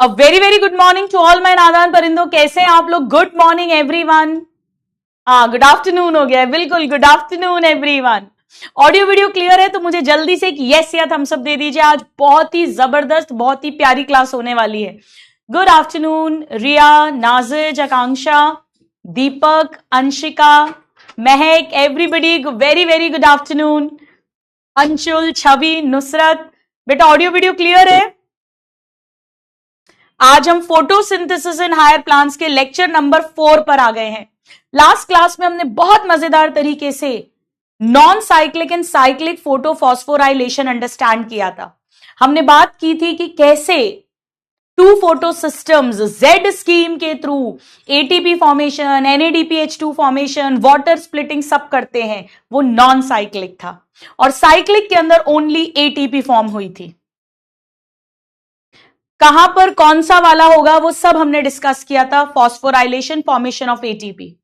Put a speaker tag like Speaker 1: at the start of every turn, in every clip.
Speaker 1: A very very good morning to all my नादान परिंदों। कैसे हैं आप लोग? Good morning everyone. Good afternoon हो गया है, बिल्कुल good afternoon everyone. Audio video clear है तो मुझे जल्दी से एक यस या थम्स अप दे दीजिए। आज बहुत ही जबरदस्त, बहुत ही प्यारी क्लास होने वाली है। Good afternoon Riya, Nazij, Akanksha, Deepak, Anshika, Mahak, everybody very very good afternoon. Anshul, Chhavi, Nusrat, बेटा ऑडियो वीडियो क्लियर है? आज हम फोटोसिंथेसिस इन हायर प्लांट्स के लेक्चर नंबर 4 पर आ गए हैं। लास्ट क्लास में हमने बहुत मजेदार तरीके से non cyclic and cyclic photophosphorylation understand किया था। हमने बात की थी कि कैसे two photo systems Z scheme के through ATP formation, NADPH2 formation, water splitting सब करते हैं। वो नॉन साइक्लिक था और साइक्लिक के अंदर ओनली एटीपी फॉर्म हुई थी। कहां पर कौन सा वाला होगा वो सब हमने डिस्कस किया था। Phosphorylation, formation of ATP.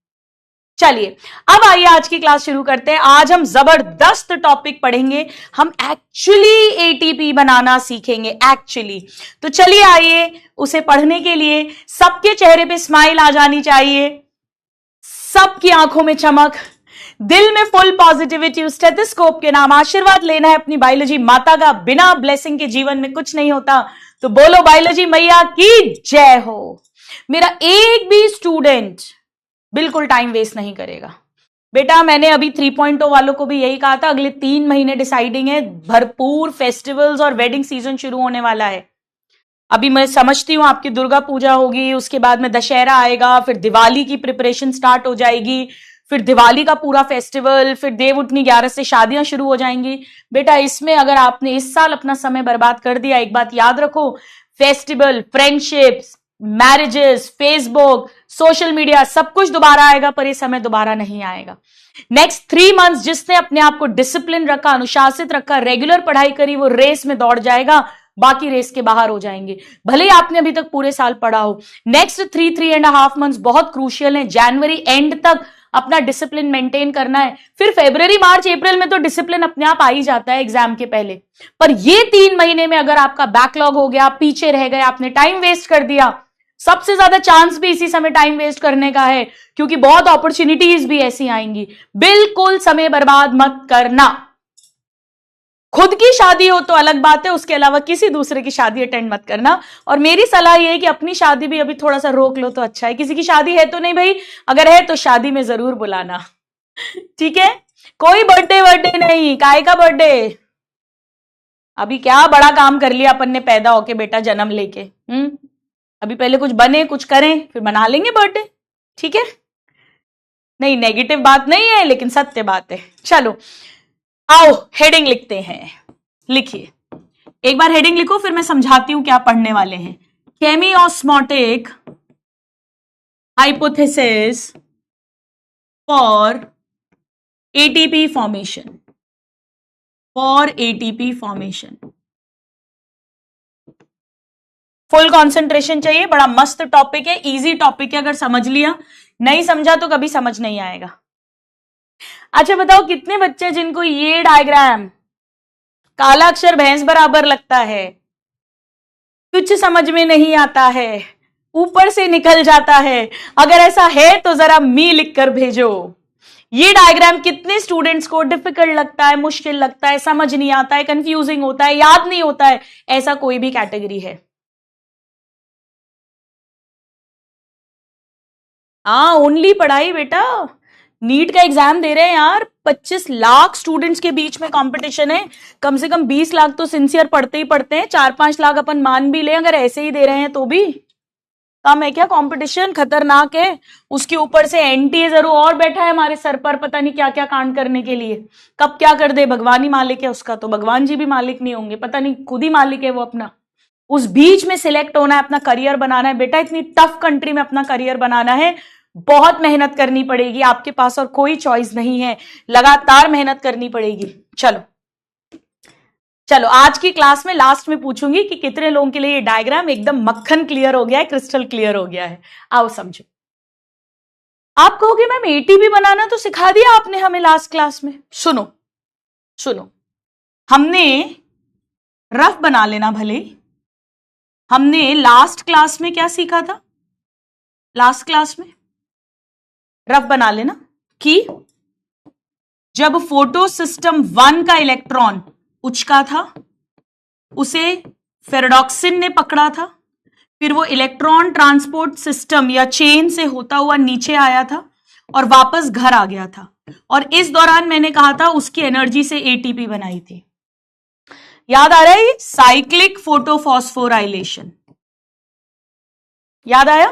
Speaker 1: चलिए अब आइए आज की क्लास शुरू करते हैं। आज हम जबरदस्त टॉपिक पढ़ेंगे। हम एक्चुअली एटीपी बनाना सीखेंगे एक्चुअली। तो चलिए आइए, उसे पढ़ने के लिए सबके चेहरे पे स्माइल आ जानी चाहिए, सबकी आंखों में चमक, दिल में फुल पॉजिटिविटी। स्टेथोस्कोप के नाम आशीर्वाद लेना है अपनी बायोलॉजी माता का। बिना ब्लेसिंग के जीवन में कुछ नहीं होता। तो बोलो बायोलॉजी मैया की जय हो। मेरा एक भी स्टूडेंट बिल्कुल टाइम वेस्ट नहीं करेगा। बेटा मैंने अभी 3.0 वालों को भी यही कहा था, अगले 3 महीने डिसाइडिंग है, भरपूर फेस्टिवल्स और वेडिंग सीजन शुरू होने वाला है। अभी मैं समझती हूं आपकी दुर्गा पूजा होगी, उसके बाद में दशहरा आएगा, फिर दिवाली की प्रिपरेशन स्टार्ट हो जाएगी, फिर दिवाली का पूरा फेस्टिवल, फिर देव उठनी 11 से शादियां शुरू हो जाएंगी। बेटा इसमें अगर आपने इस साल अपना समय बर्बाद कर दिया, एक बात याद रखो, festival, friendships, marriages, Facebook, social media सब कुछ दोबारा आएगा, पर ये समय दोबारा नहीं आएगा। नेक्स्ट 3 मंथ्स जिसने अपने आप को डिसिप्लिन रखा, अनुशासित रखा, रेगुलर पढ़ाई करी, वो रेस में दौड़ जाएगा, बाकी रेस के बाहर हो जाएंगे, भले ही आपने अभी तक पूरे साल पढ़ा हो। नेक्स्ट 3.5 मंथ्स बहुत क्रूशियल है। जनवरी एंड तक अपना डिसिप्लिन मेंटेन करना है, फिर फरवरी, मार्च, अप्रैल में तो डिसिप्लिन अपने आप आ ही जाता है एग्जाम के पहले। पर ये 3 महीने में अगर आपका बैकलॉग हो गया, पीछे रह गए, आपने टाइम वेस्ट कर दिया, सबसे ज्यादा चांस भी इसी समय टाइम वेस्ट करने का है, क्योंकि बहुत अपॉर्चुनिटीज भी ऐसी आएंगी। बिल्कुल समय बर्बाद मत करना। खुद की शादी हो तो अलग बात है, उसके अलावा किसी दूसरे की शादी अटेंड मत करना। और मेरी सलाह यह है कि अपनी शादी भी अभी थोड़ा सा रोक लो तो अच्छा है। किसी की शादी है तो नहीं भाई, अगर है तो शादी में जरूर बुलाना, ठीक है? कोई बर्थडे नहीं, काय का बर्थडे? अभी क्या बड़ा काम कर लिया अपन ने पैदा होके बेटा, जन्म लेके। अभी पहले कुछ बने, कुछ करें, फिर मना लेंगे बर्थडे, ठीक है? नहीं, नेगेटिव बात नहीं है, लेकिन सत्य बात है। चलो आओ हेडिंग लिखते हैं। लिखिए, एक बार हेडिंग लिखो, फिर मैं समझाती हूं क्या पढ़ने वाले हैं। Chemiosmotic hypothesis for ATP formation, for ATP formation. Full concentration चाहिए, बड़ा मस्त टॉपिक है, इजी टॉपिक है। अगर समझ लिया, नहीं समझा तो कभी समझ नहीं आएगा। अच्छा बताओ, कितने बच्चे जिनको ये डायग्राम काला अक्षर भैंस बराबर लगता है, कुछ समझ में नहीं आता है, ऊपर से निकल जाता है? अगर ऐसा है तो जरा मी लिख कर भेजो। ये डायग्राम कितने स्टूडेंट्स को डिफिकल्ट लगता है, मुश्किल लगता है, समझ नहीं आता है, कंफ्यूजिंग होता है, याद नहीं होता है? ऐसा कोई भी कैटेगरी है? हाँ, ओनली पढ़ाई बेटा। नीट का एग्जाम दे रहे हैं यार, 25 लाख स्टूडेंट्स के बीच में कंपटीशन है। कम से कम 20 लाख तो सिंसियर पढ़ते ही पढ़ते हैं, 4-5 लाख अपन मान भी लें अगर ऐसे ही दे रहे हैं तो भी कम है क्या? कंपटीशन खतरनाक है। उसके ऊपर से एनटीए जरूर और बैठा है हमारे सर पर, पता नहीं क्या क्या कांड करने के लिए। कब क्या कर दे, भगवान ही मालिक है उसका। तो भगवान जी भी मालिक नहीं होंगे, पता नहीं खुद ही मालिक है वो अपना। उस बीच में सिलेक्ट होना है, अपना करियर बनाना है बेटा। इतनी टफ कंट्री में अपना करियर बनाना है, बहुत मेहनत करनी पड़ेगी। आपके पास और कोई चॉइस नहीं है, लगातार मेहनत करनी पड़ेगी। चलो चलो, आज की क्लास में लास्ट में पूछूंगी कि कितने लोगों के लिए ये डायग्राम एकदम मक्खन क्लियर हो गया है, क्रिस्टल क्लियर हो गया है। आओ समझो। आप कहोगे मैम एटीपी बनाना तो सिखा दिया आपने हमें लास्ट क्लास में। सुनो सुनो, हमने रफ बना लेना भले, हमने लास्ट क्लास में क्या सीखा था? लास्ट क्लास में रफ बना लेना कि जब फोटो सिस्टम 1 का इलेक्ट्रॉन उचका था, उसे फेरेडॉक्सिन ने पकड़ा था, फिर वो इलेक्ट्रॉन ट्रांसपोर्ट सिस्टम या चेन से होता हुआ नीचे आया था और वापस घर आ गया था। और इस दौरान मैंने कहा था उसकी एनर्जी से एटीपी बनाई थी। याद आ रहा है ये? साइक्लिक फोटोफॉस्फोराइलेशन याद आया?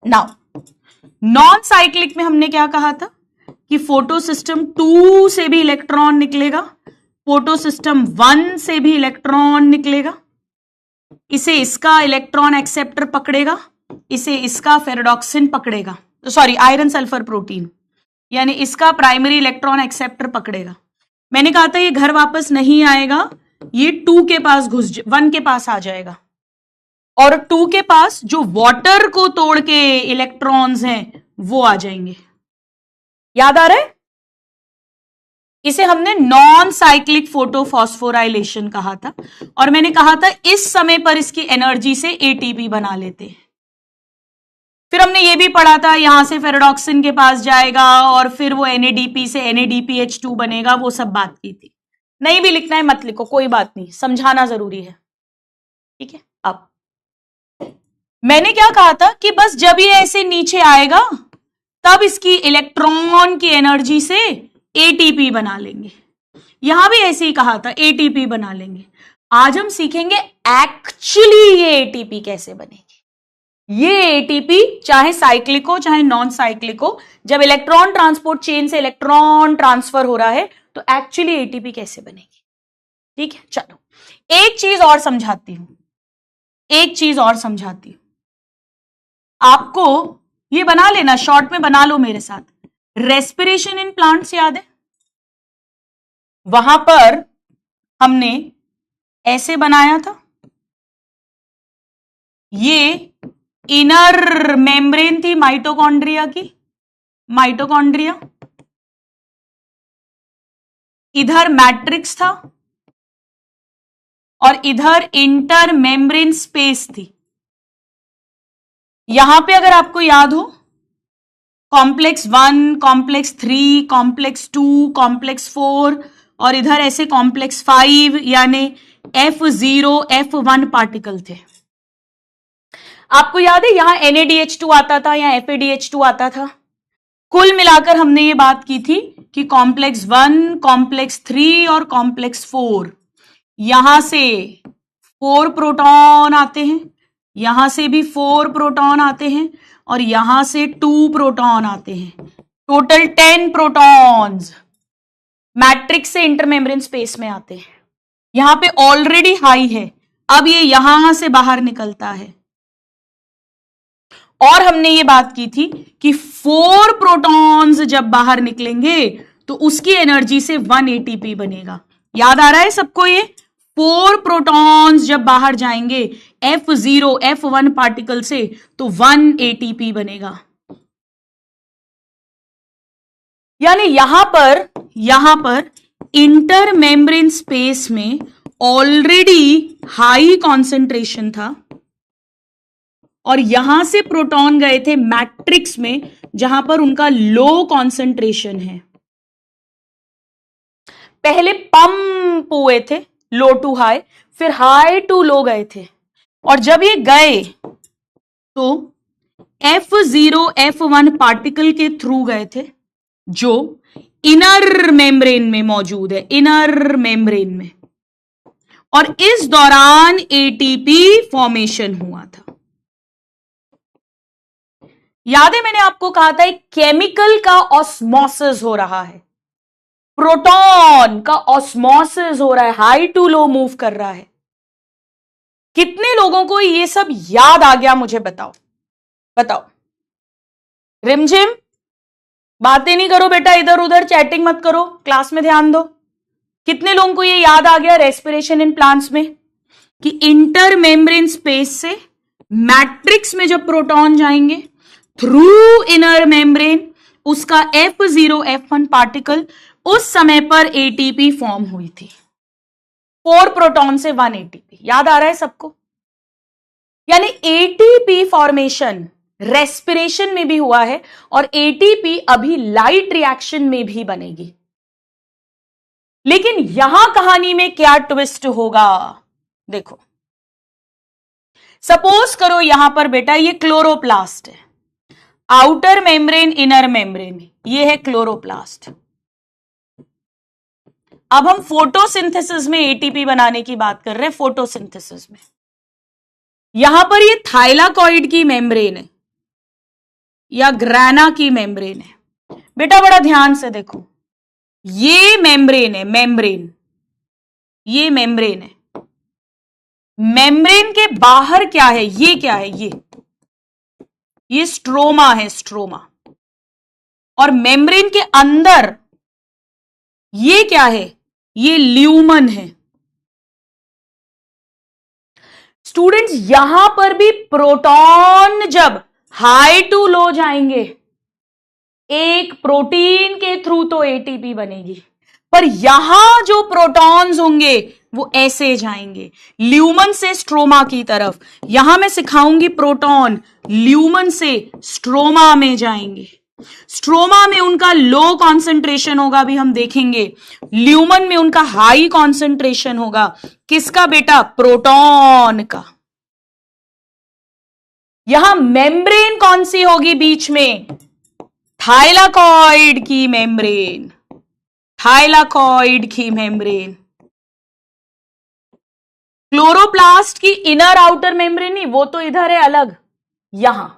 Speaker 1: नाउ नॉन साइक्लिक में हमने क्या कहा था कि फोटो सिस्टम 2 से भी इलेक्ट्रॉन निकलेगा, फोटो सिस्टम 1 से भी इलेक्ट्रॉन निकलेगा, इसे इसका इलेक्ट्रॉन एक्सेप्टर पकड़ेगा, इसे इसका फेरेडॉक्सिन पकड़ेगा, सॉरी आयरन सल्फर प्रोटीन, यानी इसका प्राइमरी इलेक्ट्रॉन एक्सेप्टर पकड़ेगा। मैंने कहा था ये घर वापस नहीं आएगा, ये 2 के पास 1 के पास आ जाएगा और 2 के पास जो वाटर को तोड़ के इलेक्ट्रॉन्स हैं वो आ जाएंगे। याद आ रहा है? इसे हमने नॉन साइक्लिक फोटोफॉस्फोराइलेशन कहा था और मैंने कहा था इस समय पर इसकी एनर्जी से एटीपी बना लेते हैं। फिर हमने ये भी पढ़ा था यहां से फेरेडॉक्सिन के पास जाएगा और फिर वो NADP से NADPH2 बनेगा, वो सब बात की थी। नहीं भी लिखना है मत लिखो, कोई बात नहीं, समझाना जरूरी है। ठीक है, अब मैंने क्या कहा था कि बस जब ये ऐसे नीचे आएगा तब इसकी इलेक्ट्रॉन की एनर्जी से एटीपी बना लेंगे। यहां भी ऐसे ही कहा था एटीपी बना लेंगे। आज हम सीखेंगे एक्चुअली ये एटीपी कैसे बनेगी। ये एटीपी चाहे साइक्लिक हो चाहे नॉन साइक्लिक हो, जब इलेक्ट्रॉन ट्रांसपोर्ट चेन से इलेक्ट्रॉन ट्रांसफर हो रहा है तो एक्चुअली एटीपी कैसे बनेगी। ठीक है, चलो एक चीज और समझाती हूं, एक चीज और समझाती हूं आपको। ये बना लेना, शॉर्ट में बना लो मेरे साथ। रेस्पिरेशन इन प्लांट्स याद है? वहां पर हमने ऐसे बनाया था, ये इनर मेम्ब्रेन थी माइटोकॉन्ड्रिया की, माइटोकॉन्ड्रिया, इधर मैट्रिक्स था और इधर इंटर मेम्ब्रेन स्पेस थी। यहां पे अगर आपको याद हो कॉम्प्लेक्स 1, कॉम्प्लेक्स 3, कॉम्प्लेक्स 2, कॉम्प्लेक्स 4 और इधर ऐसे कॉम्प्लेक्स 5 यानी F0, F1 पार्टिकल थे। आपको याद है यहां NADH2 आता था, यहां FADH2 आता था। कुल मिलाकर हमने ये बात की थी कि कॉम्प्लेक्स 1, कॉम्प्लेक्स 3 और कॉम्प्लेक्स 4, यहां से 4 प्रोटॉन आते हैं, यहां से भी 4 प्रोटॉन आते हैं और यहां से 2 प्रोटॉन आते हैं। टोटल 10 प्रोटॉन्स मैट्रिक्स से इंटरमेम्ब्रेन स्पेस में आते हैं। यहां पे ऑलरेडी हाई है, अब ये यहां से बाहर निकलता है और हमने ये बात की थी कि 4 प्रोटॉन्स जब बाहर निकलेंगे तो उसकी एनर्जी से 1 एटीपी बनेगा। याद आ रहा है सबको? ये 4 प्रोटॉन्स जब बाहर जाएंगे F0, F1 पार्टिकल से तो 1 एटीपी बनेगा। यानी यहां पर इंटर मेम्ब्रेन स्पेस में ऑलरेडी हाई कॉन्सेंट्रेशन था और यहां से प्रोटॉन गए थे मैट्रिक्स में जहां पर उनका लो कॉन्सेंट्रेशन है। पहले पंप हुए थे लो टू हाई, फिर हाई टू लो गए थे और जब ये गए तो F0, F1 पार्टिकल के थ्रू गए थे जो इनर मेम्ब्रेन में मौजूद है, इनर मेम्ब्रेन में, और इस दौरान एटीपी फॉर्मेशन हुआ था। याद है मैंने आपको कहा था एक केमिकल का ऑस्मोसिस हो रहा है, प्रोटॉन का ऑस्मोसिस हो रहा है, हाई टू लो मूव कर रहा है। कितने लोगों को ये सब याद आ गया मुझे बताओ, बताओ। रिमझिम बातें नहीं करो बेटा, इधर उधर चैटिंग मत करो, क्लास में ध्यान दो। कितने लोगों को ये याद आ गया रेस्पिरेशन इन प्लांट्स में कि इंटर मेम्ब्रेन स्पेस से मैट्रिक्स में जब प्रोटॉन जाएंगे थ्रू इनर मेम्ब्रेन, उसका F0, F1 पार्टिकल, उस समय पर एटीपी फॉर्म हुई थी। 4 प्रोटॉन से 1 एटीपी। याद आ रहा है सबको? यानी एटीपी फॉर्मेशन रेस्पिरेशन में भी हुआ है और एटीपी अभी लाइट रिएक्शन में भी बनेगी। लेकिन यहां कहानी में क्या ट्विस्ट होगा, देखो सपोज करो यहां पर बेटा ये क्लोरोप्लास्ट है, आउटर मेम्ब्रेन इनर मेम्ब्रेन, ये है क्लोरोप्लास्ट। अब हम फोटोसिंथेसिस में एटीपी बनाने की बात कर रहे हैं, फोटोसिंथेसिस में यहां पर ये थाइलाकॉइड की मेम्ब्रेन है या ग्राना की मेम्ब्रेन है। बेटा बड़ा ध्यान से देखो, ये मेम्ब्रेन है, मेम्ब्रेन, ये मेम्ब्रेन है। मेम्ब्रेन के बाहर क्या है, ये क्या है, ये स्ट्रोमा है, स्ट्रोमा। और मेम्ब्रेन के अंदर ये क्या है, ये ल्यूमन है। स्टूडेंट्स यहां पर भी प्रोटॉन जब हाई टू लो जाएंगे, एक प्रोटीन के थ्रू तो एटीपी बनेगी, पर यहां जो प्रोटॉन्स होंगे वो ऐसे जाएंगे ल्यूमन से स्ट्रोमा की तरफ। यहां मैं सिखाऊंगी प्रोटॉन ल्यूमन से स्ट्रोमा में जाएंगे। स्ट्रोमा में उनका लो कॉन्सेंट्रेशन होगा, अभी हम देखेंगे। ल्यूमन में उनका हाई कॉन्सेंट्रेशन होगा। किसका बेटा, प्रोटॉन का। यहां मेम्ब्रेन कौन सी होगी बीच में, थाइलाकॉइड की मेम्ब्रेन, थाइलाकॉइड की मेम्ब्रेन। क्लोरोप्लास्ट की इनर आउटर मेम्ब्रेन नहीं, वो तो इधर है अलग। यहां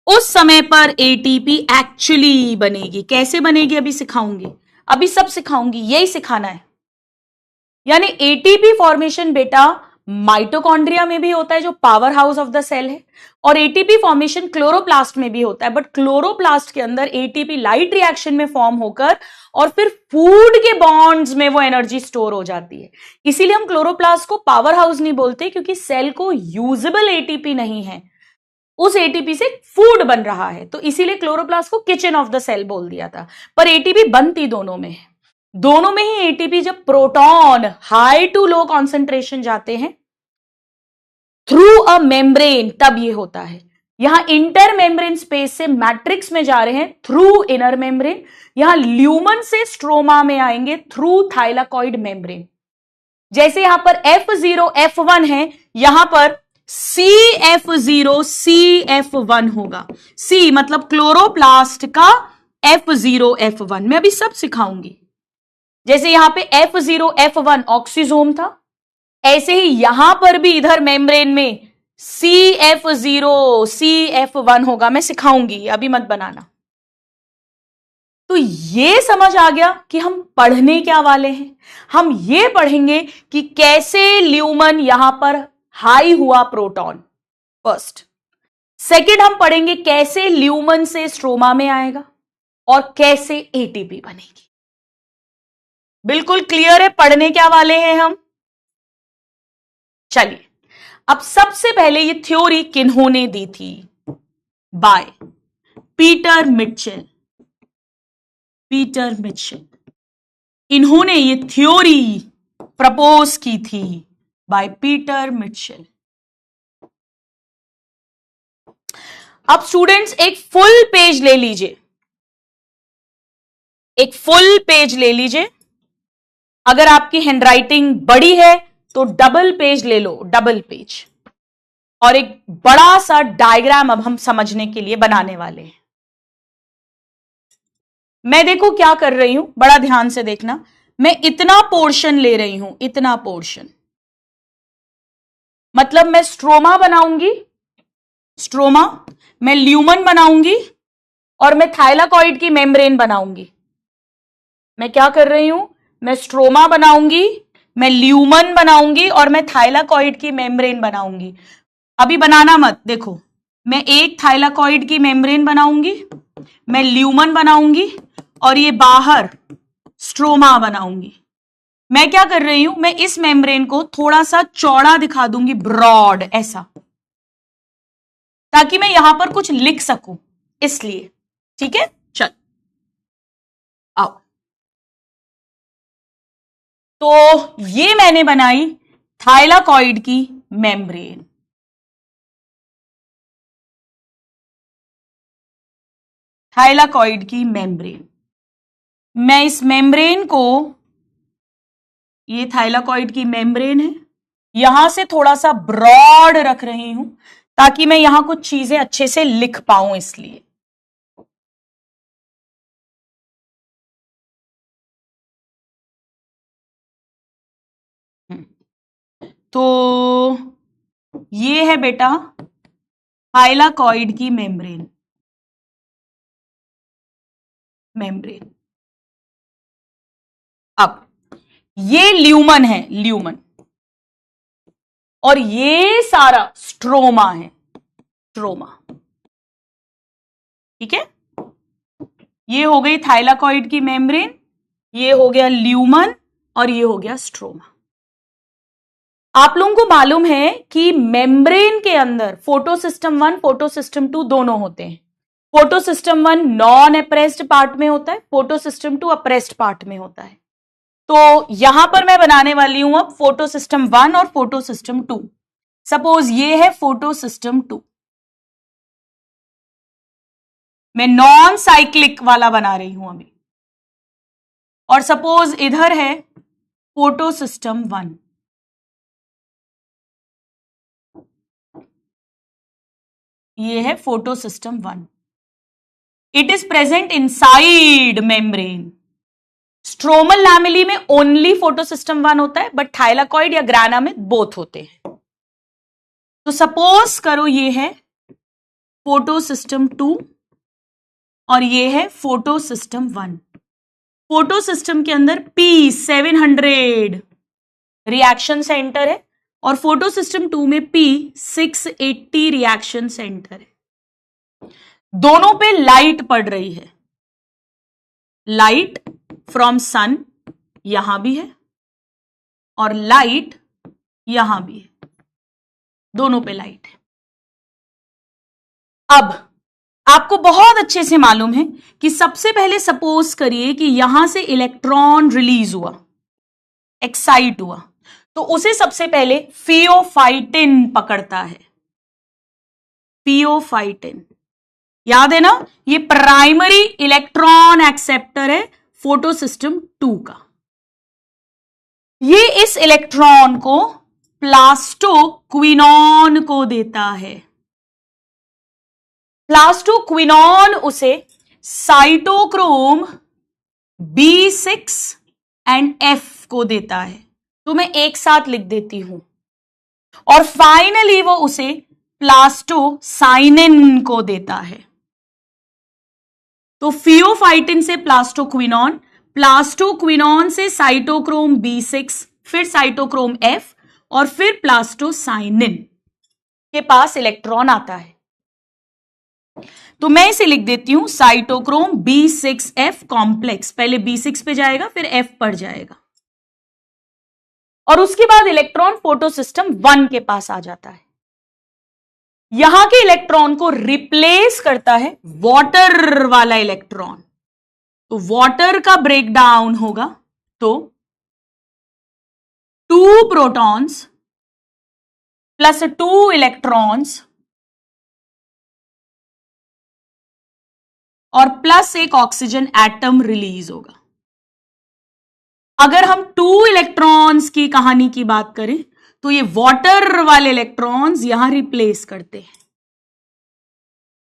Speaker 1: उस समय पर एटीपी एक्चुअली बनेगी। कैसे बनेगी अभी सिखाऊंगी, अभी सब सिखाऊंगी, यही सिखाना है। यानी एटीपी फॉर्मेशन बेटा माइटोकॉन्ड्रिया में भी होता है जो power house of the cell है, और एटीपी फॉर्मेशन क्लोरोप्लास्ट में भी होता है। बट क्लोरोप्लास्ट के अंदर एटीपी लाइट रिएक्शन में फॉर्म होकर और फिर फूड के बॉन्ड्स में वो एनर्जी स्टोर हो जाती है। इसीलिए हम क्लोरोप्लास्ट को पावर हाउस नहीं बोलते, क्योंकि सेल को यूजेबल एटीपी नहीं है, उस एटीपी से फूड बन रहा है। तो इसीलिए क्लोरोप्लास्ट को किचन ऑफ द सेल बोल दिया था। पर एटीपी बनती दोनों में है। दोनों में ही एटीपी जब proton high to low concentration जाते हैं थ्रू अ मेम्ब्रेन, तब ये होता है। यहां इंटर मेम्ब्रेन स्पेस से मैट्रिक्स में जा रहे हैं थ्रू इनर मेम्ब्रेन, यहां ल्यूमन से स्ट्रोमा में आएंगे थ्रू थाइलाकॉइड मेम्ब्रेन। जैसे यहां पर F0 F1 है, यहां पर CF0 CF1 होगा। C मतलब क्लोरोप्लास्ट का F0 F1, मैं अभी सब सिखाऊंगी। जैसे यहां पे F0 F1 ऑक्सीजोम था, ऐसे ही यहां पर भी इधर मेम्ब्रेन में CF0 CF1 होगा। मैं सिखाऊंगी, अभी मत बनाना। तो ये समझ आ गया कि हम पढ़ने क्या वाले हैं। हम ये पढ़ेंगे कि कैसे ल्यूमन यहां पर हाई हुआ प्रोटॉन, फर्स्ट। सेकेंड हम पढ़ेंगे कैसे ल्यूमन से स्ट्रोमा में आएगा और कैसे एटीपी बनेगी। बिल्कुल क्लियर है पढ़ने क्या वाले हैं हम। चलिए, अब सबसे पहले ये थ्योरी किन्होंने दी थी, बाय पीटर मिटचेल। पीटर मिटचेल, इन्होंने ये थ्योरी प्रपोज की थी, बाय पीटर मिटचेल। अब स्टूडेंट्स एक फुल पेज ले लीजिए, एक फुल पेज ले लीजिए। अगर आपकी हैंडराइटिंग बड़ी है तो डबल पेज ले लो, डबल पेज। और एक बड़ा सा डायग्राम अब हम समझने के लिए बनाने वाले हैं। मैं देखो क्या कर रही हूं, बड़ा ध्यान से देखना। मैं इतना पोर्शन ले रही हूं, इतना पोर्शन, मतलब मैं स्ट्रोमा बनाऊंगी, स्ट्रोमा, मैं ल्यूमन बनाऊंगी और मैं थाइलाकॉइड की मेम्ब्रेन बनाऊंगी। मैं क्या कर रही हूं, मैं स्ट्रोमा बनाऊंगी, मैं ल्यूमन बनाऊंगी और मैं थाइलाकॉइड की मेम्ब्रेन बनाऊंगी। अभी बनाना मत, देखो मैं एक थाइलाकॉइड की मेम्ब्रेन बनाऊंगी, मैं ल्यूमन बनाऊंगी और ये बाहर स्ट्रोमा बनाऊंगी। मैं क्या कर रही हूं, मैं इस मेम्ब्रेन को थोड़ा सा चौड़ा दिखा दूंगी, ब्रॉड ऐसा, ताकि मैं यहां पर कुछ लिख सकूं, इसलिए। ठीक है, चल आओ। तो ये मैंने बनाई थाइलाकॉइड की मेम्ब्रेन। थाइलाकॉइड की मेम्ब्रेन। मैं इस मेम्ब्रेन को, ये थाइलाकॉइड की मेम्ब्रेन है, यहां से थोड़ा सा ब्रॉड रख रही हूं ताकि मैं यहां कुछ चीजें अच्छे से लिख पाऊं, इसलिए। तो ये है बेटा थाइलाकॉइड की मेम्ब्रेन। अब ये ल्यूमन है, ल्यूमन, और ये सारा स्ट्रोमा है, स्ट्रोमा। ठीक है, ये हो गई थाइलाकॉइड की मेम्ब्रेन, ये हो गया ल्यूमन, और ये हो गया स्ट्रोमा। आप लोगों को मालूम है कि मेम्ब्रेन के अंदर फोटोसिस्टम 1, फोटोसिस्टम 2 दोनों होते हैं। फोटोसिस्टम 1 नॉन अप्रेस्ड पार्ट में होता है, फोटोसिस्टम 2 अप्रेस्ड पार्ट में होता है। तो यहां पर मैं बनाने वाली हूं अब फोटोसिस्टम 1 और फोटोसिस्टम 2। सपोज ये है फोटोसिस्टम 2, मैं नॉन साइक्लिक वाला बना रही हूं अभी, और सपोज इधर है फोटोसिस्टम 1। ये है photosystem 1। It is present inside membrane. Stromal lamellae में ओनली फोटोसिस्टम 1 होता है, बट थाइलाकॉइड या ग्राना में बोथ होते हैं। तो सपोज करो ये है फोटोसिस्टम 2 और ये है फोटोसिस्टम 1। फोटोसिस्टम के अंदर P700 रिएक्शन सेंटर है और फोटोसिस्टम 2 में P680 रिएक्शन सेंटर है। दोनों पे लाइट पड़ रही है, लाइट फ्रॉम सन यहां भी है और लाइट यहां भी है, दोनों पे लाइट है। अब आपको बहुत अच्छे से मालूम है कि सबसे पहले सपोज करिए कि यहां से इलेक्ट्रॉन रिलीज हुआ, एक्साइट हुआ, तो उसे सबसे पहले फियोफाइटिन पकड़ता है। फियोफाइटिन, याद है ना, ये प्राइमरी इलेक्ट्रॉन एक्सेप्टर है फोटोसिस्टम 2 का। ये इस इलेक्ट्रॉन को प्लास्टोक्विनॉन को देता है। प्लास्टोक्विनॉन उसे साइटोक्रोम B6 एंड F को देता है। तो मैं एक साथ लिख देती हूं, और फाइनली वो उसे प्लास्टोसाइनिन को देता है। तो फियोफाइटिन से प्लास्टोक्विनॉन, प्लास्टोक्विनॉन से साइटोक्रोम B6, फिर साइटोक्रोम F, और फिर प्लास्टोसाइनिन के पास इलेक्ट्रॉन आता है। तो मैं इसे लिख देती हूं साइटोक्रोम B6F कॉम्प्लेक्स। पहले B6 पे जाएगा, फिर F पर जाएगा, और उसके बाद इलेक्ट्रॉन फोटोसिस्टम 1 के पास आ जाता है। यहां के इलेक्ट्रॉन को रिप्लेस करता है वाटर वाला इलेक्ट्रॉन। तो वाटर का ब्रेकडाउन होगा, तो 2 प्रोटॉन्स प्लस 2 इलेक्ट्रॉन्स और प्लस एक ऑक्सीजन एटम रिलीज होगा। अगर हम 2 इलेक्ट्रॉन्स की कहानी की बात करें तो ये वाटर वाले इलेक्ट्रॉन्स यहां रिप्लेस करते हैं।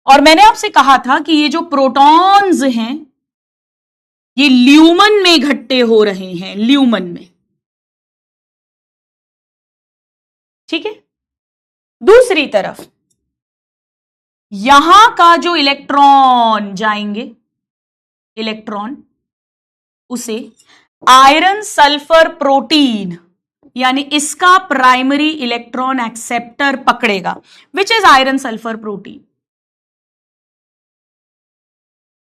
Speaker 1: और मैंने आपसे कहा था कि ये जो प्रोटॉन्स हैं ये ल्यूमन में इकट्ठे हो रहे हैं, ल्यूमन में। ठीक है, दूसरी तरफ यहां का जो इलेक्ट्रॉन जाएंगे, इलेक्ट्रॉन उसे आयरन सल्फर प्रोटीन, यानी इसका प्राइमरी इलेक्ट्रॉन एक्सेप्टर पकड़ेगा, which is iron sulphur protein.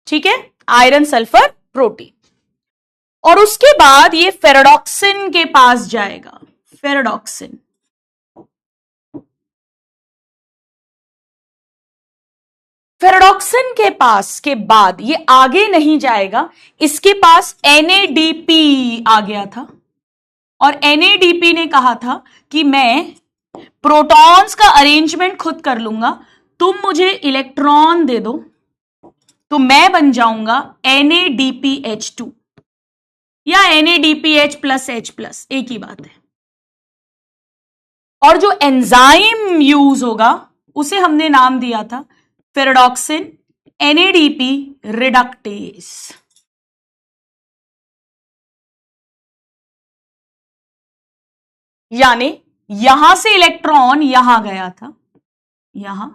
Speaker 1: ठीक है, आयरन सल्फर प्रोटीन। और उसके बाद ये फेराडॉक्सिन के पास जाएगा, फेराडॉक्सिन। फेराडॉक्सिन के पास के बाद ये आगे नहीं जाएगा, इसके पास NADP आ गया था, और NADP ने कहा था कि मैं प्रोटॉन्स का अरेंजमेंट खुद कर लूंगा, तुम मुझे इलेक्ट्रॉन दे दो तो मैं बन जाऊंगा NaDPH2 या NaDPH प्लस H प्लस, एक ही बात है। और जो एंजाइम यूज होगा उसे हमने नाम दिया था फेरेडॉक्सिन NADP रिडक्टेस। यानी यहां से इलेक्ट्रॉन यहां गया था, यहां,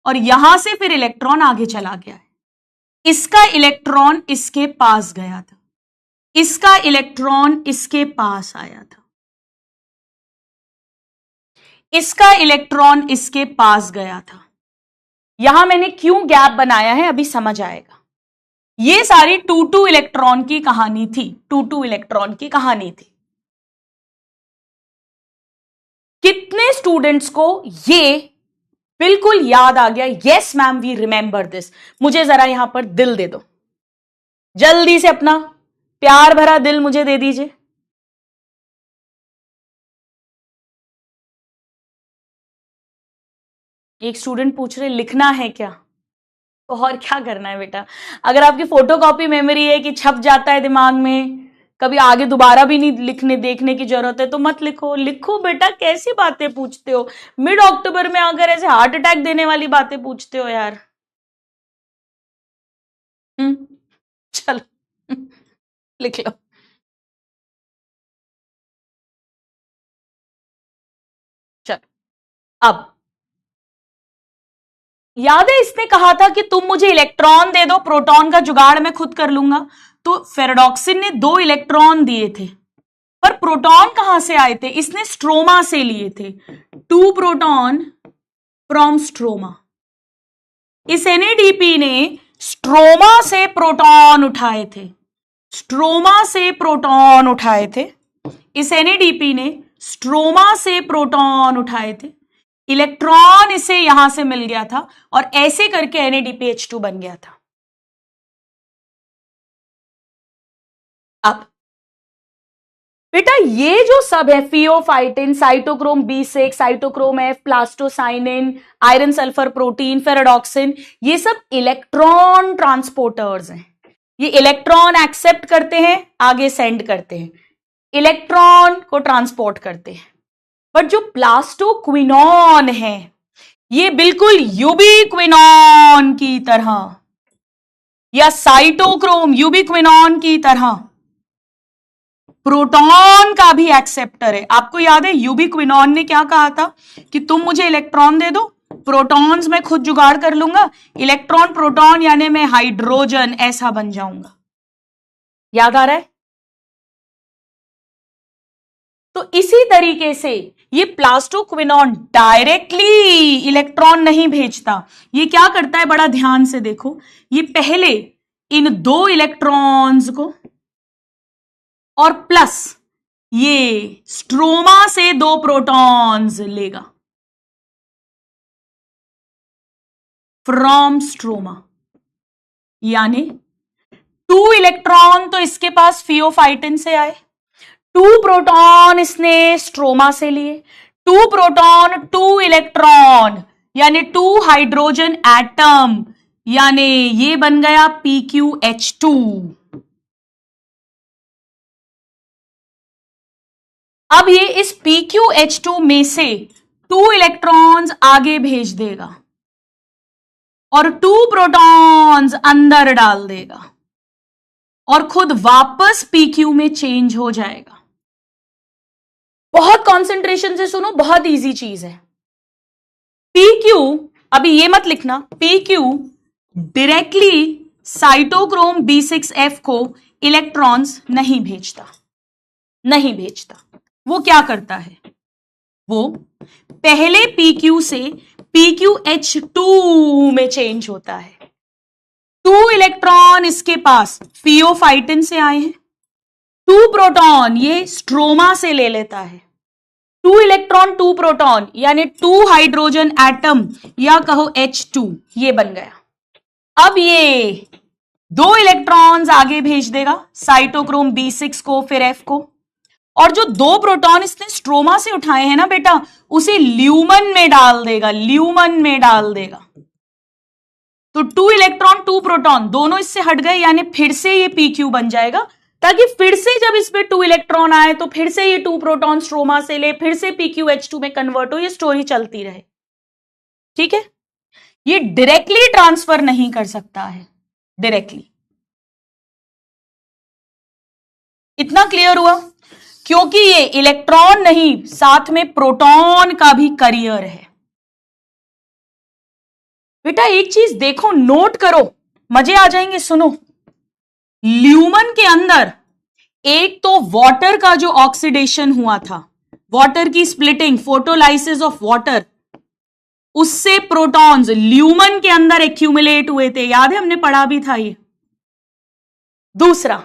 Speaker 1: और यहां से फिर इलेक्ट्रॉन आगे चला गया है। इसका इलेक्ट्रॉन इसके पास गया था, इसका इलेक्ट्रॉन इसके पास आया था, इसका इलेक्ट्रॉन इसके पास गया था। यहां मैंने क्यों गैप बनाया है अभी समझ आएगा। ये सारी 2-2 इलेक्ट्रॉन की कहानी थी, 2-2 इलेक्ट्रॉन की कहानी थी। कितने स्टूडेंट्स को ये बिल्कुल याद आ गया? Yes ma'am, we remember this. मुझे जरा यहां पर दिल दे दो, जल्दी से अपना प्यार भरा दिल मुझे दे दीजिए। एक स्टूडेंट पूछ रहे लिखना है क्या? तो और क्या करना है बेटा, अगर आपकी फोटोकॉपी मेमोरी है कि छप जाता है दिमाग में, कभी आगे दोबारा भी नहीं लिखने देखने की जरूरत है, तो मत लिखो। लिखो बेटा, कैसी बातें पूछते हो? मिड अक्टूबर में आकर ऐसे हार्ट अटैक देने वाली बातें पूछते हो यार। चलो लिख लो। चलो, अब याद है इसने कहा था कि तुम मुझे इलेक्ट्रॉन दे दो, प्रोटॉन का जुगाड़ मैं खुद कर लूंगा। तो फेरेडॉक्सिन ने 2 इलेक्ट्रॉन दिए थे, पर प्रोटॉन कहां से आए थे? इसने स्ट्रोमा से लिए थे, 2 प्रोटॉन फ्रॉम स्ट्रोमा। इस NADP ने स्ट्रोमा से प्रोटॉन उठाए थे, स्ट्रोमा से प्रोटॉन उठाए थे। इस NADP ने स्ट्रोमा से प्रोटॉन उठाए थे, इलेक्ट्रॉन इसे यहां से मिल गया था और ऐसे करके NADPH2 बन गया था। अब बेटा ये जो सब है, phaeophytin, cytochrome B6, cytochrome F, plastocyanin, iron sulphur protein, ferredoxin, ये सब इलेक्ट्रॉन ट्रांसपोर्टर्स हैं। ये इलेक्ट्रॉन एक्सेप्ट करते हैं, आगे सेंड करते हैं, इलेक्ट्रॉन को ट्रांसपोर्ट करते हैं। बट जो प्लास्टोक्विनॉन है ये बिल्कुल यूबिक्विनॉन की तरह या साइटोक्रोम यूबिक्विनॉन की तरह प्रोटॉन का भी एक्सेप्टर है। आपको याद है यूबिक्विनॉन ने क्या कहा था कि तुम मुझे इलेक्ट्रॉन दे दो, प्रोटॉन्स मैं खुद जुगाड़ कर लूंगा, इलेक्ट्रॉन प्रोटॉन यानी मैं हाइड्रोजन ऐसा बन जाऊंगा। याद आ रहा है? तो इसी तरीके से ये प्लास्टोक्विनॉन डायरेक्टली इलेक्ट्रॉन नहीं भेजता। ये क्या करता है, बड़ा ध्यान से देखो, ये पहले इन 2 इलेक्ट्रॉन्स को और प्लस ये स्ट्रोमा से 2 प्रोटॉन्स लेगा फ्रॉम स्ट्रोमा, यानी 2 इलेक्ट्रॉन तो इसके पास फियोफाइटिन से आए, 2 प्रोटॉन इसने स्ट्रोमा से लिए, 2 प्रोटॉन 2 इलेक्ट्रॉन यानी 2 हाइड्रोजन एटम, यानी ये बन गया PQH2। अब ये इस PQH2 में से 2 इलेक्ट्रॉन्स आगे भेज देगा और 2 प्रोटॉन्स अंदर डाल देगा और खुद वापस PQ में चेंज हो जाएगा। बहुत कंसंट्रेशन से सुनो, बहुत इजी चीज है। PQ, अभी ये मत लिखना, PQ डायरेक्टली साइटोक्रोम B6F को इलेक्ट्रॉन्स नहीं भेजता, नहीं भेजता। वो क्या करता है, वो पहले PQ से PQH2 में चेंज होता है। 2 इलेक्ट्रॉन इसके पास फियोफाइटिन से आए हैं, 2 प्रोटॉन ये स्ट्रोमा से ले लेता है, 2 इलेक्ट्रॉन 2 प्रोटॉन यानी 2 हाइड्रोजन एटम या कहो H2, ये बन गया। अब ये 2 इलेक्ट्रॉन्स आगे भेज देगा साइटोक्रोम B6 को, फिर F को, और जो 2 प्रोटॉन इसने स्ट्रोमा से उठाए हैं ना बेटा, उसे ल्यूमन में डाल देगा, ल्यूमन में डाल देगा। तो 2 इलेक्ट्रॉन 2 प्रोटॉन दोनों इससे हट गए, यानी फिर से ये pq बन जाएगा, ताकि फिर से जब इसमें 2 इलेक्ट्रॉन आए तो फिर से ये 2 प्रोटॉन स्ट्रोमा से ले, फिर से pqH2 में कन्वर्ट हो, ये स्टोरी चलती रहे। ठीक है, ये डायरेक्टली ट्रांसफर नहीं कर सकता है, डायरेक्टली। इतना क्लियर हुआ? क्योंकि ये इलेक्ट्रॉन नहीं, साथ में प्रोटॉन का भी करियर है। बेटा एक चीज देखो, नोट करो, मजे आ जाएंगे, सुनो। ल्यूमन के अंदर एक तो वाटर का जो ऑक्सीडेशन हुआ था, वाटर की स्प्लिटिंग, फोटोलाइसिस ऑफ वाटर, उससे प्रोटॉन्स ल्यूमन के अंदर एक्यूमुलेट हुए थे, याद है हमने पढ़ा भी था ये। दूसरा,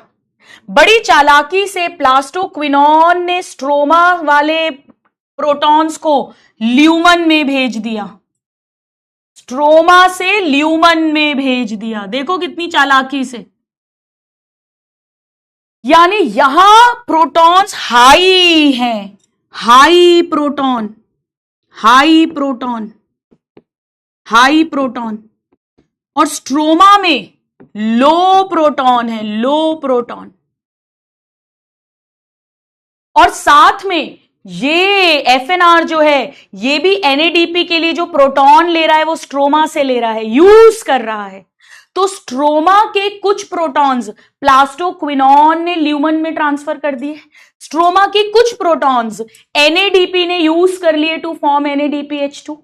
Speaker 1: बड़ी चालाकी से प्लास्टोक्विनोन ने स्ट्रोमा वाले प्रोटॉन्स को ल्यूमन में भेज दिया, स्ट्रोमा से ल्यूमन में भेज दिया। देखो कितनी चालाकी से, यानी यहां प्रोटॉन्स हाई हैं, high proton, high proton, high proton, और स्ट्रोमा में लो प्रोटॉन है, लो प्रोटॉन। और साथ में ये एफएनआर जो है, ये भी एनएडीपी के लिए जो प्रोटॉन ले रहा है वो स्ट्रोमा से ले रहा है, यूज कर रहा है। तो स्ट्रोमा के कुछ प्रोटॉन्स प्लास्टोक्विनोन ने ल्यूमन में ट्रांसफर कर दिए, स्ट्रोमा के कुछ प्रोटॉन्स एनएडीपी ने यूज कर लिए टू फॉर्म NADPH2।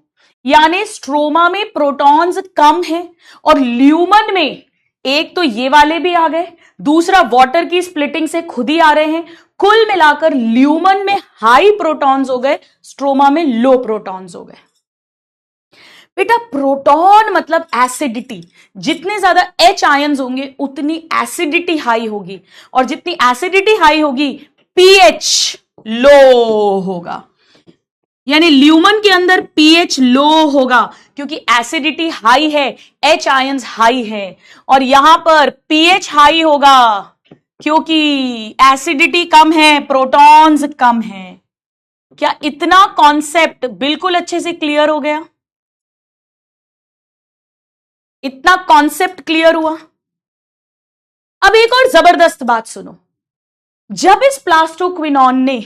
Speaker 1: यानी स्ट्रोमा में प्रोटॉन्स कम है और ल्यूमन में एक तो ये वाले भी आ गए, दूसरा वाटर की स्प्लिटिंग से खुद ही आ रहे हैं। कुल मिलाकर ल्यूमन में हाई प्रोटॉन्स हो गए, स्ट्रोमा में लो प्रोटॉन्स हो गए। बेटा प्रोटॉन मतलब एसिडिटी, जितने ज्यादा H आयंस होंगे उतनी एसिडिटी हाई होगी, और जितनी एसिडिटी हाई होगी pH लो होगा। यानी ल्यूमन के अंदर pH लो होगा क्योंकि एसिडिटी हाई है, H आयंस हाई है, और यहां पर pH हाई होगा क्योंकि एसिडिटी कम है, प्रोटॉन्स कम है। क्या इतना कॉन्सेप्ट बिल्कुल अच्छे से क्लियर हो गया? इतना कॉन्सेप्ट क्लियर हुआ? अब एक और जबरदस्त बात सुनो। जब इस प्लास्टोक्विनोन ने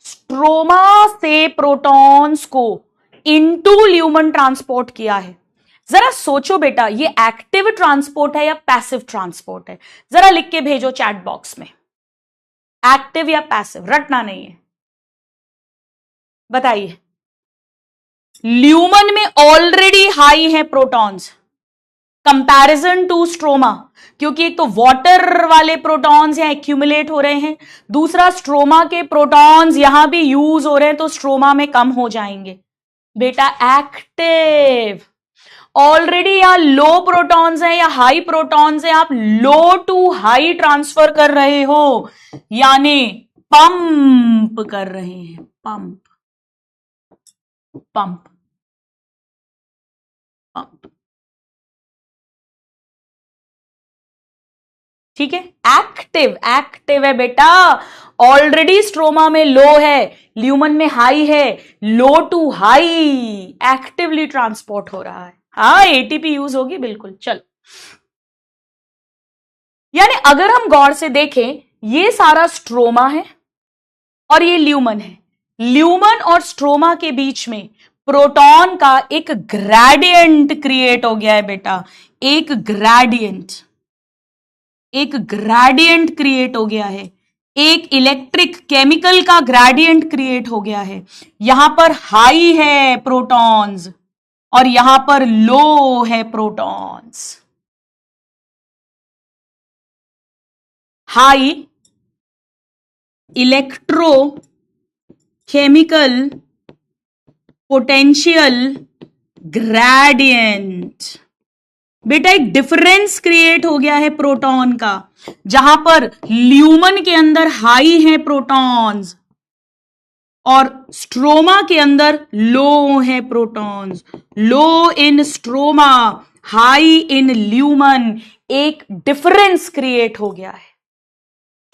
Speaker 1: स्ट्रोमा से प्रोटॉन्स को इनटू ल्यूमन ट्रांसपोर्ट किया है, जरा सोचो बेटा, ये एक्टिव ट्रांसपोर्ट है या पैसिव ट्रांसपोर्ट है? जरा लिख के भेजो चैट बॉक्स में, एक्टिव या पैसिव, रटना नहीं है, बताइए। ल्यूमन में ऑलरेडी हाई है प्रोटॉन्स कंपैरिजन टू स्ट्रोमा, क्योंकि एक तो वाटर वाले प्रोटॉन्स यहां एक्यूमुलेट हो रहे हैं, दूसरा स्ट्रोमा के प्रोटॉन्स यहां भी यूज हो रहे हैं तो स्ट्रोमा में कम हो जाएंगे। बेटा एक्टिव, ऑलरेडी यहां लो प्रोटॉन्स हैं या हाई प्रोटॉन्स हैं, आप लो टू हाई ट्रांसफर कर रहे हो, यानी पंप कर रहे हैं, पंप, पंप, पंप। ठीक है, एक्टिव, एक्टिव है बेटा, ऑलरेडी स्ट्रोमा में लो है, ल्यूमन में हाई है, लो टू हाई एक्टिवली ट्रांसपोर्ट हो रहा है। हाँ एटीपी यूज होगी बिल्कुल। चलो, यानी अगर हम गौर से देखें, ये सारा स्ट्रोमा है और ये ल्यूमन है, ल्यूमन और स्ट्रोमा के बीच में प्रोटॉन का एक ग्रेडियंट क्रिएट हो गया है बेटा, एक ग्रेडियंट, एक ग्रेडियंट क्रिएट हो गया है, एक इलेक्ट्रिक केमिकल का ग्रेडियंट क्रिएट हो गया है। यहां पर हाई है प्रोटॉन्स और यहां पर लो है protons. High electro chemical potential gradient. बेटा एक डिफरेंस क्रिएट हो गया है प्रोटॉन का, जहां पर ल्यूमन के अंदर हाई है प्रोटॉन्स और स्ट्रोमा के अंदर लो है protons. Low in stroma, high in lumen, एक डिफरेंस क्रिएट हो गया है।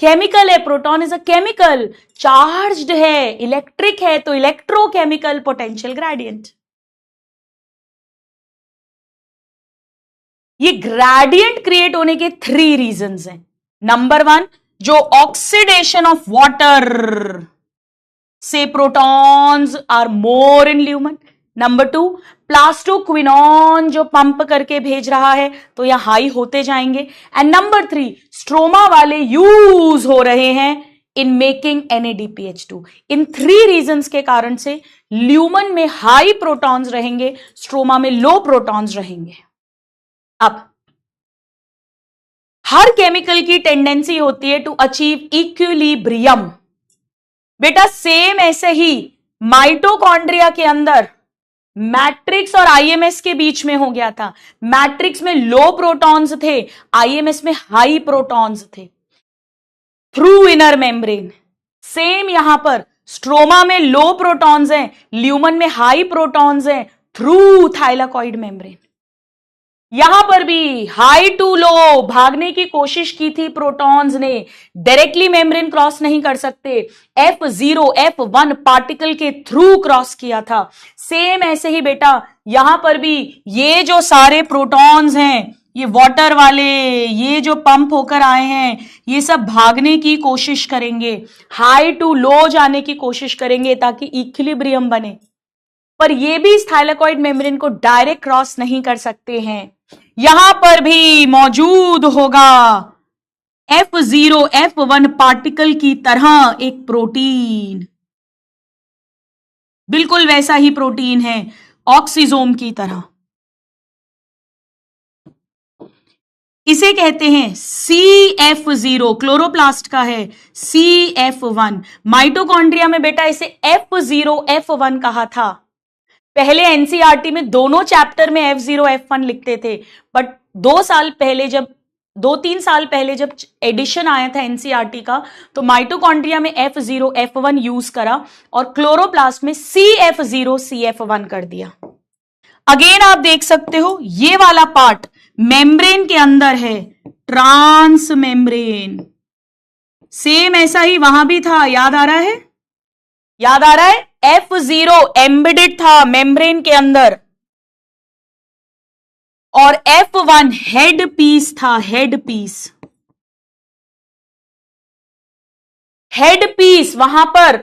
Speaker 1: केमिकल है, proton is a chemical, charged है, इलेक्ट्रिक है, तो इलेक्ट्रोकेमिकल पोटेंशियल ग्रेडियंट। ये ग्रेडियंट क्रिएट होने के 3 रीजंस हैं। नंबर 1, जो ऑक्सीडेशन ऑफ वाटर से protons are more in lumen. Number 2, plastoquinone जो पंप करके भेज रहा है तो यहां हाई होते जाएंगे। एंड नंबर 3, स्ट्रोमा वाले यूज हो रहे हैं in making NADPH2। In 3 reasons के कारण से ल्यूमन में हाई प्रोटॉन्स रहेंगे, स्ट्रोमा में लो प्रोटॉन्स रहेंगे। अब हर केमिकल की टेंडेंसी होती है टू अचीव इक्विलिब्रियम। बेटा सेम ऐसे ही माइटोकॉन्ड्रिया के अंदर मैट्रिक्स और IMS के बीच में हो गया था। मैट्रिक्स में लो प्रोटॉन्स थे, IMS में हाई प्रोटॉन्स थे थ्रू इनर मेम्ब्रेन। सेम यहां पर स्ट्रोमा में लो प्रोटॉन्स हैं, ल्यूमन में हाई प्रोटॉन्स हैं थ्रू थाइलाकॉइड मेम्ब्रेन। यहां पर भी हाई टू लो भागने की कोशिश की थी प्रोटॉन्स ने, डायरेक्टली मेम्ब्रेन क्रॉस नहीं कर सकते, F0 F1 पार्टिकल के थ्रू क्रॉस किया था। सेम ऐसे ही बेटा यहां पर भी ये जो सारे प्रोटॉन्स हैं, ये वाटर वाले, ये जो पंप होकर आए हैं, ये सब भागने की कोशिश करेंगे, हाई टू लो जाने की कोशिश करेंगे ताकि इक्विलिब्रियम बने। पर ये भी इस थाइलाकॉइड मेम्ब्रेन को डायरेक्ट क्रॉस नहीं कर सकते हैं। यहां पर भी मौजूद होगा F0 F1 पार्टिकल की तरह एक प्रोटीन, बिल्कुल वैसा ही प्रोटीन है ऑक्सीजोम की तरह। इसे कहते हैं CF0, क्लोरोप्लास्ट का है CF1। माइटोकॉन्ड्रिया में बेटा इसे F0 F1 कहा था। पहले एनसीईआरटी में दोनों चैप्टर में F0 F1 लिखते थे, बट 2-3 साल पहले जब एडिशन आया था एनसीईआरटी का तो माइटोकॉन्ड्रिया में F0 F1 यूज करा और क्लोरोप्लास्ट में CF0 CF1 कर दिया। अगेन आप देख सकते हो ये वाला पार्ट मेम्ब्रेन के अंदर है, ट्रांस मेम्ब्रेन। सेम ऐसा ही वहां भी था, याद आ रहा है? याद आ रहा है? F0 एम्बेडेड था मेम्ब्रेन के अंदर और F1 हेड पीस था, हेड पीस। हेड पीस वहां पर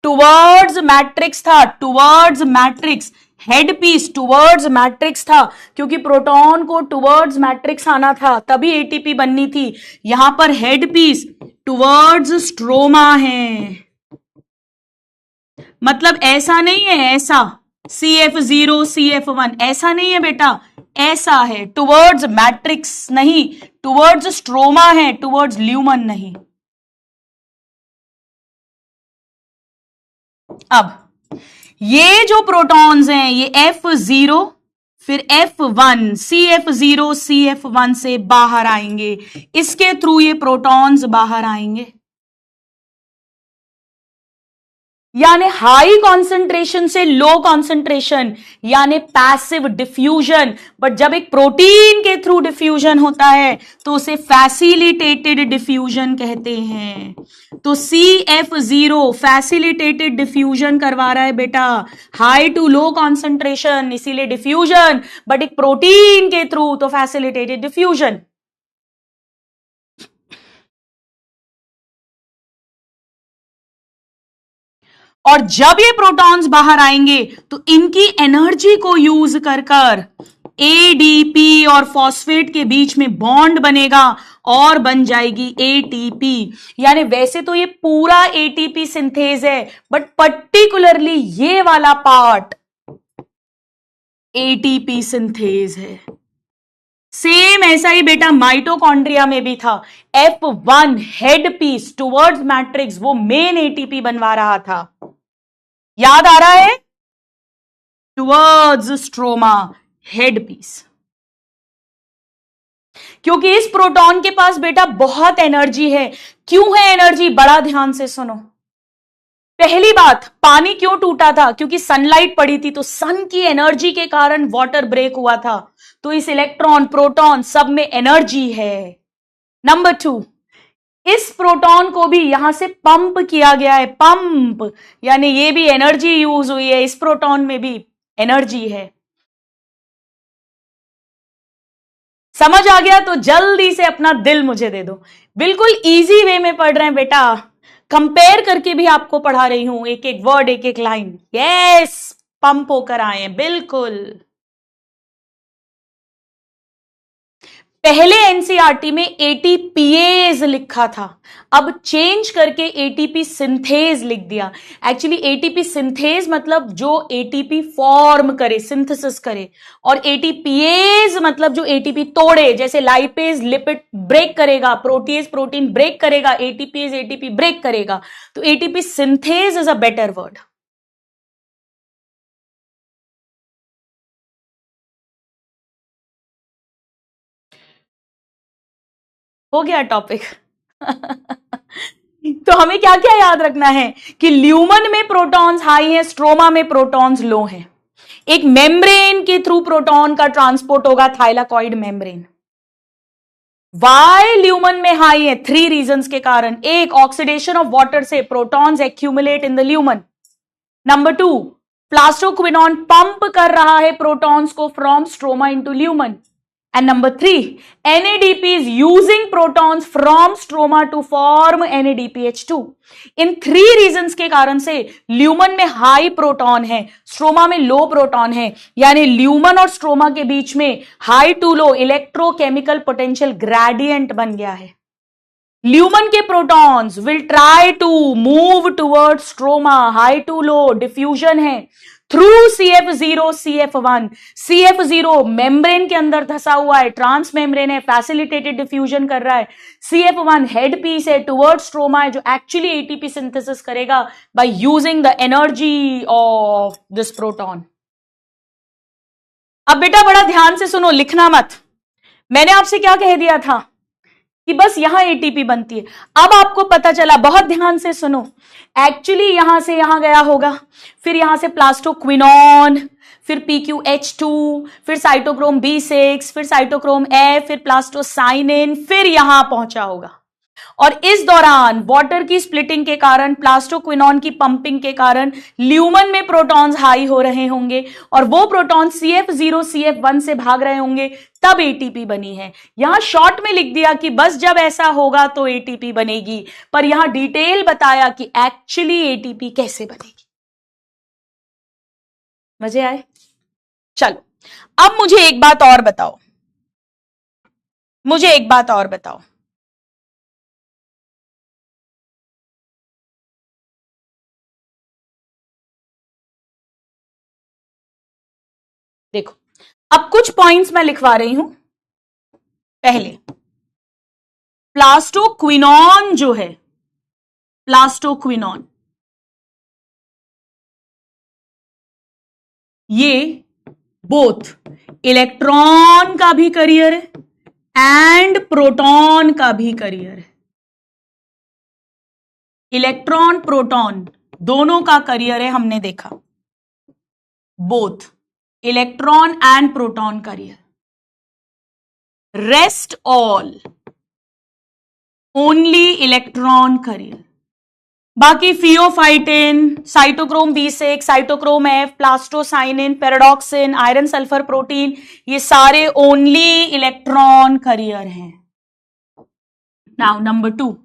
Speaker 1: टुवर्ड्स मैट्रिक्स था, towards matrix, head piece towards matrix था, क्योंकि प्रोटॉन को टुवर्ड्स मैट्रिक्स आना था तभी एटीपी बननी थी। यहां पर हेड पीस टुवर्ड्स स्ट्रोमा है, मतलब ऐसा नहीं है, ऐसा CF0 CF1 ऐसा नहीं है बेटा, ऐसा है, टुवर्ड्स मैट्रिक्स नहीं, टुवर्ड्स स्ट्रोमा है, टुवर्ड्स ल्यूमन नहीं। अब ये जो प्रोटॉन्स हैं ये F0 फिर F1 CF0 CF1 से बाहर आएंगे, इसके थ्रू ये प्रोटॉन्स बाहर आएंगे। यानी हाई कॉन्सेंट्रेशन से लो कॉन्सेंट्रेशन यानी पैसिव डिफ्यूजन। बट जब एक प्रोटीन के थ्रू डिफ्यूजन होता है तो उसे फैसिलिटेटेड डिफ्यूजन कहते हैं। तो CF0 फैसिलिटेटेड डिफ्यूजन करवा रहा है बेटा, हाई टू लो कॉन्सेंट्रेशन इसीलिए डिफ्यूजन, बट एक प्रोटीन के थ्रू तो फैसिलिटेटेड डिफ्यूजन। और जब ये प्रोटॉन्स बाहर आएंगे तो इनकी एनर्जी को यूज कर ADP और फॉस्फेट के बीच में बॉन्ड बनेगा और बन जाएगी ATP। यानी वैसे तो ये पूरा ATP सिंथेज है, बट पर्टिकुलरली ये वाला पार्ट ATP सिंथेज है। सेम ऐसा ही बेटा माइटोकॉन्ड्रिया में भी था, F1 head piece towards matrix वो मेन ATP बनवा रहा था, याद आ रहा है? Towards stroma head piece. क्योंकि इस प्रोटॉन के पास बेटा बहुत एनर्जी है। क्यों है एनर्जी? बड़ा ध्यान से सुनो। पहली बात, पानी क्यों टूटा था? क्योंकि सनलाइट पड़ी थी, तो सन की एनर्जी के कारण वाटर ब्रेक हुआ था। तो इस इलेक्ट्रॉन प्रोटॉन सब में एनर्जी है। नंबर 2, इस प्रोटॉन को भी यहां से पंप किया गया है, पंप यानी ये भी एनर्जी यूज हुई है, इस प्रोटॉन में भी एनर्जी है। समझ आ गया तो जल्दी से अपना दिल मुझे दे दो। बिल्कुल इजी वे में पढ़ रहे हैं बेटा, कंपेयर करके भी आपको पढ़ा रही हूं, एक एक वर्ड एक एक लाइन। यस, पंप होकर आए हैं बिल्कुल। पहले एनसीईआरटी में एटीपीएज लिखा था, अब चेंज करके एटीपी सिंथेज लिख दिया। एक्चुअली एटीपी सिंथेज मतलब जो एटीपी फॉर्म करे, सिंथेसिस करे, और एटीपीएज मतलब जो एटीपी तोड़े, जैसे लाइपेज लिपिड ब्रेक करेगा, प्रोटीज प्रोटीन ब्रेक करेगा, एटीपीज एटीपी ब्रेक करेगा। तो ATP synthase is a better word. हो गया टॉपिक। तो हमें क्या क्या याद रखना है कि ल्यूमन में प्रोटॉन्स हाई है, स्ट्रोमा में प्रोटॉन्स लो है। एक मेम्ब्रेन के थ्रू प्रोटॉन का ट्रांसपोर्ट होगा, थाइलाकॉइड मेम्ब्रेन। वाई ल्यूमन में हाई है? 3 रीजंस के कारण। एक, ऑक्सीडेशन ऑफ वाटर से protons accumulate in the lumen. Number 2, plastoquinone pump कर रहा है प्रोटॉन्स को from stroma into lumen. And number 3, NADP is using protons from stroma to form NADPH2. In 3 reasons के कारण से ल्यूमन में हाई प्रोटॉन है, स्ट्रोमा में लो प्रोटॉन है, यानी ल्यूमन और स्ट्रोमा के बीच में high to low electrochemical potential gradient बन गया है। ल्यूमन के protons will try to move toward stroma, high to low diffusion है through CF0 CF1। CF0 membrane के अंदर धसा हुआ है, ट्रांस मेम्ब्रेन है, फैसिलिटेटेड डिफ्यूजन कर रहा है। CF1 हेड पीस है, टुवर्ड स्ट्रोमा है, जो एक्चुअली एटीपी सिंथेसिस करेगा by using the energy of this proton. अब बेटा बड़ा ध्यान से सुनो, लिखना मत। मैंने आपसे क्या कह दिया था कि बस यहां एटीपी बनती है। अब आपको पता चला, बहुत ध्यान से सुनो, एक्चुअली यहां से यहां गया होगा, फिर यहां से प्लास्टोक्विनॉन, फिर PQH2, फिर साइटोक्रोम B6, फिर साइटोक्रोम F, फिर प्लास्टोसाइनिन, फिर यहां पहुंचा होगा। और इस दौरान वाटर की स्प्लिटिंग के कारण, प्लास्टोक्विनॉन की पंपिंग के कारण ल्यूमन में प्रोटॉन्स हाई हो रहे होंगे और वो प्रोटॉन CF0 CF1 से भाग रहे होंगे, तब एटीपी बनी है। यहां शॉर्ट में लिख दिया कि बस जब ऐसा होगा तो एटीपी बनेगी, पर यहां डिटेल बताया कि एक्चुअली एटीपी कैसे बनेगी। मजे आए? चलो, अब मुझे एक बात और बताओ, मुझे एक बात और बताओ। देखो, अब कुछ पॉइंट्स मैं लिखवा रही हूं। पहले, प्लास्टोक्विनॉन जो है, प्लास्टोक्विनॉन, ये बोथ इलेक्ट्रॉन का भी करियर है एंड प्रोटॉन का भी करियर है। इलेक्ट्रॉन प्रोटॉन दोनों का करियर है, हमने देखा। Both electron and proton carrier. Rest all only electron carrier. बाकी phaeophytin, cytochrome B6, cytochrome F, plastocyanin, ferredoxin, iron sulphur protein, ये सारे ओनली इलेक्ट्रॉन करियर हैं। नाउ नंबर 2,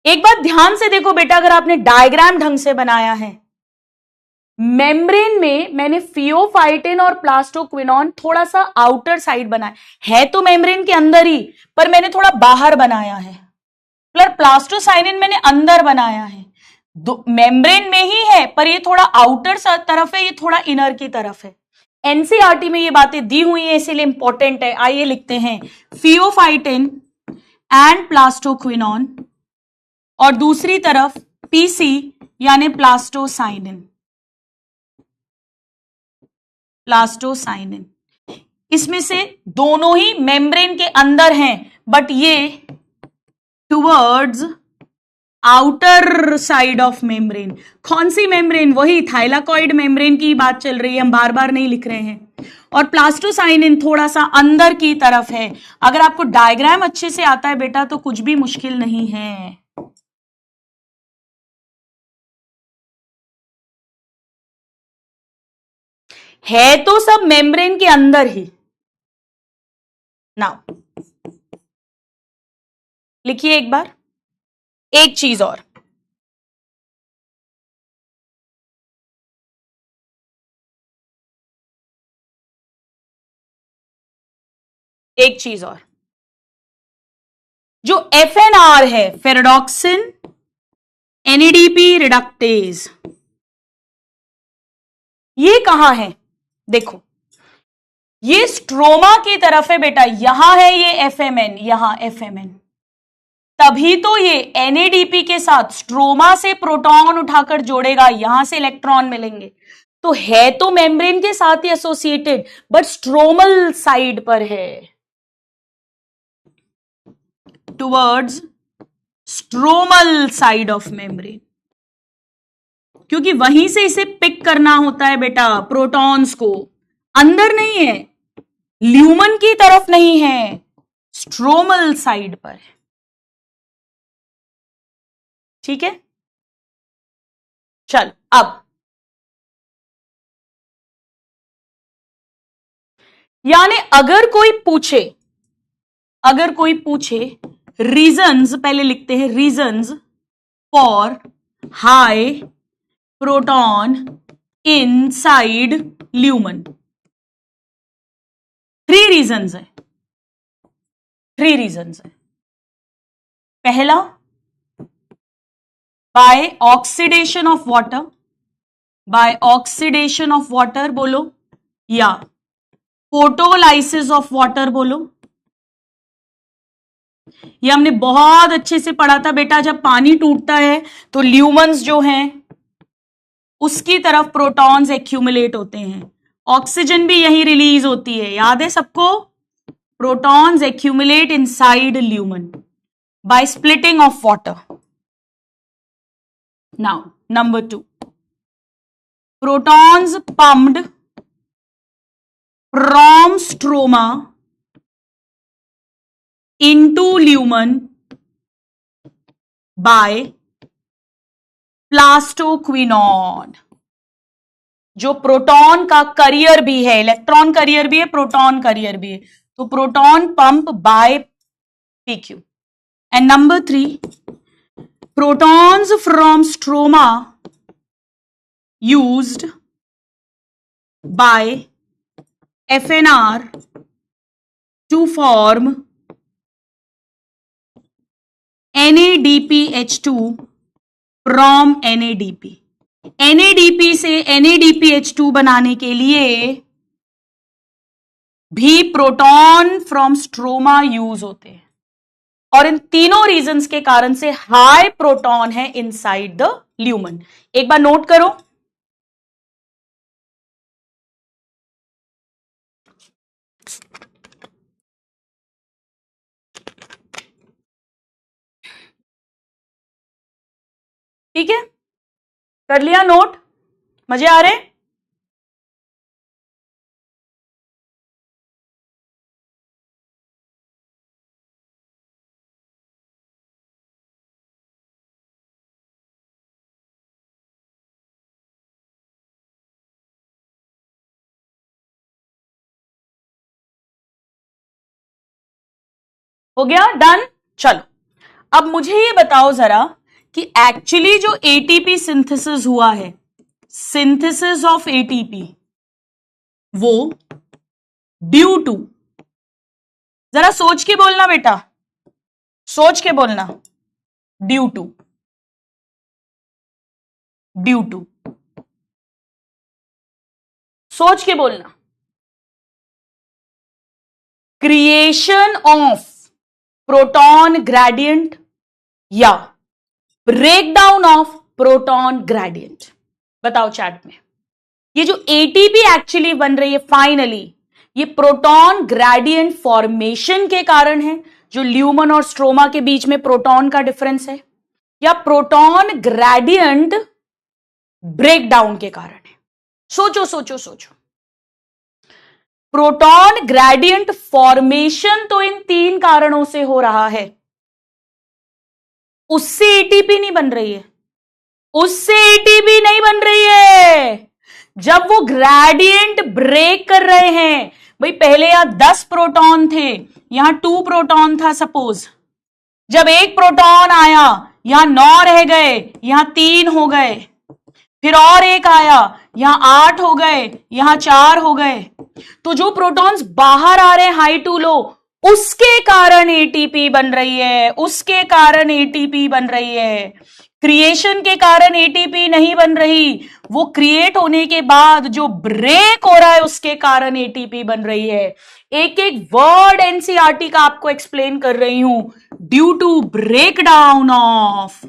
Speaker 1: एक बात ध्यान से देखो बेटा, अगर आपने डायग्राम ढंग से बनाया है, मेम्ब्रेन में मैंने फियोफाइटिन और प्लास्टोक्विनॉन थोड़ा सा आउटर साइड बनाया है, तो मेम्ब्रेन के अंदर ही, पर मैंने थोड़ा बाहर बनाया है। प्लास्टोसाइनिन मैंने अंदर बनाया है, मेम्ब्रेन में ही है, पर ये थोड़ा आउटर तरफ है, ये थोड़ा इनर की तरफ है। एनसीईआरटी में ये बातें दी हुई है, इसीलिए इंपॉर्टेंट है। आइए लिखते हैं, फियोफाइटिन एंड प्लास्टोक्विनॉन, और दूसरी तरफ PC यानी प्लास्टोसाइनिन। प्लास्टोसाइनिन, इसमें से दोनों ही मेम्ब्रेन के अंदर हैं, बट ये towards outer side of membrane. कौन सी मेम्ब्रेन? वही थाइलाकॉइड मेम्ब्रेन की बात चल रही है, हम बार बार नहीं लिख रहे हैं। और प्लास्टोसाइनिन थोड़ा सा अंदर की तरफ है। अगर आपको डायग्राम अच्छे से आता है बेटा तो कुछ भी मुश्किल नहीं है। है तो सब मेम्ब्रेन के अंदर ही। नाउ लिखिए एक बार, एक चीज और, एक चीज और, जो FNR है, फेरेडॉक्सिन NADP रिडक्टेज, ये कहां है? देखो ये स्ट्रोमा की तरफ है बेटा, यहां है ये FMN, यहां FMN, तभी तो ये NADP के साथ स्ट्रोमा से प्रोटॉन उठाकर जोड़ेगा, यहां से इलेक्ट्रॉन मिलेंगे। तो है तो मेम्ब्रेन के साथ ही एसोसिएटेड, बट स्ट्रोमल साइड पर है, towards stromal side of membrane, क्योंकि वहीं से इसे पिक करना होता है बेटा प्रोटॉन्स को, अंदर नहीं है, ल्यूमन की तरफ नहीं है, स्ट्रोमल साइड पर है। ठीक है, चल अब यानी अगर कोई पूछे रीजंस, पहले लिखते हैं reasons for high proton inside lumen, 3 reasons है, 3 रीजंस है। पहला, by oxidation of water, by oxidation of water बोलो, या फोटोलाइसिस ऑफ वाटर बोलो। ये हमने बहुत अच्छे से पढ़ा था बेटा, जब पानी टूटता है तो ल्यूमन्स जो हैं उसकी तरफ प्रोटॉन्स एक्यूमुलेट होते हैं, ऑक्सीजन भी यही रिलीज होती है, याद है सबको? Protons accumulate inside lumen bye splitting of water. Now number 2, protons pumped from stroma into lumen by प्लास्टोक्विनॉन, जो प्रोटॉन का करियर भी है, इलेक्ट्रॉन करियर भी है, प्रोटॉन करियर भी है, तो proton pump by PQ। And number 3, protons from stroma used by FNR to form NADPH2 from NADP। NADP से NADPH2 बनाने के लिए भी प्रोटॉन फ्रॉम स्ट्रोमा यूज होते हैं, और इन तीनों रीजंस के कारण से हाई प्रोटॉन है इनसाइड द ल्यूमन। एक बार नोट करो, ठीक है? कर लिया नोट? मजे आ रहे? हो गया? डन? चलो अब मुझे ये बताओ जरा कि एक्चुअली जो ATP सिंथेसिस हुआ है, सिंथेसिस ऑफ ATP, वो ड्यू टू, जरा सोच के बोलना बेटा, सोच के बोलना, ड्यू टू, ड्यू टू, सोच के बोलना, क्रिएशन ऑफ प्रोटॉन ग्रेडियंट या ब्रेकडाउन ऑफ प्रोटॉन ग्रेडियंट? बताओ चैट में। ये जो ATP एक्चुअली बन रही है फाइनली, ये प्रोटॉन ग्रेडियंट फॉर्मेशन के कारण है, जो ल्यूमन और स्ट्रोमा के बीच में प्रोटॉन का डिफरेंस है, या प्रोटॉन ग्रेडियंट ब्रेकडाउन के कारण है? सोचो सोचो सोचो। प्रोटॉन ग्रेडियंट फॉर्मेशन तो इन 3 कारणों से हो रहा है, उससे ATP नहीं बन रही है, उससे ATP नहीं बन रही है। जब वो ग्रेडियंट ब्रेक कर रहे हैं, भाई पहले यहां 10 प्रोटॉन थे, यहां 2 प्रोटॉन था सपोज, जब एक प्रोटॉन आया यहां 9 रह गए, यहां 3 हो गए, फिर और एक आया, यहां 8 हो गए, यहां 4 हो गए। तो जो प्रोटॉन्स बाहर आ रहे हैं हाई टू लो, उसके कारण एटीपी बन रही है, उसके कारण एटीपी बन रही है। क्रिएशन के कारण एटीपी नहीं बन रही, वो क्रिएट होने के बाद जो ब्रेक हो रहा है उसके कारण एटीपी बन रही है। एक एक वर्ड एनसीईआरटी का आपको एक्सप्लेन कर रही हूं। Due to breakdown of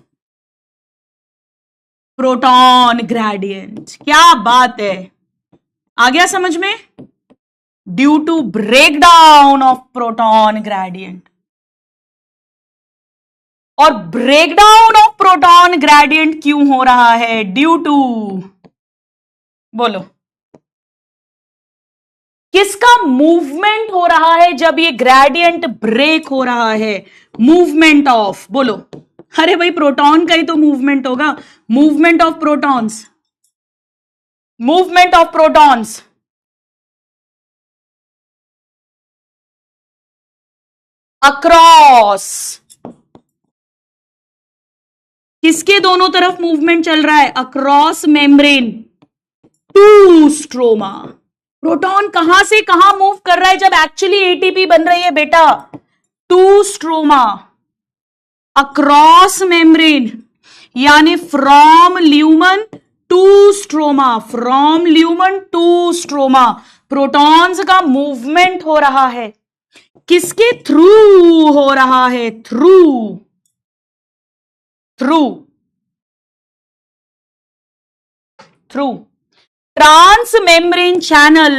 Speaker 1: proton gradient. क्या बात है, आ गया समझ में? Due to breakdown of proton gradient. और ब्रेकडाउन ऑफ प्रोटॉन ग्रेडियंट क्यों हो रहा है? ड्यू टू, बोलो किसका मूवमेंट हो रहा है जब ये ग्रेडियंट ब्रेक हो रहा है? मूवमेंट ऑफ, बोलो। अरे भाई प्रोटॉन का ही तो मूवमेंट होगा, movement of protons, movement of protons. Across, किसके दोनों तरफ मूवमेंट चल रहा है? Across membrane to stroma. Proton कहां से कहां मूव कर रहा है जब एक्चुअली एटीपी बन रही है बेटा? टू स्ट्रोमा, अक्रॉस मेम्ब्रेन, यानी from lumen to stroma, from lumen to stroma. Protons का मूवमेंट हो रहा है, किसके थ्रू हो रहा है? Through, through, through trans membrane channel,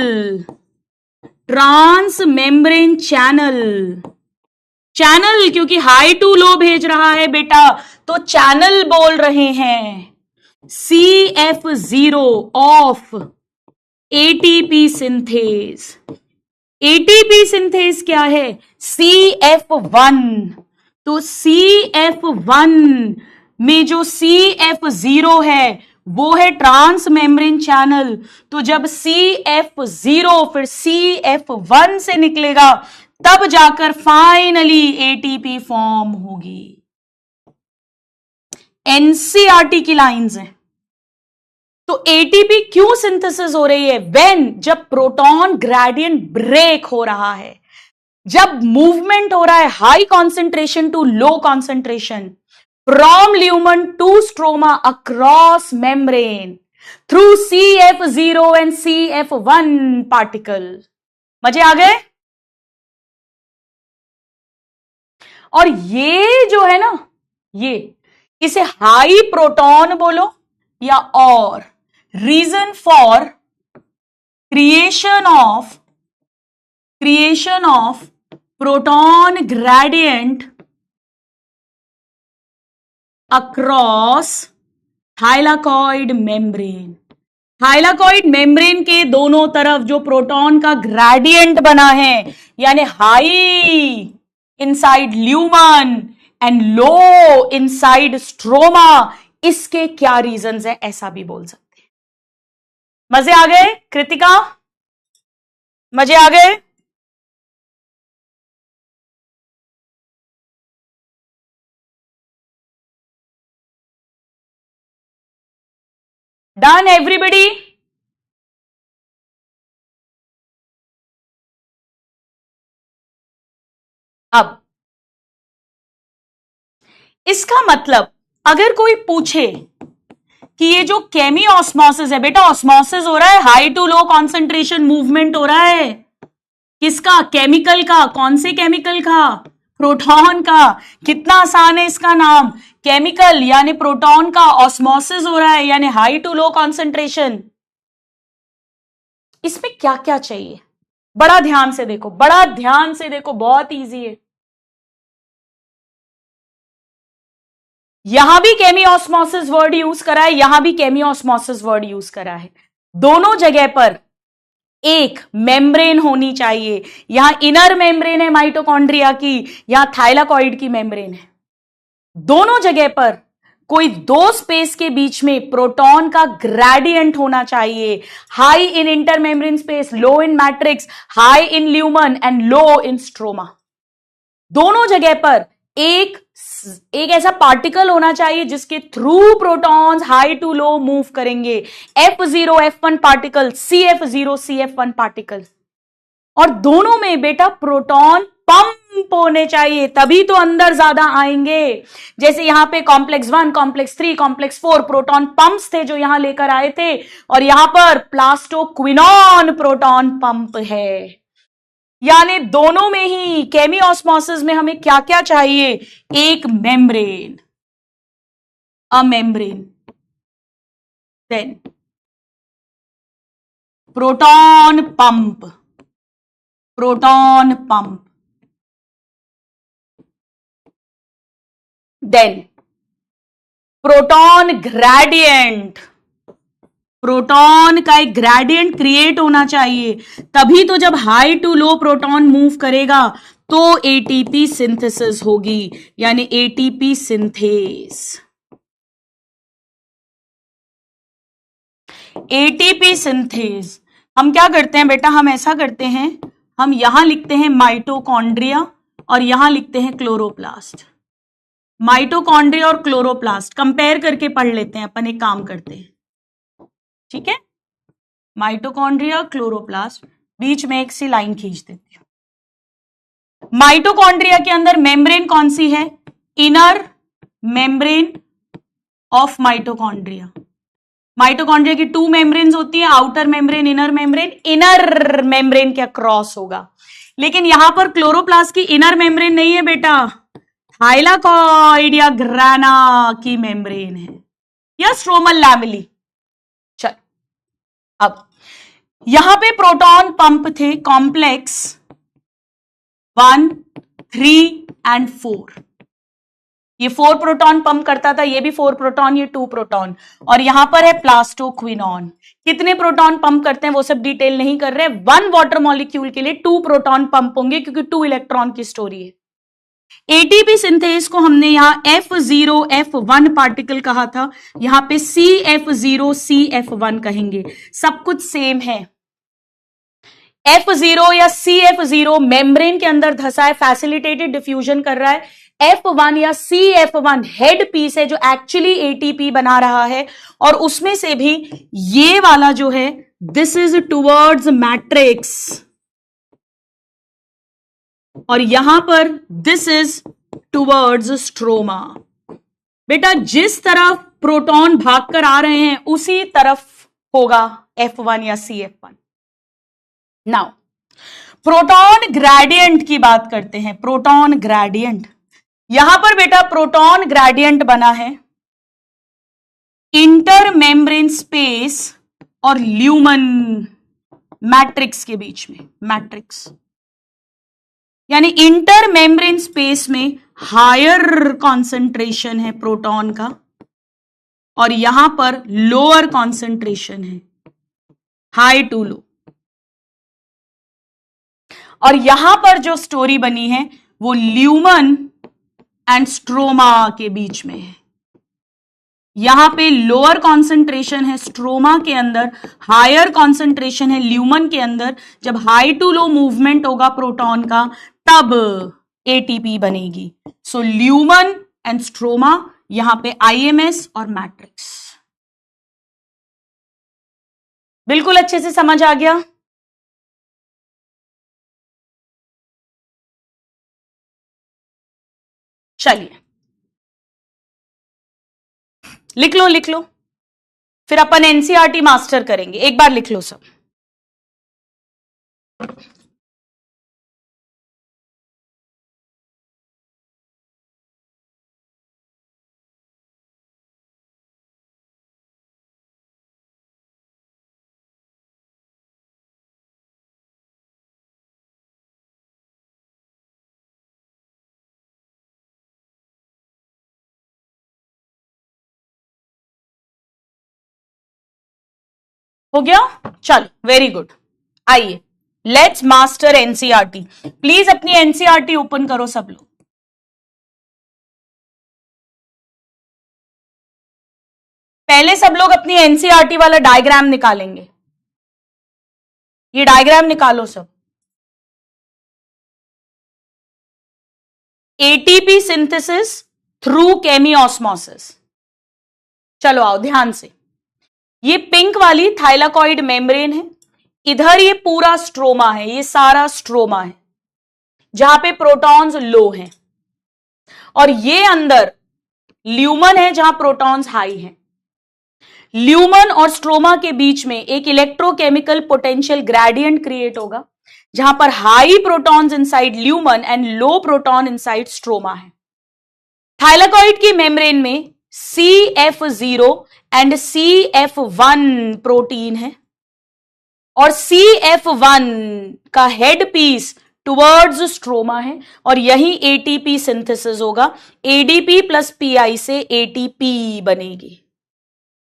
Speaker 1: trans membrane channel. Channel क्योंकि हाई टू लो भेज रहा है बेटा, तो चैनल बोल रहे हैं। CF0 of ATP synthase. ATP synthase क्या है? CF1। तो CF1 में जो CF0 है वो है ट्रांस मेम्ब्रेन चैनल। तो जब CF0 फिर CF1 से निकलेगा तब जाकर फाइनली एटीपी फॉर्म होगी। एनसीईआरटी की लाइंस हैं। तो एटीपी क्यों सिंथेसिस हो रही है? व्हेन, जब प्रोटॉन ग्रेडियंट ब्रेक हो रहा है, जब मूवमेंट हो रहा है high concentration to low concentration, from lumen to stroma across membrane through CF0 and CF1 particle। मजे आ गए? और ये जो है ना, ये इसे हाई प्रोटॉन बोलो या और reason for creation of proton gradient across thylakoid membrane. Thylakoid membrane के दोनों तरफ जो प्रोटॉन का ग्रेडियंट बना है, यानी high inside lumen and low inside stroma, इसके क्या रीजंस है ऐसा भी बोल सकते हैं। मजे आ गए कृतिका? मजे आ गए? Done everybody? अब इसका मतलब अगर कोई पूछे कि ये जो केमी ऑस्मोसिस है बेटा, ऑस्मोसिस हो रहा है, high to low concentration movement हो रहा है, किसका? केमिकल का। कौन से केमिकल का? प्रोटॉन का। कितना आसान है इसका नाम, केमिकल यानी प्रोटॉन का ऑस्मोसिस हो रहा है यानी हाई टू लो कॉन्सेंट्रेशन। इसमें क्या क्या चाहिए? बड़ा ध्यान से देखो, बड़ा ध्यान से देखो, बहुत इजी है। यहां भी केमी ऑस्मोसिस वर्ड यूज करा है, यहां भी केमी ऑस्मोसिस वर्ड यूज करा है। दोनों जगह पर एक मेम्ब्रेन होनी चाहिए। यहां इनर मेम्ब्रेन है माइटोकॉन्ड्रिया की, यहां थाइलाकॉइड की मेम्ब्रेन है। दोनों जगह पर कोई दो स्पेस के बीच में प्रोटॉन का ग्रेडियंट होना चाहिए, high in intermembrane space, low in matrix, high in lumen and low in stroma. दोनों जगह पर एक ऐसा पार्टिकल होना चाहिए जिसके through protons high to low move करेंगे, F0 F1 particle, CF0 CF1 particle. और दोनों में बेटा प्रोटॉन पंप होने चाहिए, तभी तो अंदर ज्यादा आएंगे। जैसे यहां पे complex 1, complex 3, complex 4 proton pumps थे जो यहां लेकर आए थे, और यहां पर प्लास्टोक्विनोन प्रोटॉन पंप है। यानी दोनों में ही केमिओस्मोसिस में हमें क्या क्या चाहिए, एक membrane, a membrane, then proton pump, proton pump, then proton gradient, proton का एक ग्रेडियंट क्रिएट होना चाहिए, तभी तो जब high to low proton move करेगा तो एटीपी सिंथेसिस होगी, यानी एटीपी सिंथेस। एटीपी सिंथेस हम क्या करते हैं बेटा, हम ऐसा करते हैं, हम यहां लिखते हैं माइटोकॉन्ड्रिया और यहां लिखते हैं क्लोरोप्लास्ट। माइटोकॉन्ड्रिया और क्लोरोप्लास्ट कंपेयर करके पढ़ लेते हैं अपन, एक काम करते हैं, ठीक है। माइटोकॉन्ड्रिया, क्लोरोप्लास्ट, बीच में एक सी लाइन खींच देती हूं। माइटोकॉन्ड्रिया के अंदर मेम्ब्रेन कौन सी है, inner membrane of mitochondria. Mitochondria की 2 मेम्ब्रेन्स होती है, outer membrane, inner membrane. Inner membrane के अक्रॉस होगा, लेकिन यहां पर क्लोरोप्लास्ट की इनर मेम्ब्रेन नहीं है बेटा, थाइलाकॉइड या ग्राना की मेम्ब्रेन है, या स्ट्रोमल लैमेली। चल, अब यहां पे प्रोटॉन पंप थे, कॉम्प्लेक्स 1, 3 एंड 4। ये 4 प्रोटॉन पंप करता था, ये भी 4 प्रोटॉन, ये 2 प्रोटॉन, और यहां पर है प्लास्टोक्विनोन। कितने प्रोटॉन पंप करते हैं वो सब डिटेल नहीं कर रहे। 1 वाटर मॉलिक्यूल के लिए 2 प्रोटॉन पंप होंगे, क्योंकि 2 इलेक्ट्रॉन की स्टोरी है। एटीपी सिंथेस को हमने यहां F0 F1 पार्टिकल कहा था, यहां पे CF0 CF1 कहेंगे, सब कुछ सेम है। F0 या CF0 मेम्ब्रेन के अंदर धसा है, फैसिलिटेटेड डिफ्यूजन कर रहा है। F1 या CF1 हेड पीस है जो एक्चुअली एटीपी बना रहा है, और उसमें से भी ये वाला जो है, दिस इज टुवर्ड्स मैट्रिक्स, और यहां पर दिस इज टुवर्ड्स स्ट्रोमा। बेटा जिस तरफ प्रोटॉन भागकर आ रहे हैं उसी तरफ होगा F1 या CF1। नाउ प्रोटॉन ग्रेडियंट की बात करते हैं। प्रोटॉन ग्रेडियंट, यहां पर बेटा प्रोटॉन ग्रेडियंट बना है इंटर मेम्ब्रेन स्पेस और ल्यूमन मैट्रिक्स के बीच में। मैट्रिक्स यानी इंटर मेम्ब्रेन स्पेस में हायर कॉन्सेंट्रेशन है प्रोटॉन का, और यहां पर लोअर कॉन्सेंट्रेशन है, हाई टू लो। और यहां पर जो स्टोरी बनी है वो ल्यूमन एंड स्ट्रोमा के बीच में है। यहां पे लोअर कॉन्सेंट्रेशन है स्ट्रोमा के अंदर, हायर कॉन्सेंट्रेशन है ल्यूमन के अंदर। जब हाई टू लो मूवमेंट होगा प्रोटॉन का तब एटीपी बनेगी। सो ल्यूमन एंड स्ट्रोमा, यहां पे आईएमएस और मैट्रिक्स। बिल्कुल अच्छे से समझ आ गया। चलिए लिख लो, लिख लो, फिर अपन एनसीईआरटी मास्टर करेंगे। एक बार लिख लो सब। हो गया? चलो वेरी गुड। आइए लेट्स मास्टर एनसीईआरटी। प्लीज अपनी एनसीईआरटी ओपन करो सब लोग। पहले सब लोग अपनी एनसीईआरटी वाला डायग्राम निकालेंगे। ये डायग्राम निकालो सब। ATP synthesis through chemiosmosis. चलो आओ ध्यान से। ये पिंक वाली थाइलाकॉइड मेम्ब्रेन है, इधर ये पूरा स्ट्रोमा है, ये सारा स्ट्रोमा है जहां पे प्रोटॉन्स लो हैं, और ये अंदर ल्यूमन है जहां प्रोटॉन्स हाई हैं। ल्यूमन और स्ट्रोमा के बीच में एक इलेक्ट्रोकेमिकल पोटेंशियल ग्रेडियंट क्रिएट होगा जहां पर high protons inside lumen and low proton inside stroma है। थाइलाकॉइड की मेम्ब्रेन में CF0 एंड CF1 प्रोटीन है, और CF1 का हेड पीस टुवर्ड्स स्ट्रोमा है, और यही एटीपी सिंथेसिस होगा। एडीपी प्लस पीआई से एटीपी बनेगी,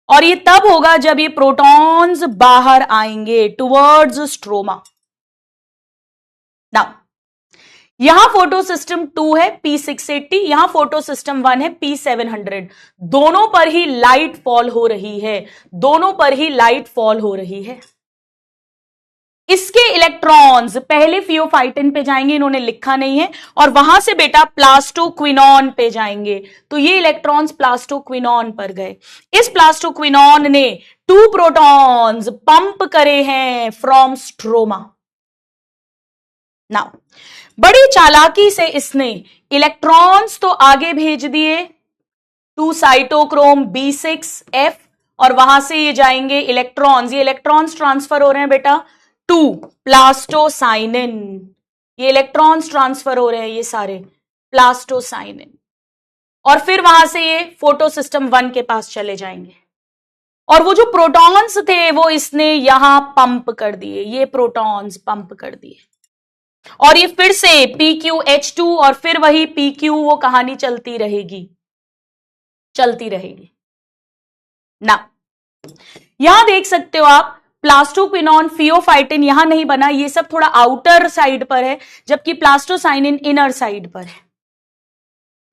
Speaker 1: और ये तब होगा जब ये प्रोटॉन्स बाहर आएंगे टुवर्ड्स स्ट्रोमा। नाउ यहां फोटो सिस्टम 2 है P680, यहां फोटो सिस्टम 1 है P700। दोनों पर ही लाइट फॉल हो रही है, दोनों पर ही लाइट फॉल हो रही है। इसके इलेक्ट्रॉन्स पहले फियोफाइटिन पे जाएंगे, इन्होंने लिखा नहीं है, और वहां से बेटा प्लास्टोक्विनॉन पे जाएंगे, तो ये इलेक्ट्रॉन्स प्लास्टोक्विनॉन पर गए। इस प्लास्टोक्विनॉन ने 2 प्रोटॉन्स पंप करे हैं फ्रॉम स्ट्रोमा। नाउ बड़ी चालाकी से इसने इलेक्ट्रॉन्स तो आगे भेज दिए टू साइटोक्रोम B6F, और वहां से ये जाएंगे इलेक्ट्रॉन्स, ये इलेक्ट्रॉन्स ट्रांसफर हो रहे हैं बेटा टू प्लास्टोसाइनिन। ये इलेक्ट्रॉन्स ट्रांसफर हो रहे हैं ये सारे प्लास्टोसाइनिन, और फिर वहां से ये फोटो सिस्टम 1 के पास चले जाएंगे, और वो जो प्रोटॉन्स थे वो इसने यहां पंप कर दिए, ये प्रोटॉन्स पंप कर दिए, और ये फिर से PQH2 और फिर वही PQ, वो कहानी चलती रहेगी, चलती रहेगी ना। यहां देख सकते हो आप प्लास्टोक्विनॉन, फियोफाइटिन यहां नहीं बना, ये सब थोड़ा आउटर साइड पर है, जबकि प्लास्टोसाइनिन इनर साइड पर है।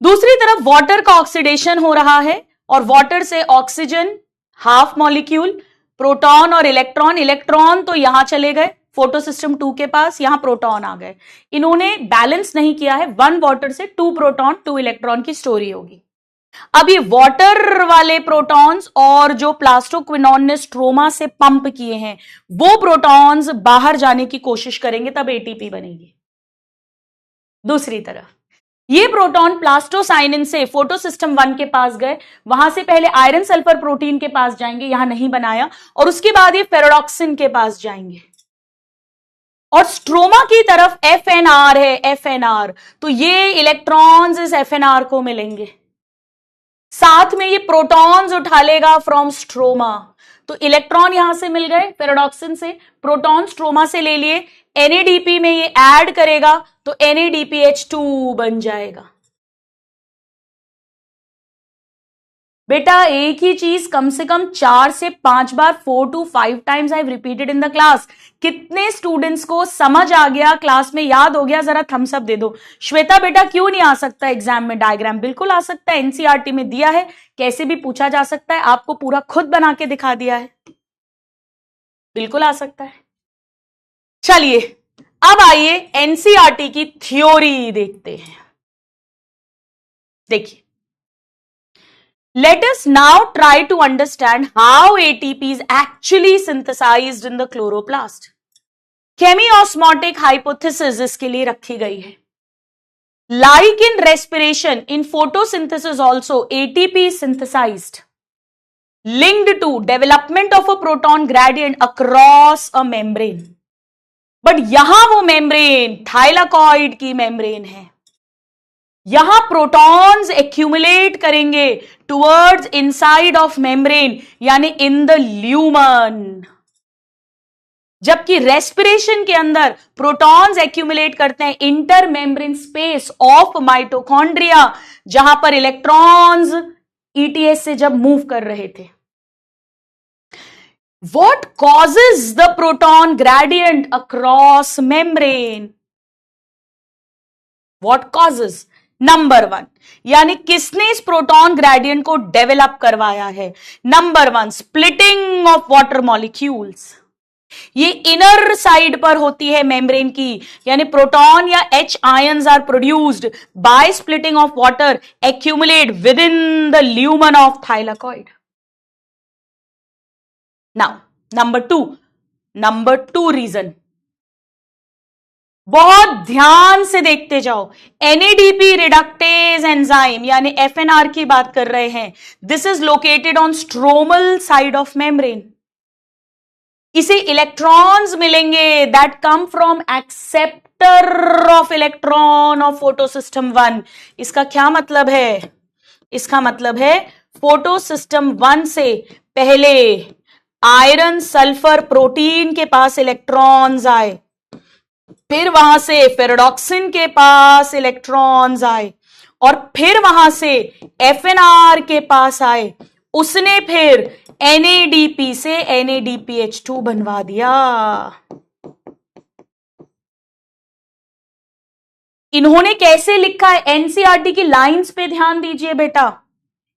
Speaker 1: दूसरी तरफ वाटर का ऑक्सीडेशन हो रहा है, और वाटर से ऑक्सीजन हाफ मॉलिक्यूल, प्रोटॉन और इलेक्ट्रॉन, इलेक्ट्रॉन तो यहां चले गए फोटो सिस्टम 2 के पास, यहां प्रोटॉन आ गए। इन्होंने बैलेंस नहीं किया है, 1 वाटर से 2 प्रोटॉन 2 इलेक्ट्रॉन की स्टोरी होगी। अब ये वाटर वाले प्रोटॉन्स और जो प्लास्टोक्विनॉन ने स्ट्रोमा से पंप किए हैं, वो प्रोटॉन्स बाहर जाने की कोशिश करेंगे, तब एटीपी बनेगी। दूसरी तरफ ये प्रोटॉन प्लास्टोसाइनिन से फोटो सिस्टम 1 के पास गए, वहां से पहले आयरन सल्फर प्रोटीन के पास जाएंगे, यहां नहीं बनाया, और उसके बाद ये फेरोडॉक्सिन के पास जाएंगे, और स्ट्रोमा की तरफ FNR है, FNR, तो ये इलेक्ट्रॉन्स इस FNR को मिलेंगे, साथ में ये प्रोटॉन्स उठा लेगा फ्रॉम स्ट्रोमा, तो इलेक्ट्रॉन यहां से मिल गए फेरोडॉक्सिन से, प्रोटॉन स्ट्रोमा से ले लिए, NADP में ये ऐड करेगा तो NADPH2 बन जाएगा। बेटा एक ही चीज कम से कम 4 से 5 बार 4 to 5 times I have repeated in the class. कितने स्टूडेंट्स को समझ आ गया, क्लास में याद हो गया? जरा थम्स अप दे दो। श्वेता बेटा क्यों नहीं आ सकता एग्जाम में डायग्राम? बिल्कुल आ सकता है, एनसीईआरटी में दिया है, कैसे भी पूछा जा सकता है, आपको पूरा खुद बना के दिखा दिया है, बिल्कुल आ सकता है। चलिए अब आइए एनसीईआरटी की थ्योरी देखते हैं। देखिए, let us now try to understand how ATP is actually synthesized in the chloroplast. Chemiosmotic hypothesis इसके लिए रखी गई है। Like in respiration, in photosynthesis also ATP is synthesized, linked to development of a proton gradient across a membrane. But यहां वो membrane thylakoid की membrane है, यहां प्रोटॉन्स एक्यूमुलेट करेंगे टुवर्ड्स इनसाइड ऑफ मेम्ब्रेन, यानी इन द ल्यूमन, जबकि respiration के अंदर प्रोटॉन्स एक्यूमुलेट करते हैं inter membrane space of mitochondria, जहां पर इलेक्ट्रॉन्स ETS से जब मूव कर रहे थे। What causes the proton gradient across membrane? What causes? Number one, यानी किसने इस प्रोटॉन ग्रेडियंट को डेवलप करवाया है? Number one, splitting of water molecules. ये इनर साइड पर होती है मेम्ब्रेन की, यानी प्रोटॉन या H ions are produced by splitting of water accumulate within the lumen of thylakoid. Now number two reason, बहुत ध्यान से देखते जाओ। NADP रिडक्टेज एंजाइम यानी FNR की बात कर रहे हैं। This is located on stromal side of membrane. इसे इलेक्ट्रॉन्स मिलेंगे that come from acceptor of electron of photosystem 1। इसका क्या मतलब है? इसका मतलब है फोटोसिस्टम 1 से पहले आयरन सल्फर प्रोटीन के पास इलेक्ट्रॉन्स आए, फिर वहां से फेरोडॉक्सिन के पास इलेक्ट्रॉन्स आए, और फिर वहां से FNR के पास आए। उसने फिर NADP से NADPH2 बनवा दिया। इन्होंने कैसे लिखा है? NCERT की लाइंस पे ध्यान दीजिए बेटा।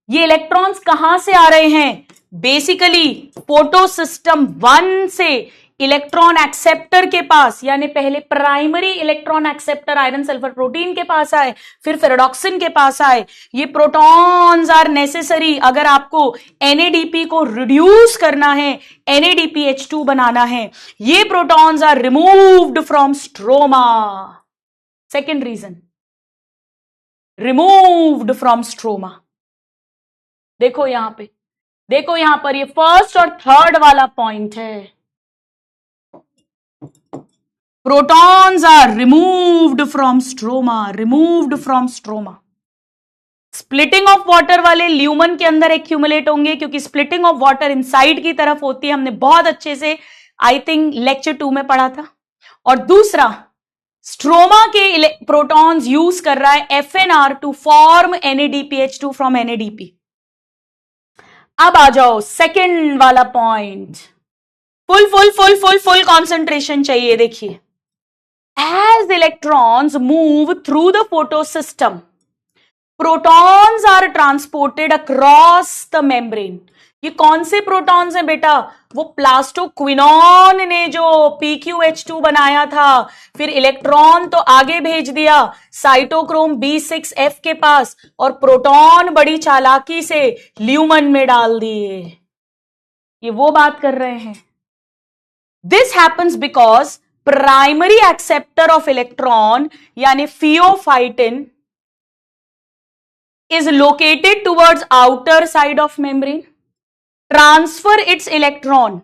Speaker 1: ये इलेक्ट्रॉन्स कहां से आ रहे हैं? बेसिकली फोटोसिस्टम 1 से इलेक्ट्रॉन एक्सेप्टर के पास, यानी पहले primary electron acceptor iron sulphur protein के पास आए, फिर फेरोडॉक्सिन के पास आए। ये प्रोटॉन्स आर नेसेसरी अगर आपको NADP को रिड्यूस करना है, NADPH2 बनाना है। ये protons are removed from stroma. Second reason, removed from stroma. देखो यहां पे, देखो यहां पर, ये फर्स्ट और थर्ड वाला पॉइंट है। Protons are removed from stroma, removed from stroma. Splitting of water वाले ल्यूमन के अंदर एक्यूमुलेट होंगे, क्योंकि स्प्लिटिंग ऑफ वाटर इनसाइड की तरफ होती है। हमने बहुत अच्छे से आई थिंक लेक्चर 2 में पढ़ा था। और दूसरा, स्ट्रोमा के प्रोटॉन्स यूज कर रहा है FNR to form NADPH2 from NADP। अब आ जाओ सेकेंड वाला point. Full full full full full concentration चाहिए। देखिए, as electrons move through the photosystem, protons are transported across the membrane। ये कौन से प्रोटॉन्स हैं बेटा? वो प्लास्टोक्विनॉन ने जो PQH2 बनाया था, फिर इलेक्ट्रॉन तो आगे भेज दिया साइटोक्रोम B6F के पास, और प्रोटॉन बड़ी चालाकी से ल्यूमन में डाल दिए। ये वो बात कर रहे हैं। This happens because primary acceptor of electron यानी pheophytin is located towards outer side of membrane, transfer its electron,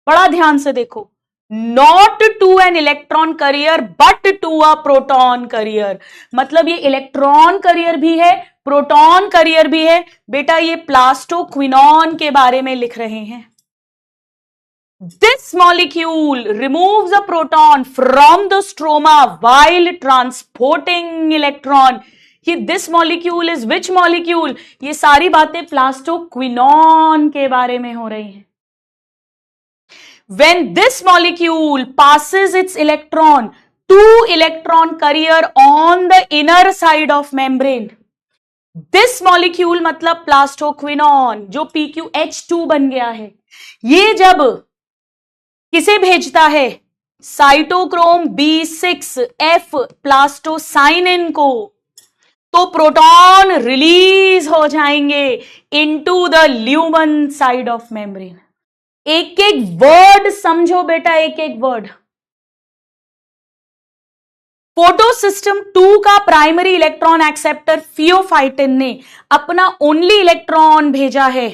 Speaker 1: बड़ा ध्यान से देखो, not to an electron carrier but to a proton carrier। मतलब ये इलेक्ट्रॉन करियर भी है, प्रोटॉन करियर भी है। बेटा ये प्लास्टोक्विनॉन के बारे में लिख रहे हैं। This molecule removes a proton from the stroma while transporting electron। ये this molecule is which molecule? ये सारी बातें प्लास्टोक्विनॉन के बारे में हो रही हैं। When this molecule passes its electron to electron carrier on the inner side of membrane, this molecule मतलब प्लास्टोक्विनॉन जो PQH2 बन गया है, ये जब किसे भेजता है? साइटोक्रोम B6F प्लास्टोसाइनिन को, तो प्रोटॉन रिलीज हो जाएंगे into the lumen side of membrane. एक एक वर्ड समझो बेटा, एक एक वर्ड। फोटोसिस्टम 2 का प्राइमरी इलेक्ट्रॉन एक्सेप्टर फियोफाइटिन ने अपना ओनली इलेक्ट्रॉन भेजा है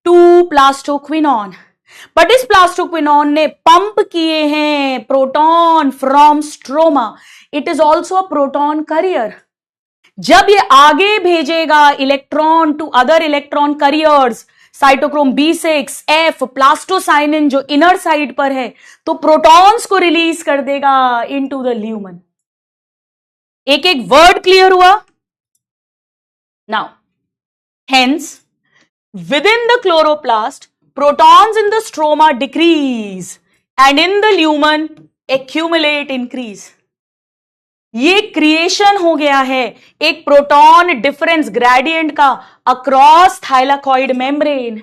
Speaker 1: टू प्लास्टोक्विनॉन, बट इस प्लास्टोक्विनॉन ने पंप किए हैं proton from stroma. It is also a proton carrier. जब ये आगे भेजेगा electron to other electron carriers, cytochrome B6F plastocyanin जो इनर साइड पर है, तो प्रोटॉन्स को रिलीज कर देगा इनटू द ल्यूमन। एक एक वर्ड क्लियर हुआ? Now hence with in the chloroplast protons in the stroma decrease and in the lumen accumulate increase। ये क्रिएशन हो गया है एक प्रोटॉन डिफरेंस ग्रेडियंट का अक्रॉस थाइलाकॉइड मेम्ब्रेन।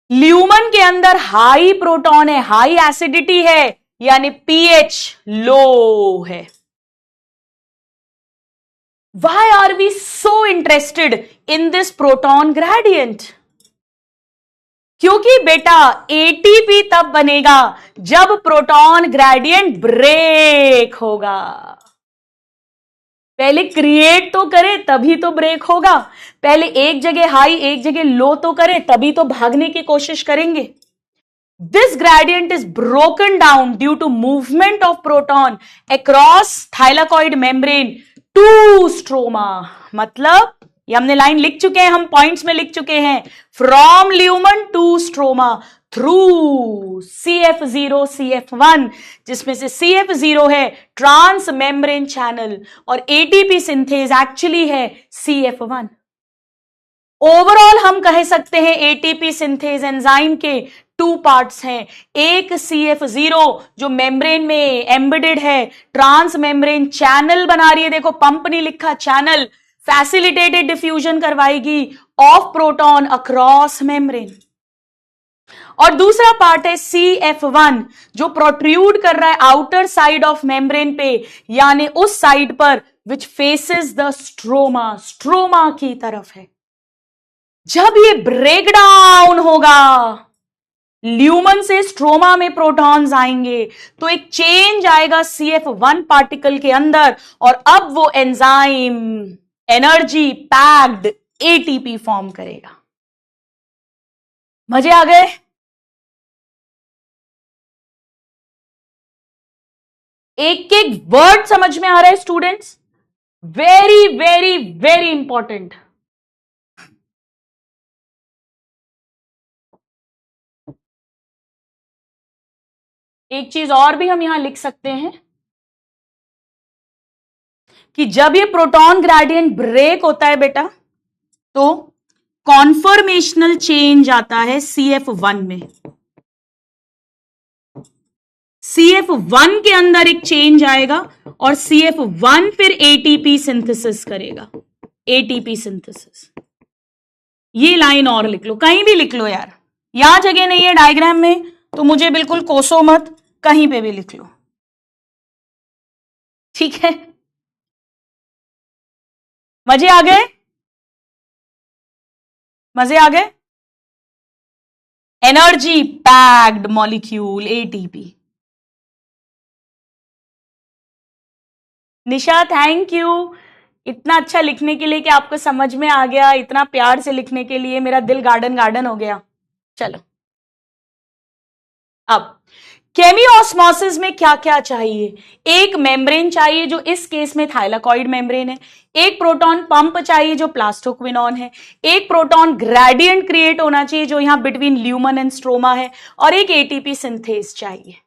Speaker 1: ल्यूमन के अंदर हाई प्रोटॉन है, हाई एसिडिटी है, यानी पीएच लो है। Why are we so interested in this proton gradient? क्योंकि बेटा एटीपी तब बनेगा जब प्रोटॉन ग्रेडियंट ब्रेक होगा। पहले क्रिएट तो करे तभी तो ब्रेक होगा। पहले एक जगह हाई एक जगह लो तो करे तभी तो भागने की कोशिश करेंगे। This gradient is broken down due to movement of proton across thylakoid membrane to stroma। मतलब ये हमने लाइन लिख चुके हैं, हम पॉइंट्स में लिख चुके हैं, from lumen to stroma through CF0 CF1, जिसमें से CF0 है ट्रांस मेम्ब्रेन चैनल और एटीपी सिंथेज एक्चुअली है CF1। ओवरऑल हम कह सकते हैं एटीपी सिंथेज एंजाइम के टू पार्ट्स हैं। एक CF0 जो मेम्ब्रेन में एम्बेडेड है, ट्रांस मेम्ब्रेन चैनल बना रही है, देखो पंप नहीं लिखा, चैनल, फैसिलिटेटेड डिफ्यूजन करवाएगी ऑफ प्रोटॉन अक्रॉस मेम्ब्रेन। और दूसरा पार्ट है CF1 जो प्रोट्रूड कर रहा है आउटर साइड ऑफ मेम्ब्रेन पे, यानी उस साइड पर विच फेसेस द स्ट्रोमा, स्ट्रोमा की तरफ है। जब ये ब्रेक डाउन होगा, ल्यूमन से स्ट्रोमा में प्रोटॉन्स आएंगे तो एक चेंज आएगा CF1 पार्टिकल के अंदर और अब वो enzyme energy packed ATP form करेगा। मजे आ गए? एक एक वर्ड समझ में आ रहा है students? Very very very important. एक चीज और भी हम यहां लिख सकते हैं कि जब ये प्रोटॉन ग्रेडियंट ब्रेक होता है बेटा तो कॉन्फर्मेशनल चेंज आता है CF1 में। CF1 के अंदर एक चेंज आएगा और CF1 फिर एटीपी सिंथेसिस करेगा, एटीपी सिंथेसिस। ये लाइन और लिख लो, कहीं भी लिख लो यार, यहां जगह नहीं है डायग्राम में तो मुझे बिल्कुल कोसो मत, कहीं पे भी लिख लो, ठीक है? मजे आ गए? मजे आ गए? Energy packed molecule ATP. Nisha thank you इतना अच्छा लिखने के लिए कि आपको समझ में आ गया, इतना प्यार से लिखने के लिए मेरा दिल गार्डन गार्डन हो गया। चलो अब केमियोस्मोसिस में क्या क्या चाहिए? एक मेम्ब्रेन चाहिए जो इस केस में थाइलाकॉइड मेम्ब्रेन है, एक प्रोटॉन पंप चाहिए जो प्लास्टोक्विनॉन है, एक प्रोटॉन ग्रेडियंट क्रिएट होना चाहिए जो यहां बिटवीन ल्यूमन एंड स्ट्रोमा है, और एक एटीपी सिंथेज चाहिए।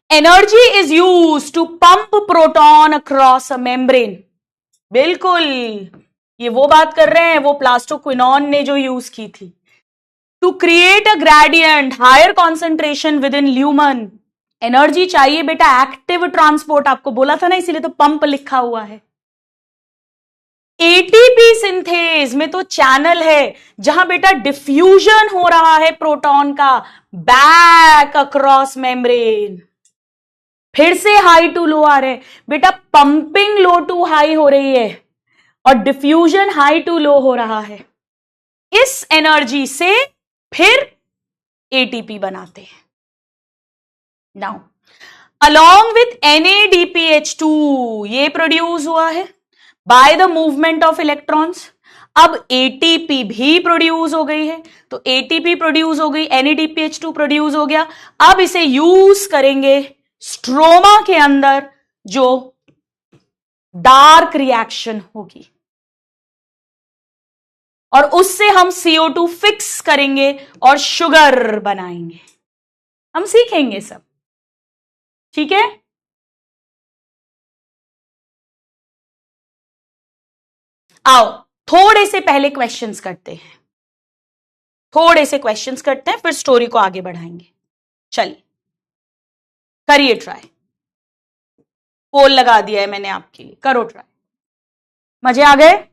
Speaker 1: Energy is used to pump proton across a membrane. बिल्कुल ये वो बात कर रहे हैं वो प्लास्टोक्विनॉन ने जो यूज की थी। To create a gradient higher concentration within lumen, energy चाहिए बेटा, एक्टिव ट्रांसपोर्ट, आपको बोला था ना, इसीलिए तो पंप लिखा हुआ है। एटीपी सिंथेज में तो चैनल है जहां बेटा डिफ्यूजन हो रहा है प्रोटॉन का बैक अक्रॉस मेम्ब्रेन। फिर से हाई टू लो आ रहे हैं बेटा, पंपिंग लो टू हाई हो रही है और डिफ्यूजन हाई टू लो हो रहा है। इस एनर्जी से फिर एटीपी बनाते हैं। नाउ अलोंग विथ NADPH2 ये प्रोड्यूस हुआ है by the movement of electrons. अब एटीपी भी प्रोड्यूस हो गई है, तो एटीपी प्रोड्यूस हो गई, NADPH2 प्रोड्यूस हो गया। अब इसे यूज करेंगे स्ट्रोमा के अंदर जो डार्क रिएक्शन होगी और उससे हम CO2 फिक्स करेंगे और शुगर बनाएंगे। हम सीखेंगे सब, ठीक है? आओ थोड़े से पहले क्वेश्चंस करते हैं, थोड़े से क्वेश्चंस करते हैं, फिर स्टोरी को आगे बढ़ाएंगे। चलिए करिए ट्राई। पोल लगा दिया है मैंने आपके लिए, करो ट्राई। मजे आ गए?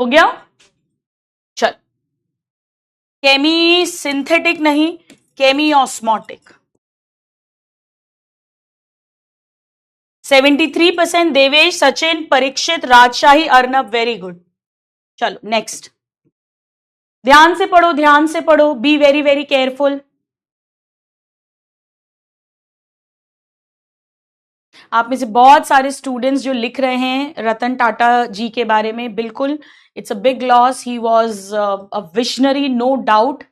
Speaker 1: हो गया? चल, केमी सिंथेटिक नहीं, केमी ऑस्मोटिक। 73% देवेश, सचिन, परीक्षित, राजशाही, अर्नब, वेरी गुड। चलो नेक्स्ट, ध्यान से पढ़ो, ध्यान से पढ़ो, बी वेरी वेरी केयरफुल। आप में से बहुत सारे स्टूडेंट्स जो लिख रहे हैं रतन टाटा जी के बारे में, बिल्कुल it's a big loss, he was a visionary, no doubt.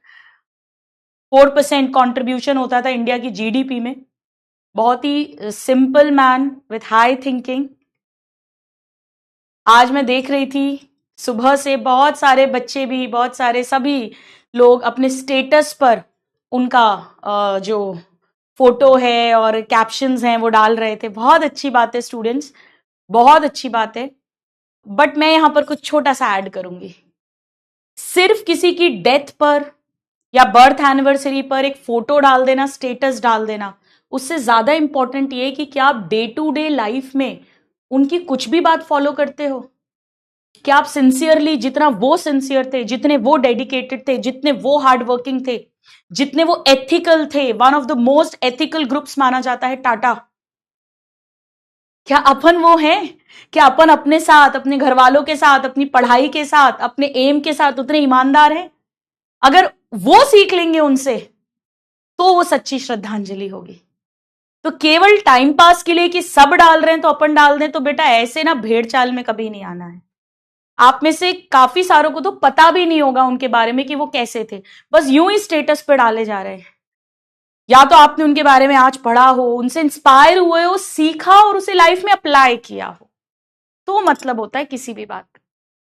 Speaker 1: 4% contribution होता था इंडिया की जीडीपी में, बहुत ही simple man with high thinking. आज मैं देख रही थी सुबह से बहुत सारे बच्चे भी, बहुत सारे सभी लोग अपने स्टेटस पर उनका जो फोटो है और कैप्शंस हैं वो डाल रहे थे। बहुत अच्छी बात है स्टूडेंट्स, बहुत अच्छी बात है। बट मैं यहां पर कुछ छोटा सा ऐड करूंगी। सिर्फ किसी की डेथ पर या बर्थ एनिवर्सरी पर एक फोटो डाल देना, स्टेटस डाल देना, उससे ज्यादा इंपॉर्टेंट ये कि क्या आप डे टू डे लाइफ में उनकी कुछ भी बात फॉलो करते हो? क्या आप सिंसियरली, जितना वो सिंसियर थे, जितने वो डेडिकेटेड थे, जितने वो हार्ड वर्किंग थे, जितने वो एथिकल थे, one of the most ethical groups माना जाता है टाटा, क्या अपन वो हैं? क्या अपन अपने साथ, अपने घर वालों के साथ, अपनी पढ़ाई के साथ, अपने एम के साथ उतने ईमानदार हैं? अगर वो सीख लेंगे उनसे तो वो सच्ची श्रद्धांजलि होगी। तो केवल टाइम पास के लिए कि सब डाल रहे हैं तो अपन डाल दें, तो बेटा ऐसे ना भेड़ चाल में कभी नहीं आना है। आप में से काफी सारों को तो पता भी नहीं होगा उनके बारे में कि वो कैसे थे, बस यूं ही स्टेटस पे डाले जा रहे हैं। या तो आपने उनके बारे में आज पढ़ा हो, उनसे इंस्पायर हुए हो, सीखा और उसे लाइफ में अप्लाई किया हो, तो मतलब होता है किसी भी बात का।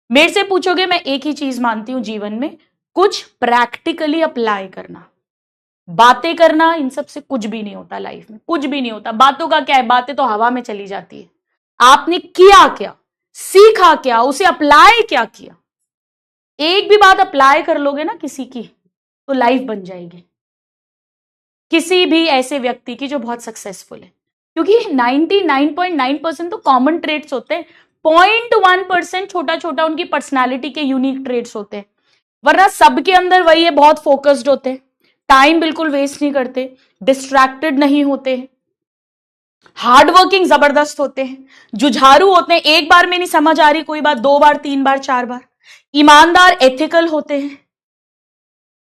Speaker 1: मेरे से पूछोगे, मैं एक ही चीज मानती हूं जीवन में, कुछ प्रैक्टिकली अप्लाई करना। बातें करना इन सब से कुछ भी नहीं होता लाइफ में, कुछ भी नहीं होता। बातों का क्या है, बातें तो हवा में चली जाती है। आपने किया क्या, सीखा क्या, उसे अप्लाई क्या किया? एक भी बात अप्लाई कर लोगे ना किसी की, तो लाइफ बन जाएगी किसी भी ऐसे व्यक्ति की जो बहुत सक्सेसफुल है। क्योंकि 99.9% तो कॉमन ट्रेड्स होते हैं, 0.1% छोटा छोटा उनकी पर्सनालिटी के यूनिक ट्रेड्स होते हैं, वरना सबके अंदर वही है। बहुत फोकस्ड होते हैं, टाइम बिल्कुल वेस्ट नहीं करते, डिस्ट्रैक्टेड नहीं होते, हार्ड वर्किंग जबरदस्त होते हैं, जुझारू होते हैं, एक बार में नहीं समझ आ रही कोई बात, 2 बार 3 बार 4 बार, ईमानदार, एथिकल होते हैं,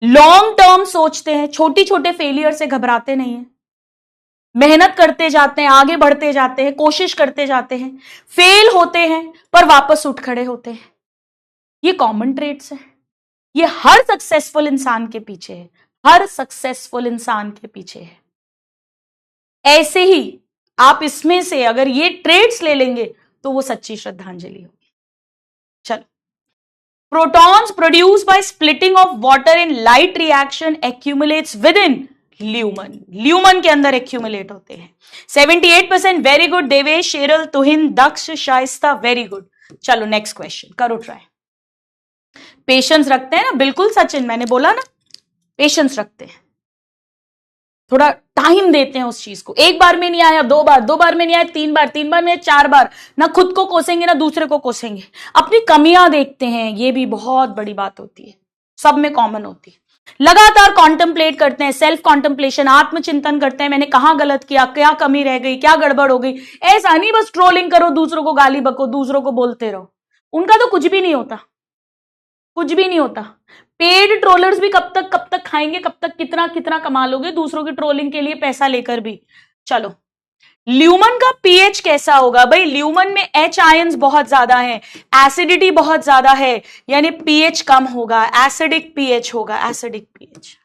Speaker 1: लॉन्ग टर्म सोचते हैं, छोटी छोटे फेलियर से घबराते नहीं है, मेहनत करते जाते हैं, आगे बढ़ते जाते हैं, कोशिश करते जाते हैं, फेल होते हैं पर वापस उठ खड़े होते हैं। ये कॉमन ट्रेट्स है, ये हर सक्सेसफुल इंसान के पीछे है, हर सक्सेसफुल इंसान के पीछे है। ऐसे ही आप इसमें से अगर ये ट्रेड्स ले लेंगे तो वो सच्ची श्रद्धांजलि होगी। चलो, protons produce by splitting of water in light reaction accumulates with in lumen. Lumen के अंदर एक्यूमुलेट होते हैं। 78%, वेरी गुड देवेश, शेरल, तुहिन, दक्ष, शाइस्ता, वेरी गुड। चलो नेक्स्ट क्वेश्चन करो ट्राई। पेशेंस रखते हैं ना, बिल्कुल सचिन, मैंने बोला ना, पेशेंस रखते हैं, थोड़ा टाइम देते हैं उस चीज को। एक बार में नहीं आया 2 बार, 2 बार में नहीं आया 3 बार, 3 बार में 4 बार, ना खुद को कोसेंगे ना दूसरे को कोसेंगे, अपनी कमियां देखते हैं। ये भी बहुत बड़ी बात होती है, सब में कॉमन होती है। लगातार कॉन्टेम्पलेट करते हैं, सेल्फ कॉन्टेम्पलेशन, आत्मचिंतन करते हैं, मैंने कहां गलत किया, क्या कमी रह गई, क्या गड़बड़ हो गई। ऐसा नहीं बस ट्रोलिंग करो, दूसरों को गाली बको, दूसरों को बोलते रहो, उनका तो कुछ भी नहीं होता, कुछ भी नहीं होता। पेड ट्रोलर्स भी कब तक खाएंगे, कब तक कितना कितना कमा लोगे दूसरों की ट्रोलिंग के लिए पैसा लेकर भी। चलो, ल्यूमन का पीएच कैसा होगा भाई? ल्यूमन में एच आयंस बहुत ज्यादा है, एसिडिटी बहुत ज्यादा है, यानी पीएच कम होगा, एसिडिक पीएच होगा, एसिडिक पीएच।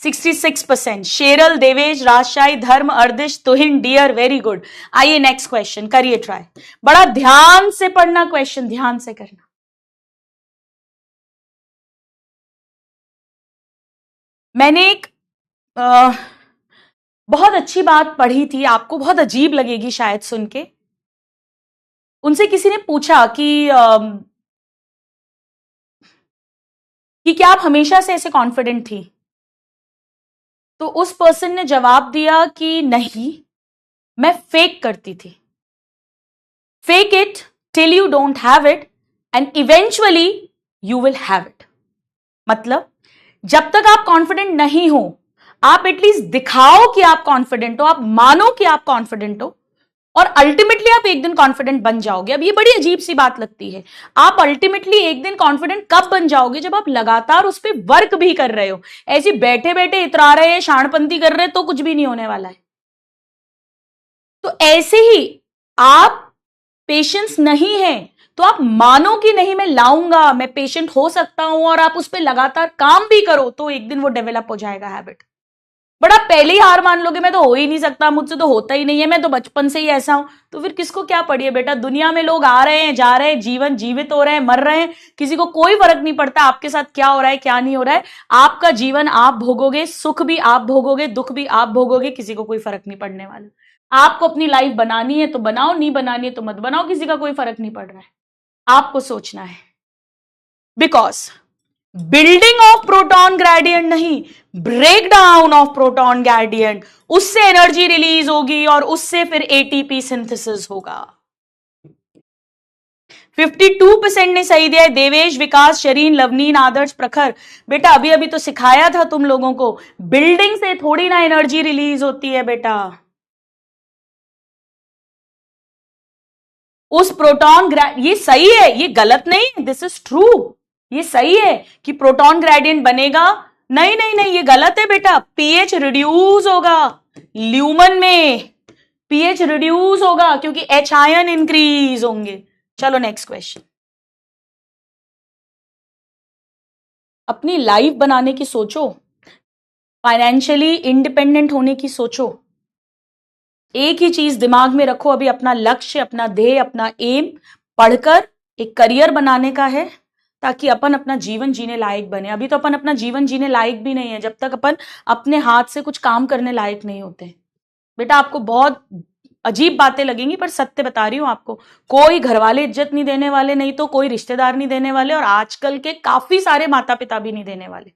Speaker 1: 66%। शेरल, देवेश, राजशाही, धर्म, अर्दिश, तुहिन, डियर, वेरी गुड। आइए नेक्स्ट क्वेश्चन करिए ट्राई। बड़ा ध्यान से पढ़ना क्वेश्चन, ध्यान से करना। मैंने एक बहुत अच्छी बात पढ़ी थी, आपको बहुत अजीब लगेगी शायद सुन के। उनसे किसी ने पूछा कि क्या आप हमेशा से ऐसे कॉन्फिडेंट थी? तो उस पर्सन ने जवाब दिया कि नहीं, मैं फेक करती थी। Fake it till you don't have it and eventually you will have it. मतलब जब तक आप कॉन्फिडेंट नहीं हो, आप एटलीस्ट दिखाओ कि आप कॉन्फिडेंट हो, आप मानो कि आप कॉन्फिडेंट हो, और अल्टीमेटली आप एक दिन कॉन्फिडेंट बन जाओगे। अब ये बड़ी अजीब सी बात लगती है, आप अल्टीमेटली एक दिन कॉन्फिडेंट कब बन जाओगे? जब आप लगातार उस पर वर्क भी कर रहे हो। ऐसे बैठे बैठे इतरा रहे हैं, शाणपंती कर रहे हैं, तो कुछ भी नहीं होने वाला है। तो ऐसे ही आप पेशेंस नहीं है तो आप मानो कि नहीं, मैं लाऊंगा, मैं पेशेंट हो सकता हूं, और आप उस पर लगातार काम भी करो, तो एक दिन वो डेवलप हो जाएगा हैबिट। बड़ा पहले ही हार मान लोगे, मैं तो हो ही नहीं सकता, मुझसे तो होता ही नहीं है, मैं तो बचपन से ही ऐसा हूं, तो फिर किसको क्या पड़ी बेटा? दुनिया में लोग आ रहे हैं, जा रहे हैं, जीवन जीवित हो रहे हैं, मर रहे हैं, किसी को कोई फर्क नहीं पड़ता आपके साथ क्या हो रहा है क्या नहीं हो रहा है। आपका जीवन आप भोगोगे, सुख भी आप भोगोगे, दुख भी आप भोगोगे, किसी को कोई फर्क नहीं पड़ने वाला। आपको अपनी लाइफ बनानी है तो बनाओ, नहीं बनानी है तो मत बनाओ, किसी का कोई फर्क नहीं पड़ रहा है। आपको सोचना है, because building of proton gradient नहीं, break down of proton gradient, उससे एनर्जी रिलीज होगी और उससे फिर एटीपी सिंथेसिस होगा। 52% ने सही दिया है। देवेश, विकास, शरीन, लवनीन, आदर्श, प्रखर। बेटा अभी अभी तो सिखाया था तुम लोगों को, बिल्डिंग से थोड़ी ना एनर्जी रिलीज होती है बेटा। उस प्रोटॉन ये सही है, ये गलत नहीं, दिस इज ट्रू, ये सही है कि प्रोटॉन ग्रेडियंट बनेगा। नहीं नहीं नहीं, ये गलत है बेटा। पीएच रिड्यूस होगा ल्यूमन में, पीएच रिड्यूस होगा क्योंकि एच आयन इंक्रीज होंगे। चलो नेक्स्ट क्वेश्चन। अपनी लाइफ बनाने की सोचो, फाइनेंशियली इंडिपेंडेंट होने की सोचो। एक ही चीज दिमाग में रखो, अभी अपना लक्ष्य, अपना ध्येय, अपना एम पढ़कर एक करियर बनाने का है, ताकि अपन अपना जीवन जीने लायक बने। अभी तो अपन अपना जीवन जीने लायक भी नहीं है जब तक अपन अपने हाथ से कुछ काम करने लायक नहीं होते। बेटा आपको बहुत अजीब बातें लगेंगी पर सत्य बता रही हूं आपको। कोई घर वाले इज्जत नहीं देने वाले, नहीं तो कोई रिश्तेदार नहीं देने वाले, और आजकल के काफी सारे माता पिता भी नहीं देने वाले।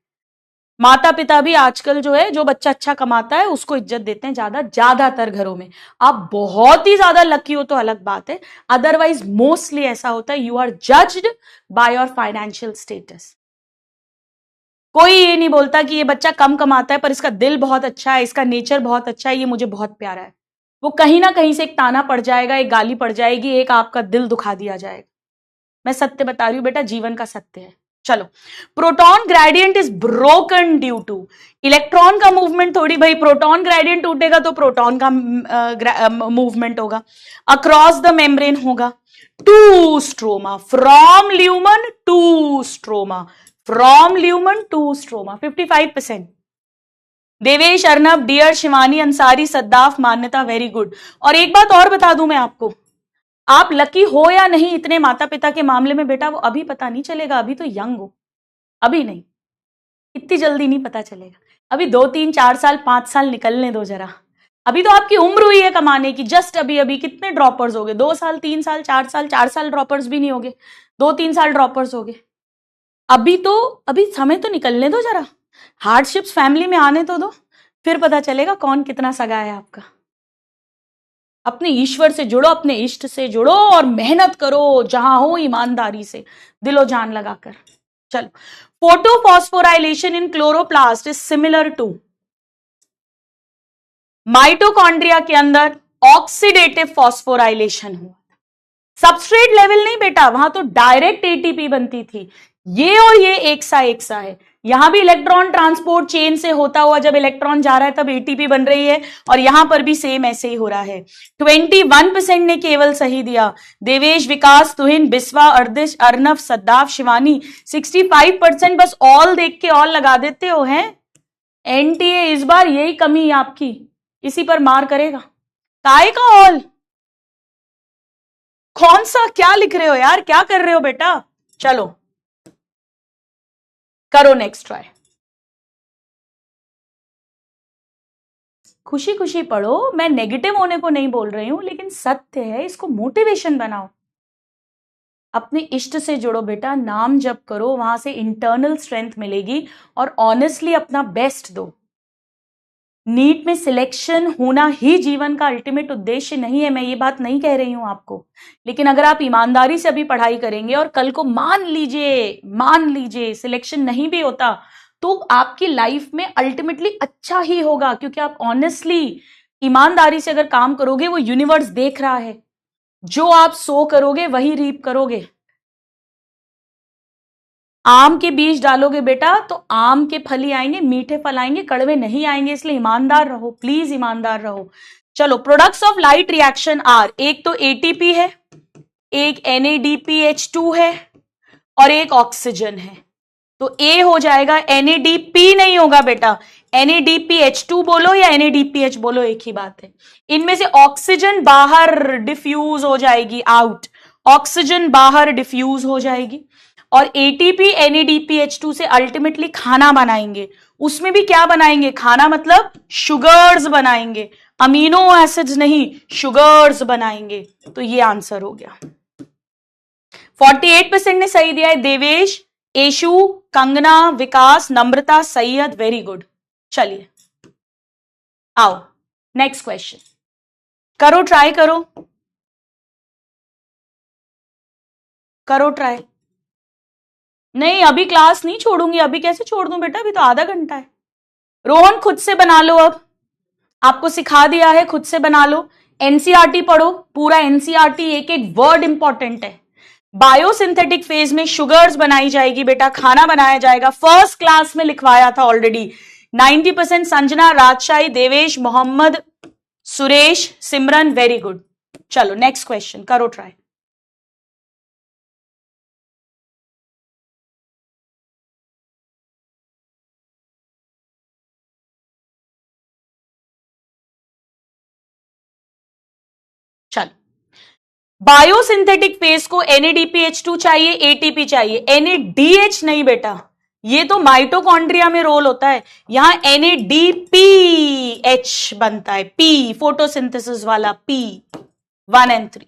Speaker 1: माता पिता भी आजकल जो है, जो बच्चा अच्छा कमाता है उसको इज्जत देते हैं ज्यादातर घरों में। आप बहुत ही ज्यादा लकी हो तो अलग बात है, अदरवाइज मोस्टली ऐसा होता है, you are judged by your financial status. कोई ये नहीं बोलता कि ये बच्चा कम कमाता है पर इसका दिल बहुत अच्छा है, इसका नेचर बहुत अच्छा है, ये मुझे बहुत प्यारा है। वो कहीं ना कहीं से एक ताना पड़ जाएगा, एक गाली पड़ जाएगी, एक आपका दिल दुखा दिया जाएगा। मैं सत्य बता रही हूं बेटा, जीवन का सत्य है। चलो, proton gradient is broken due two electron का मूवमेंट। थोड़ी भाई प्रोटॉन ग्रेडियंट टूटेगा तो प्रोटॉन का मूवमेंट होगा, अक्रॉस द मेम्ब्रेन होगा, to stroma, from lumen to stroma, from lumen to stroma. 55%। Devesh, Arnab, dear, Shivani, Ansari, Saddaf, Manyata, very good. और एक बात और बता दूं मैं आपको, आप लकी हो या नहीं इतने माता पिता के मामले में, बेटा वो अभी पता नहीं चलेगा, अभी तो यंग हो, अभी नहीं, इतनी जल्दी नहीं पता चलेगा। अभी 2 3 4 साल 5 साल निकलने दो जरा, अभी तो आपकी उम्र हुई है कमाने की। जस्ट अभी अभी कितने ड्रॉपर्स हो गए? 2 साल 3 साल 4 साल, 4 साल ड्रॉपर्स भी नहीं हो गए, 2 3 साल ड्रॉपर्स हो गए। अभी समय तो निकलने दो जरा, हार्डशिप्स फैमिली में आने तो दो, फिर पता चलेगा कौन कितना सगा है आपका। अपने ईश्वर से जुड़ो, अपने इष्ट से जुड़ो और मेहनत करो जहां हो, ईमानदारी से, दिलो जान लगाकर। चलो, photophosphorylation in chloroplast is similar to mitochondria के अंदर ऑक्सीडेटिव फॉस्फोराइलेशन हुआ। सबस्ट्रेट लेवल नहीं बेटा, वहां तो डायरेक्ट एटीपी बनती थी। ये और ये एक सा है। यहां भी इलेक्ट्रॉन ट्रांसपोर्ट चेन से होता हुआ जब इलेक्ट्रॉन जा रहा है तब एटीपी बन रही है, और यहां पर भी सेम ऐसे ही हो रहा है। 21% ने केवल सही दिया। देवेश, विकास, तुहिन, बिस्वा, अर्दिश, अर्नव, सद्दाफ, शिवानी। 65% बस ऑल देख के ऑल लगा देते हो हैं। एनटीए इस बार यही कमी है आपकी, इसी पर मार करेगा। काय का ऑल, कौन सा, क्या लिख रहे हो यार, क्या कर रहे हो बेटा? चलो करो नेक्स्ट ट्राई, खुशी खुशी पढ़ो, मैं नेगेटिव होने को नहीं बोल रही हूं, लेकिन सत्य है, इसको मोटिवेशन बनाओ। अपने इष्ट से जुड़ो बेटा, नाम जप करो, वहां से इंटरनल स्ट्रेंथ मिलेगी, और ऑनेस्टली अपना बेस्ट दो। नीट में सिलेक्शन होना ही जीवन का अल्टीमेट उद्देश्य नहीं है, मैं ये बात नहीं कह रही हूं आपको, लेकिन अगर आप ईमानदारी से अभी पढ़ाई करेंगे और कल को मान लीजिए सिलेक्शन नहीं भी होता, तो आपकी लाइफ में अल्टीमेटली अच्छा ही होगा, क्योंकि आप ऑनेस्टली ईमानदारी से अगर काम करोगे, वो यूनिवर्स देख रहा है, जो आप सो करोगे वही रीप करोगे। आम के बीज डालोगे बेटा तो आम के फल ही आएंगे, मीठे फल आएंगे, कड़वे नहीं आएंगे, इसलिए ईमानदार रहो, प्लीज ईमानदार रहो। चलो, products of light reaction are, एक तो एटीपी है, एक NADPH2 है, और एक ऑक्सीजन है। तो ए हो जाएगा, NADP नहीं होगा बेटा, NADPH2 बोलो या NADPH बोलो, एक ही बात है। इनमें से ऑक्सीजन बाहर डिफ्यूज हो जाएगी, आउट, ऑक्सीजन बाहर डिफ्यूज हो जाएगी, और एटीपी NADPH2 से अल्टीमेटली खाना बनाएंगे। उसमें भी क्या बनाएंगे? खाना मतलब शुगर्स बनाएंगे, अमीनो एसिड्स नहीं, शुगर्स बनाएंगे। तो ये आंसर हो गया। 48% ने सही दिया है, देवेश, एशु, कंगना, विकास, नम्रता, सैयद, वेरी गुड। चलिए आओ नेक्स्ट क्वेश्चन करो, ट्राई करो, करो ट्राई। नहीं, अभी क्लास नहीं छोड़ूंगी, अभी कैसे छोड़ दूं बेटा, अभी तो आधा घंटा है। रोहन खुद से बना लो, अब आपको सिखा दिया है, खुद से बना लो। एनसीईआरटी पढ़ो, पूरा एनसीईआरटी, एक एक वर्ड इंपॉर्टेंट है। बायोसिंथेटिक फेज में शुगर्स बनाई जाएगी बेटा, खाना बनाया जाएगा, फर्स्ट क्लास में लिखवाया था ऑलरेडी। 90% संजना, राजशाही, देवेश, मोहम्मद, सुरेश, सिमरन, वेरी गुड। चलो नेक्स्ट क्वेश्चन करो ट्राई। चलो, बायोसिंथेटिक फेज को NADPH2 चाहिए, ATP चाहिए, NADH नहीं बेटा, ये तो माइटोकॉन्ड्रिया में रोल होता है, यहां NADPH बनता है, P फोटोसिंथेसिस वाला P 1 and 3।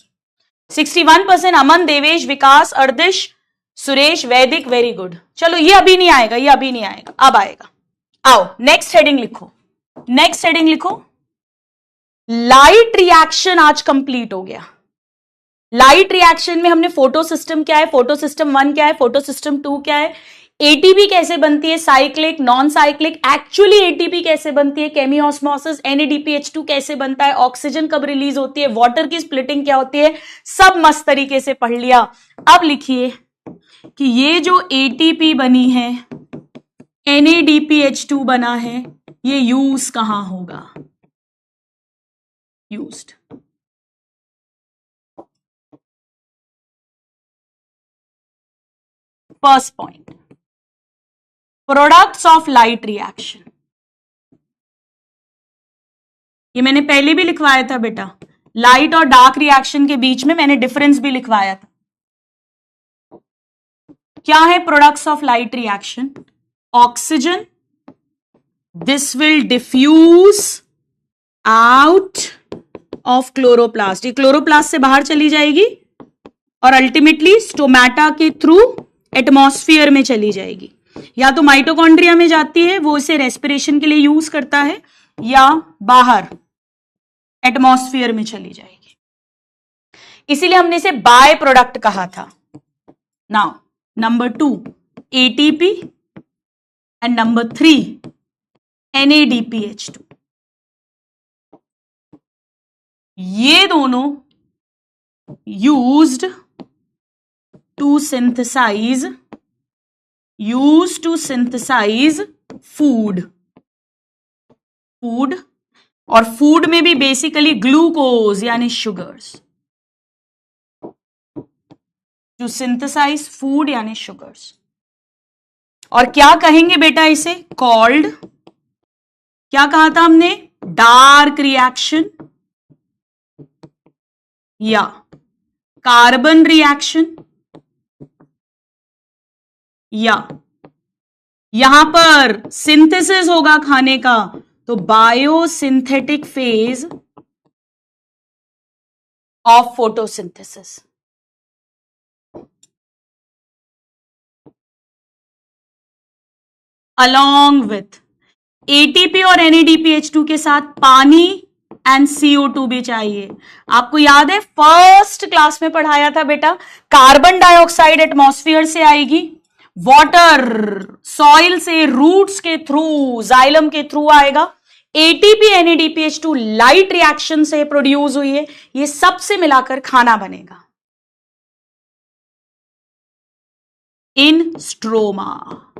Speaker 1: 61% अमन, देवेश, विकास, अर्दिश, सुरेश, वैदिक, वेरी गुड। चलो ये अभी नहीं आएगा, ये अभी नहीं आएगा, अब आएगा। आओ नेक्स्ट हेडिंग लिखो, नेक्स्ट हेडिंग लिखो, लाइट रिएक्शन आज कंप्लीट हो गया। लाइट रिएक्शन में हमने फोटो सिस्टम क्या है, फोटो सिस्टम 1 क्या है, फोटो सिस्टम 2 क्या है, एटीपी कैसे बनती है, cyclic, non cyclic, actually ATP कैसे बनती है, केमी ऑस्मोसिस, NADPH2 कैसे बनता है, ऑक्सीजन कब रिलीज होती है, वाटर की स्प्लिटिंग क्या होती है, सब मस्त तरीके से पढ़ लिया। अब लिखिए कि ये जो एटीपी बनी है, NADPH2 बना है, ये यूज कहां होगा, used. First point, products of light reaction, ये मैंने पहले भी लिखवाया था बेटा, लाइट और डार्क रिएक्शन के बीच में मैंने डिफरेंस भी लिखवाया था। क्या है products of light reaction? Oxygen, this will diffuse out of chloroplast, ये क्लोरोप्लास्ट से बाहर चली जाएगी और अल्टीमेटली स्टोमेटा के थ्रू एटमॉस्फेयर में चली जाएगी, या तो माइटोकॉन्ड्रिया में जाती है, वो इसे रेस्पिरेशन के लिए यूज करता है, या बाहर एटमॉस्फेयर में चली जाएगी, इसीलिए हमने इसे बाय प्रोडक्ट कहा था। Now number 2 ATP and number 3 NADPH2, ये दोनों used to synthesize food, और फूड में भी बेसिकली ग्लूकोज यानी शुगर्स, टू सिंथेसाइज फूड यानी शुगर्स। और क्या कहेंगे बेटा इसे? कॉल्ड क्या कहा था हमने? डार्क रिएक्शन या कार्बन रिएक्शन, या यहां पर सिंथेसिस होगा खाने का, तो biosynthetic phase of photosynthesis. along with ATP और NADPH2 के साथ पानी एंड CO2 भी चाहिए। आपको याद है फर्स्ट क्लास में पढ़ाया था बेटा, कार्बन डाइऑक्साइड एटमॉस्फेयर से आएगी, वाटर सॉइल से रूट्स के थ्रू, जाइलम के थ्रू आएगा, ATP NADPH2 लाइट रिएक्शन से प्रोड्यूस हुई है, ये सब से मिलाकर खाना बनेगा इन स्ट्रोमा,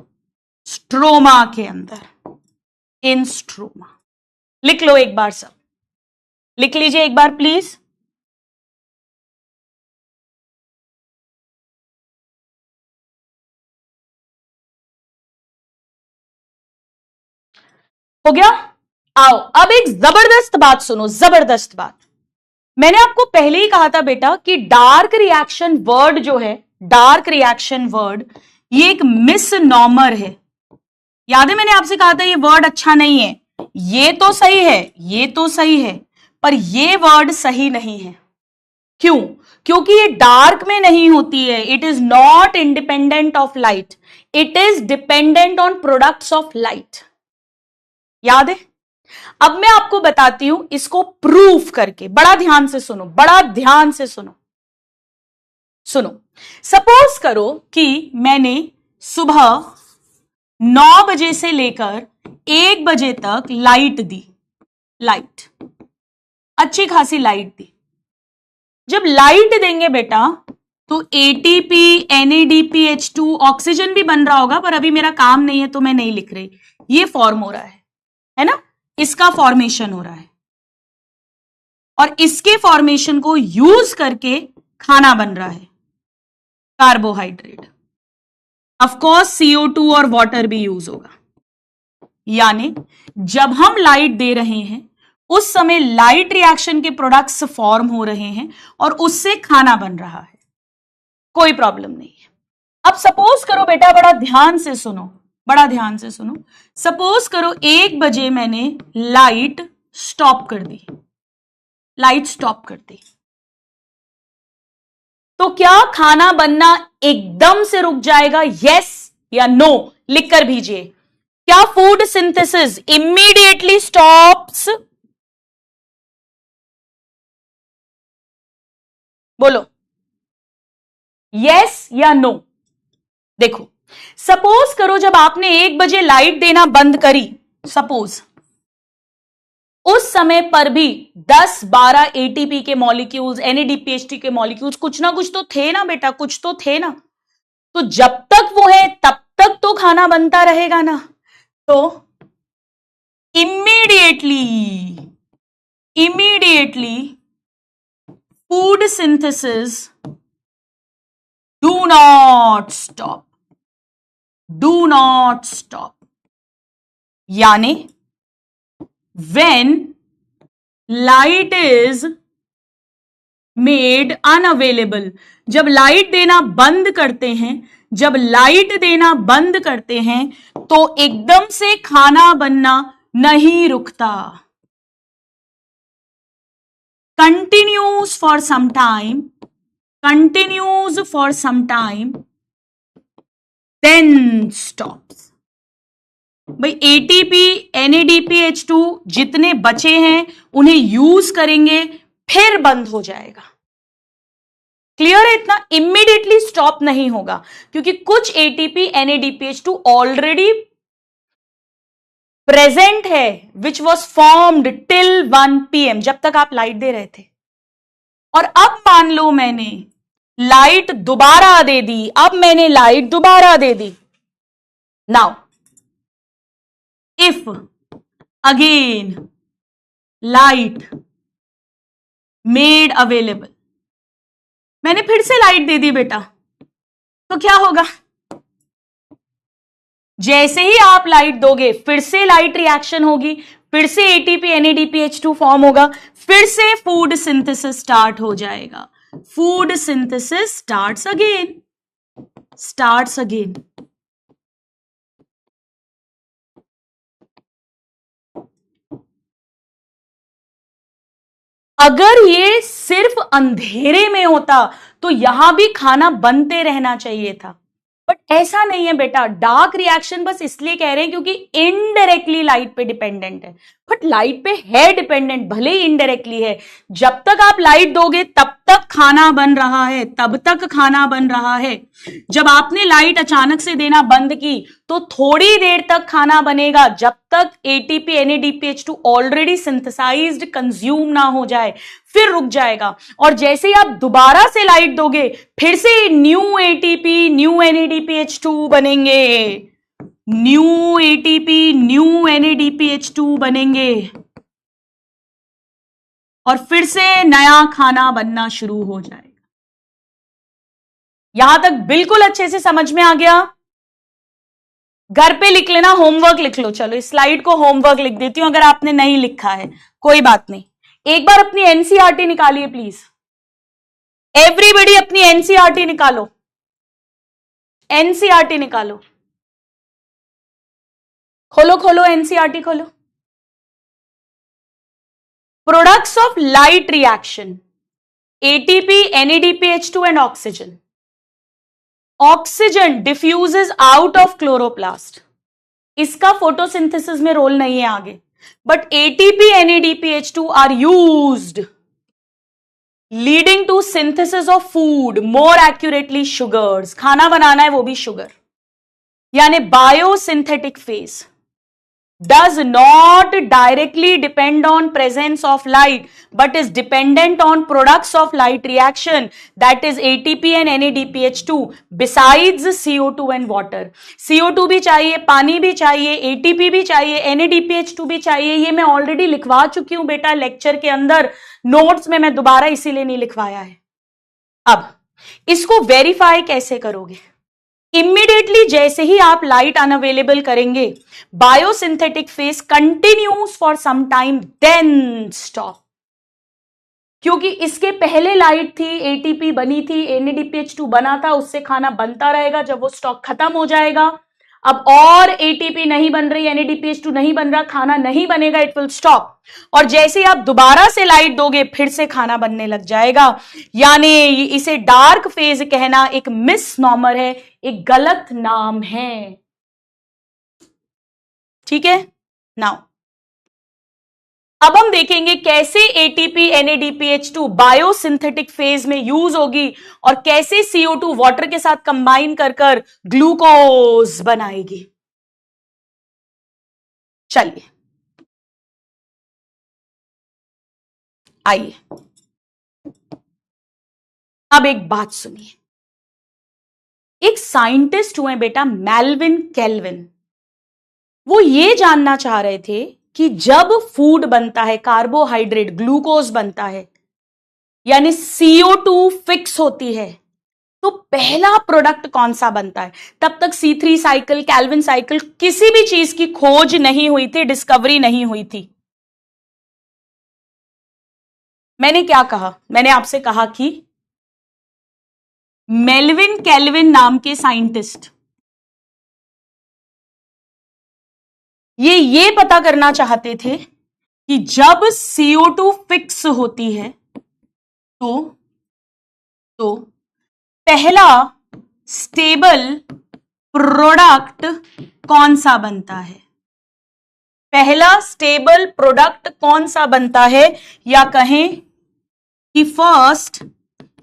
Speaker 1: स्ट्रोमा के अंदर, इन स्ट्रोमा। लिख लो एक बार, सब लिख लीजिए एक बार प्लीज। हो गया? आओ अब एक जबरदस्त बात सुनो, जबरदस्त बात। मैंने आपको पहले ही कहा था बेटा कि डार्क रिएक्शन वर्ड जो है, डार्क रिएक्शन वर्ड, ये एक मिसनॉमर है। याद है मैंने आपसे कहा था ये वर्ड अच्छा नहीं है, ये तो सही है, ये तो सही है, पर ये वर्ड सही नहीं है। क्यों? क्योंकि ये डार्क में नहीं होती है, it is not independent of light, it is dependent on products of light. याद है? अब मैं आपको बताती हूं इसको प्रूफ करके, बड़ा ध्यान से सुनो, बड़ा ध्यान से सुनो। सुनो, सपोज करो कि मैंने सुबह 9 बजे से लेकर 1 बजे तक लाइट दी, लाइट, अच्छी खासी लाइट दी। जब लाइट देंगे बेटा तो ATP NADPH2 ऑक्सीजन भी बन रहा होगा, पर अभी मेरा काम नहीं है तो मैं नहीं लिख रही, ये फॉर्म हो रहा है ना, इसका फॉर्मेशन हो रहा है, और इसके फॉर्मेशन को यूज करके खाना बन रहा है, कार्बोहाइड्रेट। ऑफ कोर्स CO2 और वाटर भी यूज होगा। यानी जब हम लाइट दे रहे हैं उस समय लाइट रिएक्शन के प्रोडक्ट्स फॉर्म हो रहे हैं और उससे खाना बन रहा है, कोई प्रॉब्लम नहीं है। अब सपोज करो बेटा, बड़ा ध्यान से सुनो, बड़ा ध्यान से सुनो, सपोज करो 1 बजे मैंने लाइट स्टॉप कर दी, लाइट स्टॉप कर दी, तो क्या खाना बनना एकदम से रुक जाएगा? यस या नो लिख कर भेजिए। क्या फूड सिंथेसिस इमीडिएटली स्टॉप्स? बोलो यस या नो। देखो, सपोज करो जब आपने 1 बजे लाइट देना बंद करी, सपोज उस समय पर भी 10-12 ATP के मॉलिक्यूल्स, NADPH2 के मॉलिक्यूल्स, कुछ ना कुछ तो थे ना बेटा, कुछ तो थे ना। तो जब तक वो है तब तक तो खाना बनता रहेगा ना। तो immediately food synthesis do not stop, यानी when light is made unavailable, जब लाइट देना बंद करते हैं, जब लाइट देना बंद करते हैं तो एकदम से खाना बनना नहीं रुकता, continues for some time, then stops। भाई ATP NADPH2 जितने बचे हैं उन्हें यूज करेंगे, फिर बंद हो जाएगा। क्लियर है इतना? इमीडिएटली स्टॉप नहीं होगा, क्योंकि कुछ ATP NADPH2 ऑलरेडी प्रेजेंट है, which was formed till 1 PM, जब तक आप लाइट दे रहे थे। और अब मान लो मैंने लाइट दोबारा दे दी, अब मैंने लाइट दोबारा दे दी। Now if again light made available, मैंने फिर से लाइट दे दी बेटा, तो क्या होगा? जैसे ही आप लाइट दोगे फिर से लाइट रिएक्शन होगी, फिर से एटीपी NADPH2 फॉर्म होगा, फिर से फूड सिंथेसिस स्टार्ट हो जाएगा, फूड सिंथेसिस स्टार्ट्स अगेन। अगर ये सिर्फ अंधेरे में होता तो यहां भी खाना बनते रहना चाहिए था, बट ऐसा नहीं है बेटा। डार्क रिएक्शन बस इसलिए कह रहे हैं क्योंकि इनडायरेक्टली लाइट पे डिपेंडेंट है, बट लाइट पे है डिपेंडेंट, भले ही इनडायरेक्टली है। जब तक आप लाइट दोगे तब तक खाना बन रहा है, तब तक खाना बन रहा है। जब आपने लाइट अचानक से देना बंद की तो थोड़ी देर तक खाना बनेगा, जब तक ATP NADPH2 already synthesized consume ना हो जाए, फिर रुक जाएगा। और जैसे ही आप दोबारा से लाइट दोगे फिर से न्यू एटीपी न्यू NADPH2 बनेंगे, न्यू एटीपी न्यू NADPH2 बनेंगे, और फिर से नया खाना बनना शुरू हो जाएगा। यहां तक बिल्कुल अच्छे से समझ में आ गया? घर पे लिख लेना, होमवर्क लिख लो। चलो इस स्लाइड को होमवर्क लिख देती हूं, अगर आपने नहीं लिखा है कोई बात नहीं। एक बार अपनी एनसीईआरटी निकालिए प्लीज, एवरीबॉडी अपनी एनसीईआरटी निकालो, एनसीईआरटी निकालो, खोलो एनसीईआरटी खोलो। Products of light reaction, ATP NADPH2 and oxygen. Oxygen diffuses out of chloroplast, इसका फोटोसिंथेसिस में रोल नहीं है आगे, but ATP NADPH2 are used leading to synthesis of food, more accurately sugars. खाना बनाना है वो भी शुगर, यानी biosynthetic phase does not directly depend on presence of light but is dependent on products of light reaction, that is ATP and NADPH2 besides CO2 and water। CO2 भी चाहिए, पानी भी चाहिए, ATP भी चाहिए, NADPH2 भी चाहिए। ये मैं ऑलरेडी लिखवा चुकी हूं बेटा लेक्चर के अंदर, नोट्स में मैं दोबारा इसीलिए नहीं लिखवाया है। अब इसको वेरीफाई कैसे करोगे? इमीडिएटली जैसे ही आप लाइट अनअवेलेबल करेंगे, biosynthetic phase continues for some time then stop. क्योंकि इसके पहले लाइट थी, एटीपी बनी थी, NADPH2 बना था, उससे खाना बनता रहेगा। जब वो स्टॉक खत्म हो जाएगा, अब और एटीपी नहीं बन रही, NADPH2 नहीं बन रहा, खाना नहीं बनेगा, इट विल स्टॉप। और जैसे ही आप दोबारा से लाइट दोगे फिर से खाना बनने लग जाएगा। यानी इसे डार्क फेज कहना एक मिसनॉमर है, एक गलत नाम है। ठीक है, नाउ अब हम देखेंगे कैसे एटीपी NADPH2 बायोसिंथेटिक फेज में यूज होगी और कैसे CO2 वाटर के साथ कंबाइन कर ग्लूकोज बनाएगी। चलिए आइए, अब एक बात सुनिए। एक साइंटिस्ट हुए बेटा मेल्विन केल्विन, वो ये जानना चाह रहे थे कि जब फूड बनता है, कार्बोहाइड्रेट ग्लूकोज बनता है, यानी CO2 फिक्स होती है, तो पहला प्रोडक्ट कौन सा बनता है। तब तक C3 साइकिल, केल्विन साइकिल, किसी भी चीज की खोज नहीं हुई थी, डिस्कवरी नहीं हुई थी। मैंने क्या कहा? मैंने आपसे कहा कि मेल्विन केल्विन नाम के साइंटिस्ट ये पता करना चाहते थे कि जब CO2 फिक्स होती है तो पहला स्टेबल प्रोडक्ट कौन सा बनता है। पहला स्टेबल प्रोडक्ट कौन सा बनता है, या कहें कि फर्स्ट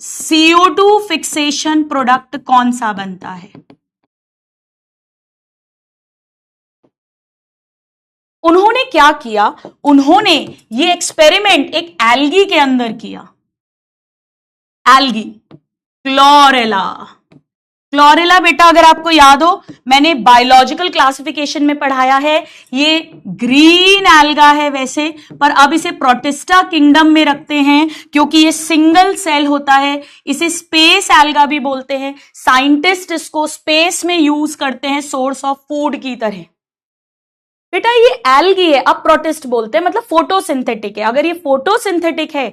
Speaker 1: CO2 फिक्सेशन प्रोडक्ट कौन सा बनता है। उन्होंने क्या किया? उन्होंने ये एक्सपेरिमेंट एक एल्गी के अंदर किया। एल्गी, क्लोरेला बेटा अगर आपको याद हो, मैंने बायोलॉजिकल क्लासिफिकेशन में पढ़ाया है। ये ग्रीन एल्गा है वैसे, पर अब इसे प्रोटिस्टा किंगडम में रखते हैं क्योंकि ये सिंगल सेल होता है। इसे स्पेस एल्गा भी बोलते हैं। साइंटिस्ट इसको स्पेस में यूज करते हैं सोर्स ऑफ फूड की तरह। बेटा ये एल्गी है, अब प्रोटिस्ट बोलते हैं, मतलब फोटोसिंथेटिक है। अगर ये फोटोसिंथेटिक है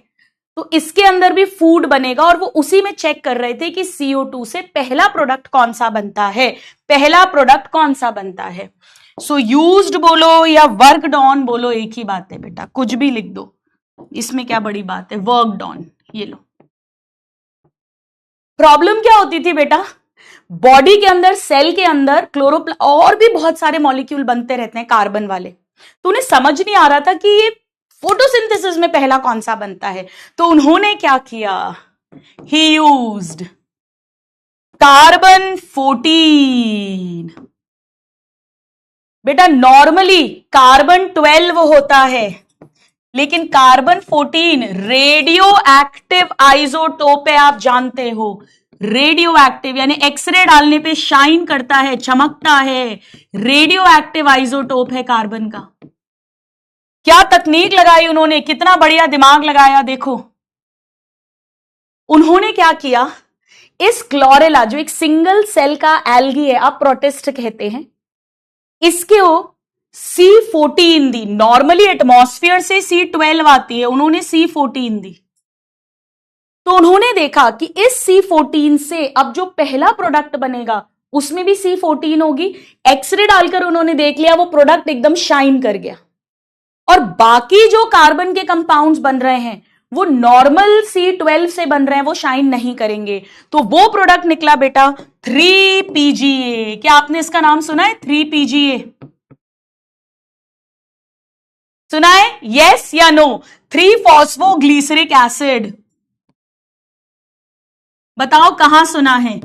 Speaker 1: तो इसके अंदर भी फूड बनेगा, और वो उसी में चेक कर रहे थे कि CO2 से पहला प्रोडक्ट कौन सा बनता है, पहला प्रोडक्ट कौन सा बनता है। सो यूज्ड बोलो या वर्कड ऑन बोलो, एक ही बात है बेटा, कुछ भी लिख दो, इसमें क्या बड़ी बात है। वर्कड ऑन, ये लो। प्रॉब्लम क्या होती थी बेटा, बॉडी के अंदर, सेल के अंदर और भी बहुत सारे मॉलिक्यूल बनते रहते हैं कार्बन वाले, तो उन्हें समझ नहीं आ रहा था कि ये फोटोसिंथेसिस में पहला कौन सा बनता है। तो उन्होंने क्या किया, ही यूज्ड कार्बन 14। बेटा नॉर्मली कार्बन 12 होता है, लेकिन कार्बन 14 रेडियो एक्टिव आइसोटोप है, आप जानते हो। रेडियो एक्टिव यानी एक्सरे डालने पे शाइन करता है, चमकता है, रेडियो एक्टिव आइसोटोप है कार्बन का। क्या तकनीक लगाई उन्होंने, कितना बढ़िया दिमाग लगाया, देखो। उन्होंने क्या किया, इस क्लोरेला जो एक सिंगल सेल का एल्गी है, आप प्रोटिस्ट कहते हैं, इसके वो C14 दी। नॉर्मली एटमॉस्फेयर से C12 आती है, उन्होंने C14 दी। तो उन्होंने देखा कि इस C14 से अब जो पहला प्रोडक्ट बनेगा उसमें भी C14 होगी। एक्सरे डालकर उन्होंने देख लिया, वो प्रोडक्ट एकदम शाइन कर गया। और बाकी जो कार्बन के कंपाउंड्स बन रहे हैं वो नॉर्मल C12 से बन रहे हैं, वो शाइन नहीं करेंगे। तो वो प्रोडक्ट निकला बेटा 3PGA। क्या आपने इसका नाम सुना है, 3PGA? सुना है, यस या नो? 3-फॉस्फोग्लिसरिक एसिड। बताओ कहां सुना है?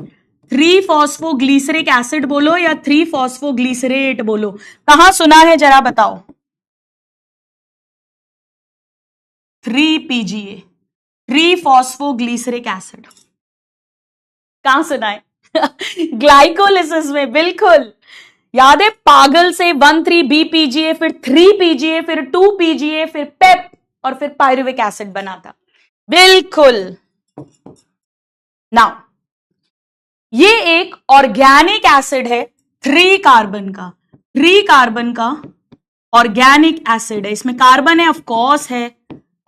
Speaker 1: 3-फॉस्फोग्लिसरिक एसिड बोलो या 3-फॉस्फोग्लिसरेट बोलो, कहां सुना है जरा बताओ। 3PGA, 3-फॉस्फोग्लिसरिक एसिड, कहां सुना है? ग्लाइकोलिसिस में, बिल्कुल याद है, पागल से 1,3-BPGA, फिर 3PGA, फिर 2PGA, फिर पेप, और फिर पायरुविक एसिड बना था। बिल्कुल। नाउ ये एक ऑर्गेनिक एसिड है 3 कार्बन का, 3 कार्बन का ऑर्गेनिक एसिड है। इसमें कार्बन है, ऑफ कोर्स है,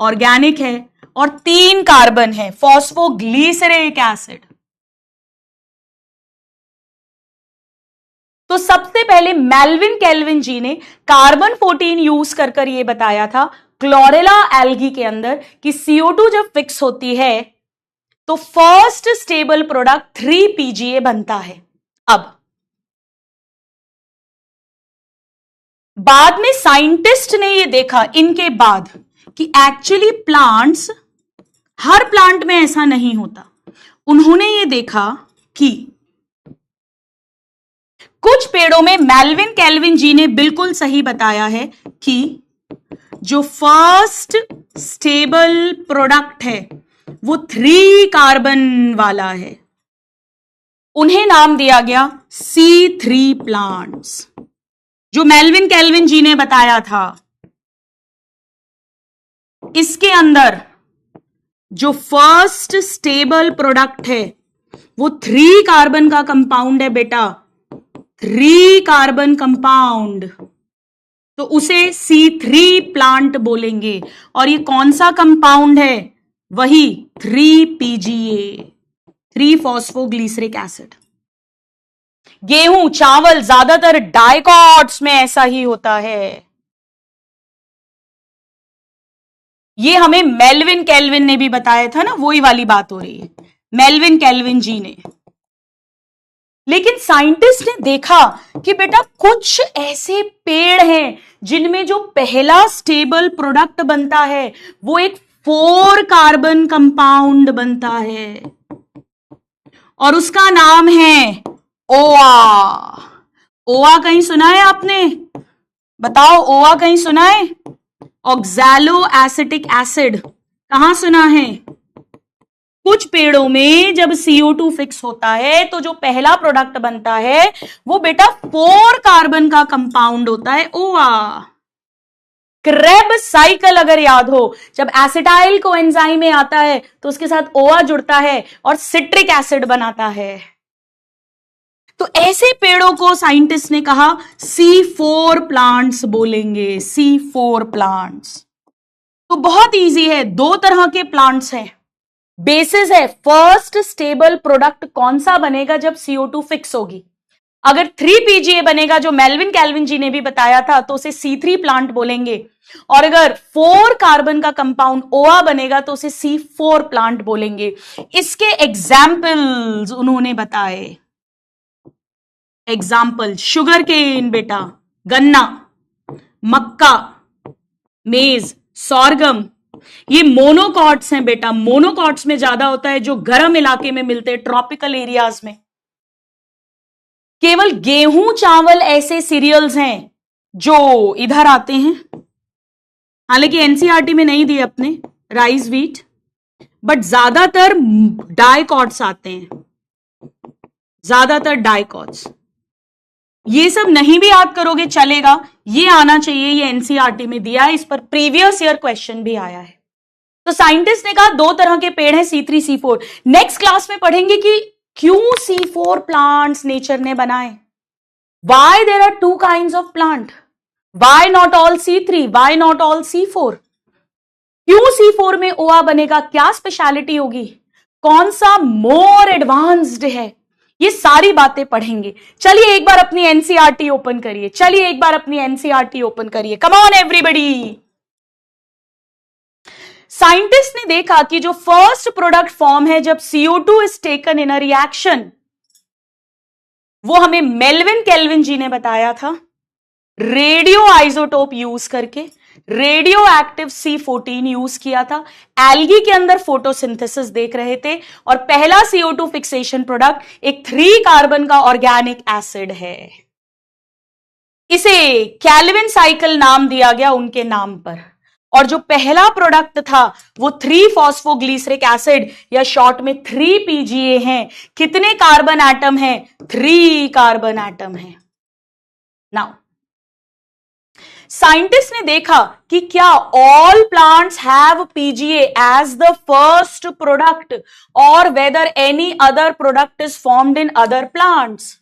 Speaker 1: ऑर्गेनिक है, और 3 कार्बन है, फॉस्फोग्लिसरिक एसिड। तो सबसे पहले मेल्विन केल्विन जी ने कार्बन 14 यूज कर ये बताया था क्लोरेला एल्गी के अंदर कि CO2 जब फिक्स होती है तो फर्स्ट स्टेबल प्रोडक्ट 3PGA बनता है। अब बाद में साइंटिस्ट ने ये देखा इनके बाद कि एक्चुअली प्लांट्स, हर प्लांट में ऐसा नहीं होता। उन्होंने ये देखा कि कुछ पेड़ों में, मेल्विन केल्विन जी ने बिल्कुल सही बताया है कि जो फर्स्ट स्टेबल प्रोडक्ट है वो 3 कार्बन वाला है। उन्हें नाम दिया गया C3 प्लांट्स, जो मेल्विन केल्विन जी ने बताया था। इसके अंदर जो फर्स्ट स्टेबल प्रोडक्ट है वो 3 कार्बन का कंपाउंड है बेटा, 3 कार्बन कंपाउंड, तो उसे C3 प्लांट बोलेंगे। और ये कौन सा कंपाउंड है? वही 3PGA, 3-फॉस्फोग्लिसरिक एसिड। गेहूं, चावल, ज्यादातर डाइकॉट्स में ऐसा ही होता है। ये हमें मेल्विन केल्विन ने भी बताया था ना, वही वाली बात हो रही है, मेल्विन केल्विन जी ने। लेकिन साइंटिस्ट ने देखा कि बेटा कुछ ऐसे पेड़ हैं जिनमें जो पहला स्टेबल प्रोडक्ट बनता है वो एक 4 कार्बन कंपाउंड बनता है, और उसका नाम है ओआ। ओआ कहीं सुना है आपने? बताओ, ओआ कहीं सुना है? ऑक्सैलो एसिटिक एसिड, कहां सुना है? कुछ पेड़ों में जब CO2 फिक्स होता है तो जो पहला प्रोडक्ट बनता है वो बेटा 4 कार्बन का कंपाउंड होता है, ओआ। क्रेब साइकिल अगर याद हो, जब एसिटाइल कोएंजाइम में आता है तो उसके साथ ओआ जुड़ता है और सिट्रिक एसिड बनाता है। तो तो ऐसे पेड़ों को साइंटिस्ट ने कहा C4 प्लांट्स बोलेंगे, C4 प्लांट्स। तो बहुत इजी है, दो तरह के प्लांट्स हैं। बेसिस है, फर्स्ट स्टेबल प्रोडक्ट कौन सा बनेगा जब CO2 फिक्स होगी। अगर 3 PGA बनेगा, जो मेल्विन कैल्विन जी ने भी बताया था, तो उसे C3 प्लांट बोलेंगे। और अगर 4 कार्बन का कंपाउंड OA बनेगा तो उसे C4 प्लांट बोलेंगे। इसके एग्जाम्पल्स उन्होंने बताए। एग्जाम्पल, शुगर केन बेटा, गन्ना, मक्का, मेज, सॉर्गम, ये मोनोकॉट्स हैं बेटा। मोनोकॉट्स में ज्यादा होता है, जो गर्म इलाके में मिलते हैं, ट्रॉपिकल एरियाज में। केवल गेहूं चावल ऐसे सीरियल्स हैं जो इधर आते हैं, हालांकि एनसीईआरटी में नहीं दिए अपने, राइस, व्हीट, बट ज्यादातर डाइकॉट्स आते हैं, ज्यादातर डाइकॉट्स। ये सब नहीं भी याद करोगे चलेगा, ये आना चाहिए, ये एनसीईआरटी में दिया है, इस पर प्रीवियस ईयर क्वेश्चन भी आया है। तो साइंटिस्ट ने कहा दो तरह के पेड़ हैं, C3 C4। नेक्स्ट क्लास में पढ़ेंगे कि क्यों C4 प्लांट्स नेचर ने बनाए, why there are 2 kinds of plant, why not all C3, why not all C4, क्यों C4 में OA बनेगा, क्या स्पेशलिटी होगी, कौन सा मोर एडवांस्ड है, ये सारी बातें पढ़ेंगे। चलिए एक बार अपनी एनसीईआरटी ओपन करिए, चलिए एक बार अपनी एनसीईआरटी ओपन करिए, कम ऑन एवरीबॉडी। साइंटिस्ट ने देखा कि जो फर्स्ट प्रोडक्ट फॉर्म है जब CO2 is taken in a reaction, वो हमें मेल्विन केल्विन जी ने बताया था, रेडियो आइसोटोप यूज करके, रेडियो एक्टिव C14 यूज किया था। एल्गी के अंदर फोटोसिंथेसिस देख रहे थे, और पहला CO2 फिक्सेशन प्रोडक्ट एक 3 कार्बन का ऑर्गेनिक एसिड है। इसे कैल्विन साइकिल नाम दिया गया उनके नाम पर। और जो पहला प्रोडक्ट था वो 3 फॉस्फोग्लिसरिक एसिड, या शॉर्ट में 3 PGA हैं। कितने कार्बन एटम हैं? 3 कार्बन एटम हैं। नाउ साइंटिस्ट ने देखा कि क्या all plants have PGA as the first product, और whether any other product is formed in other plants.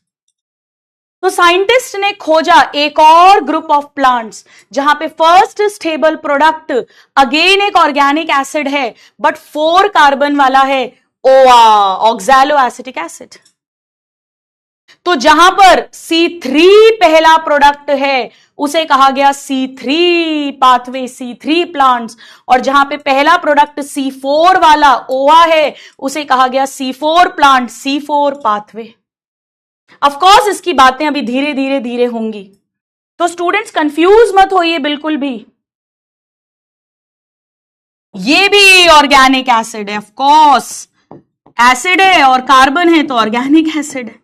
Speaker 1: तो साइंटिस्ट ने खोजा एक और ग्रुप ऑफ प्लांट्स जहां पे फर्स्ट स्टेबल प्रोडक्ट अगेन एक ऑर्गेनिक एसिड है, बट 4 कार्बन वाला है, OA, ऑक्सैलो एसिटिक एसिड। तो जहां पर C3 पहला प्रोडक्ट है उसे कहा गया C3 पाथवे, C3 प्लांट्स, और जहां पे पहला प्रोडक्ट C4 वाला OA है उसे कहा गया C4 plant, C4 pathway. Of course इसकी बातें अभी धीरे धीरे धीरे होंगी, तो स्टूडेंट्स कंफ्यूज मत होइए बिल्कुल भी। ये भी ऑर्गेनिक एसिड है, ऑफ कोर्स एसिड है और कार्बन है तो ऑर्गेनिक एसिड है।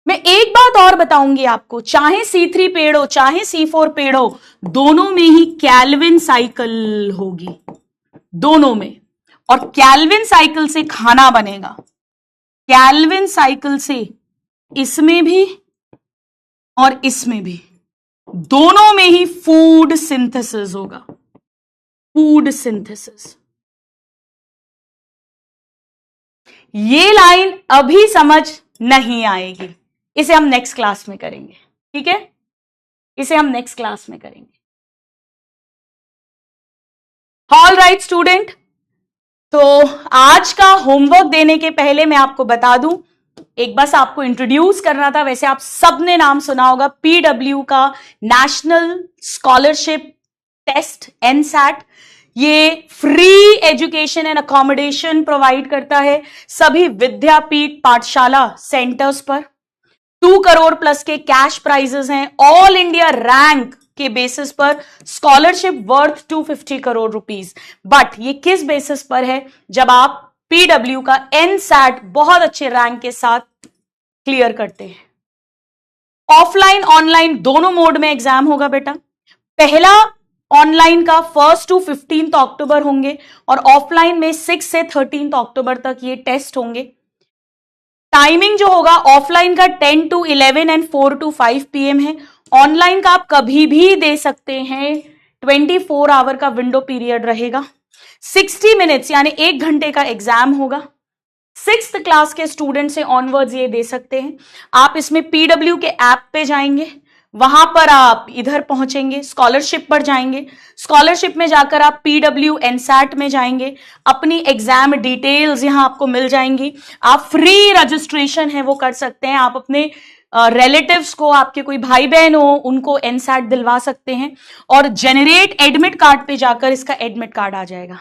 Speaker 1: मैं एक बात और बताऊंगी आपको, चाहे C3 पेड़ हो चाहे C4 पेड़ हो, दोनों में ही कैल्विन साइकिल होगी, दोनों में। और कैल्विन साइकिल से खाना बनेगा, कैल्विन साइकिल से इसमें भी और इसमें भी, दोनों में ही फूड सिंथेसिस होगा, फूड सिंथेसिस। ये लाइन अभी समझ नहीं आएगी, इसे हम नेक्स्ट क्लास में करेंगे, ठीक है, इसे हम नेक्स्ट क्लास में करेंगे। ऑल राइट स्टूडेंट, तो आज का होमवर्क देने के पहले मैं आपको बता दूं, एक बस आपको इंट्रोड्यूस करना था। वैसे आप सबने नाम सुना होगा PW का नेशनल स्कॉलरशिप टेस्ट, NSAT। ये free education and accommodation provide करता है सभी विद्यापीठ पाठशाला सेंटर्स पर। 2 करोड़ प्लस के कैश प्राइजेस हैं, ऑल इंडिया रैंक के बेसिस पर scholarship worth 250 crore rupees. But ये किस बेसिस पर है? जब आप PW का NSAT बहुत अच्छे रैंक के साथ क्लियर करते हैं। ऑफलाइन ऑनलाइन दोनों मोड में एग्जाम होगा बेटा। पहला ऑनलाइन का 1 to 15 अक्टूबर होंगे, और ऑफलाइन में 6 से 13 अक्टूबर तक ये टेस्ट होंगे। टाइमिंग जो होगा ऑफलाइन का 10 to 11 एंड 4 to 5 PM है। ऑनलाइन का आप कभी भी दे सकते हैं, 24 आवर का विंडो पीरियड रहेगा। 60 मिनट्स यानी 1 घंटे का एग्जाम होगा। 6th क्लास के स्टूडेंट से ऑनवर्ड्स ये दे सकते हैं। आप इसमें पीडब्ल्यू के ऐप पे जाएंगे, वहां पर आप इधर पहुंचेंगे, स्कॉलरशिप पर जाएंगे, स्कॉलरशिप में जाकर आप पीडब्ल्यू एनसैट में जाएंगे, अपनी एग्जाम डिटेल्स यहां आपको मिल जाएंगी। आप फ्री रजिस्ट्रेशन है वो कर सकते हैं। आप अपने रिलेटिव्स को, आपके कोई भाई बहन हो, उनको एनसैट दिलवा सकते हैं और जेनरेट एडमिट कार्ड पे जाकर इसका एडमिट कार्ड आ जाएगा।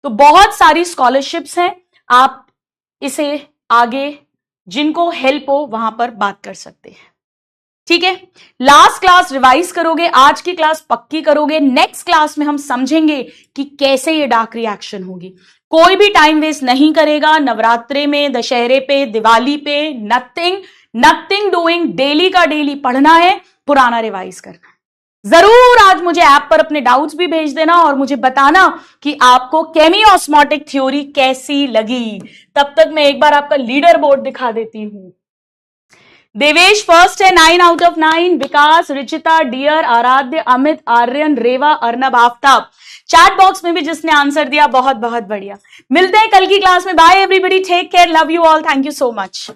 Speaker 1: तो बहुत सारी स्कॉलरशिप्स हैं, आप इसे आगे जिनको हेल्प हो वहां पर बात कर सकते हैं। ठीक है, लास्ट क्लास रिवाइज करोगे, आज की क्लास पक्की करोगे, नेक्स्ट क्लास में हम समझेंगे कि कैसे ये डार्क रिएक्शन होगी। कोई भी टाइम वेस्ट नहीं करेगा, नवरात्रे में, दशहरे पे, दिवाली पे, नथिंग डूइंग, डेली का डेली पढ़ना है, पुराना रिवाइज करना है। जरूर आज मुझे ऐप पर अपने डाउट्स भी भेज देना और मुझे बताना कि आपको केमी ऑस्मोटिक थ्योरी कैसी लगी। तब तक मैं एक बार आपका लीडर बोर्ड दिखा देती हूं। देवेश फर्स्ट है, 9 आउट ऑफ 9। विकास, रिचिता, डियर, आराध्य, अमित, आर्यन, रेवा, अर्नब, आफ्ताब। चैट बॉक्स में भी जिसने आंसर दिया बहुत बहुत बढ़िया। मिलते हैं कल की क्लास में। Bye everybody, take care, love you all, thank you so much.